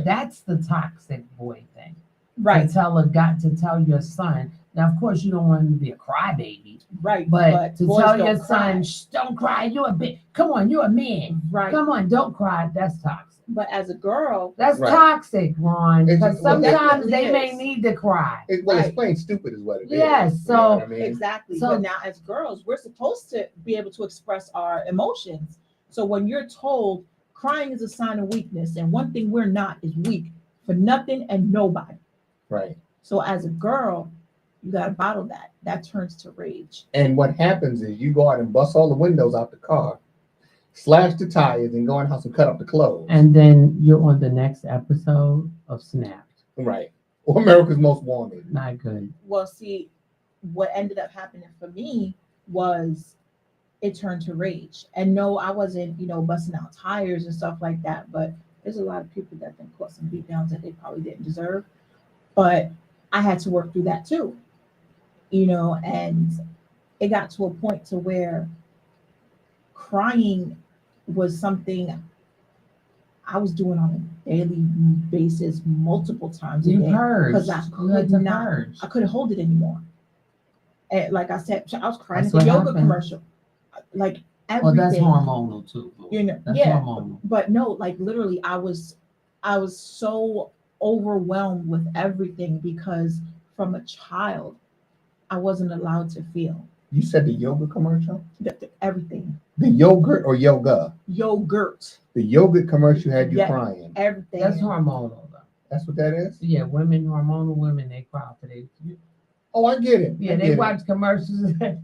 that's the toxic boy thing. Right. To tell your son. Now, of course, you don't want him to be a crybaby. Right. But to tell your son, don't cry, you're a bitch. Come on, you're a man. Right. Come on, don't cry. That's toxic. But as a girl, that's toxic, Ron. Because sometimes they may need to cry. It's plain stupid, is what it is. Yes. So exactly. So, but now, as girls, we're supposed to be able to express our emotions. So when you're told crying is a sign of weakness, and one thing we're not is weak for nothing and nobody. Right. So as a girl, you gotta bottle that. That turns to rage. And what happens is you go out and bust all the windows out the car. slash the tires, and go in the house and cut up the clothes. And then you're on the next episode of Snapped. Right. Or America's Most Wanted. Not good. Well, see, what ended up happening for me was it turned to rage. And no, I wasn't, busting out tires and stuff like that. But there's a lot of people that then caught some beat downs that they probably didn't deserve. But I had to work through that too, and it got to a point to where crying was something I was doing on a daily basis, multiple times a You day, purged. because I You had could to not, purge. I couldn't hold it anymore. And like I said, I was crying That's at the what yoga happened. commercial, like Well, that's everything. hormonal too. Boo. That's yeah, hormonal. but no, like literally, I was so overwhelmed with everything because from a child, I wasn't allowed to feel You said the yoga commercial? everything. The yogurt or yoga? Yogurt, The yogurt commercial had you Yeah. crying. everything. That's hormonal though. That's what that is? Yeah, hormonal women, they cry for they. Oh, I get it. Yeah, I they get watch commercials. it.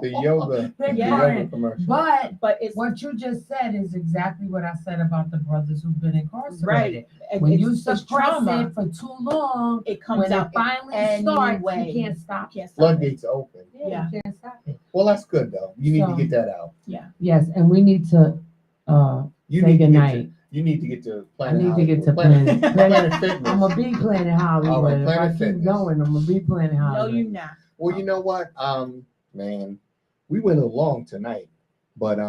The yoga, They the crying. yoga commercial. But it's what you just said is exactly what I said about the brothers who've been incarcerated. right. When it's, you it's suppress trauma. it for too long, It comes when out it finally any starts, way. you can't stop. You can't stop it. Floodgates are open. Yeah. You can't stop it. Well, that's good though. You need So- to get that out. Yes, and we need to You say need to get goodnight. you need to get to I Planet need to get to Hollywood. Planet. Planet Fitness. I'm gonna be Planet Hollywood. All right, If I Planet keep Fitness. going, I'm gonna be Planet No, Hollywood. you not. Well, you know what, man, we went along tonight, but you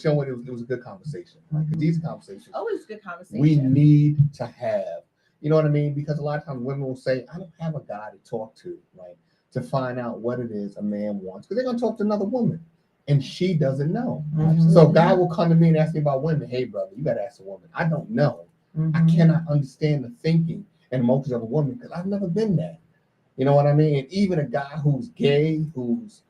know what? It was a good conversation. Right? 'Cause these conversations Always good conversation. we need to have. You know what I mean? Because a lot of times women will say, "I don't have a guy to talk to," right? To find out what it is a man wants, because they're gonna talk to another woman, and she doesn't know. Mhm. So a guy will come to me and ask me about women. Hey, brother, you gotta ask a woman. I don't know. I Mhm. cannot understand the thinking and emotions of a woman because I've never been there. You know what I mean? And even a guy who's gay, who's,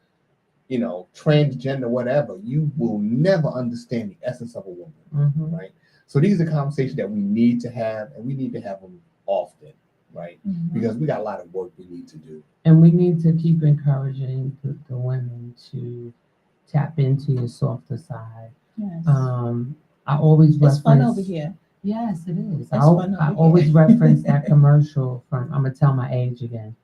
transgender, whatever, you will never understand the essence of a woman, Mhm. right? So these are conversations that we need to have, and we need to have them often, right? Mhm. Because we got a lot of work we need to do. And we need to keep encouraging the women to tap into your softer side. Yes. I always It's reference. fun over here. Yes, it is. It's fun I over always here. reference that commercial from. I'm gonna tell my age again.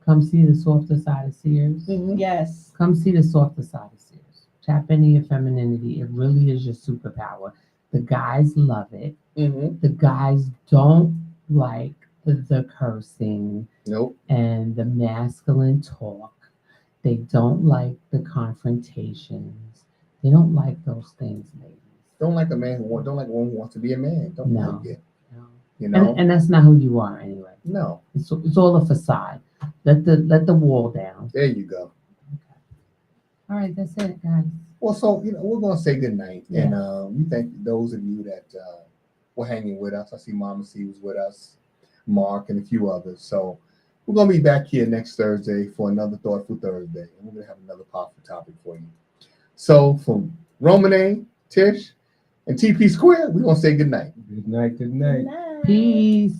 Come see the softer side of Sears. Yes. Come see the softer side of Sears. Tap into your femininity. It really is your superpower. The guys love it. Mm-hmm. The guys don't like the cursing Nope. and the masculine talk. They don't like the confrontations. They don't like those things, ladies. Don't like a man don't like a woman who wants to be a man. Don't No. like it. No. You know? And that's not who you are anyway. No. It's all a facade. Let the wall down. There you go. All right, that's it, guys. Well, so we're gonna say good night, Yeah. and we thank those of you that were hanging with us. I see Mama C was with us, Mark, and a few others. So we're gonna be back here next Thursday for another Thoughtful Thursday, and we're gonna have another powerful topic for you. So from Romane, Tish, and TP Square, we're gonna say good night. Good night. Good night. Nice. Peace.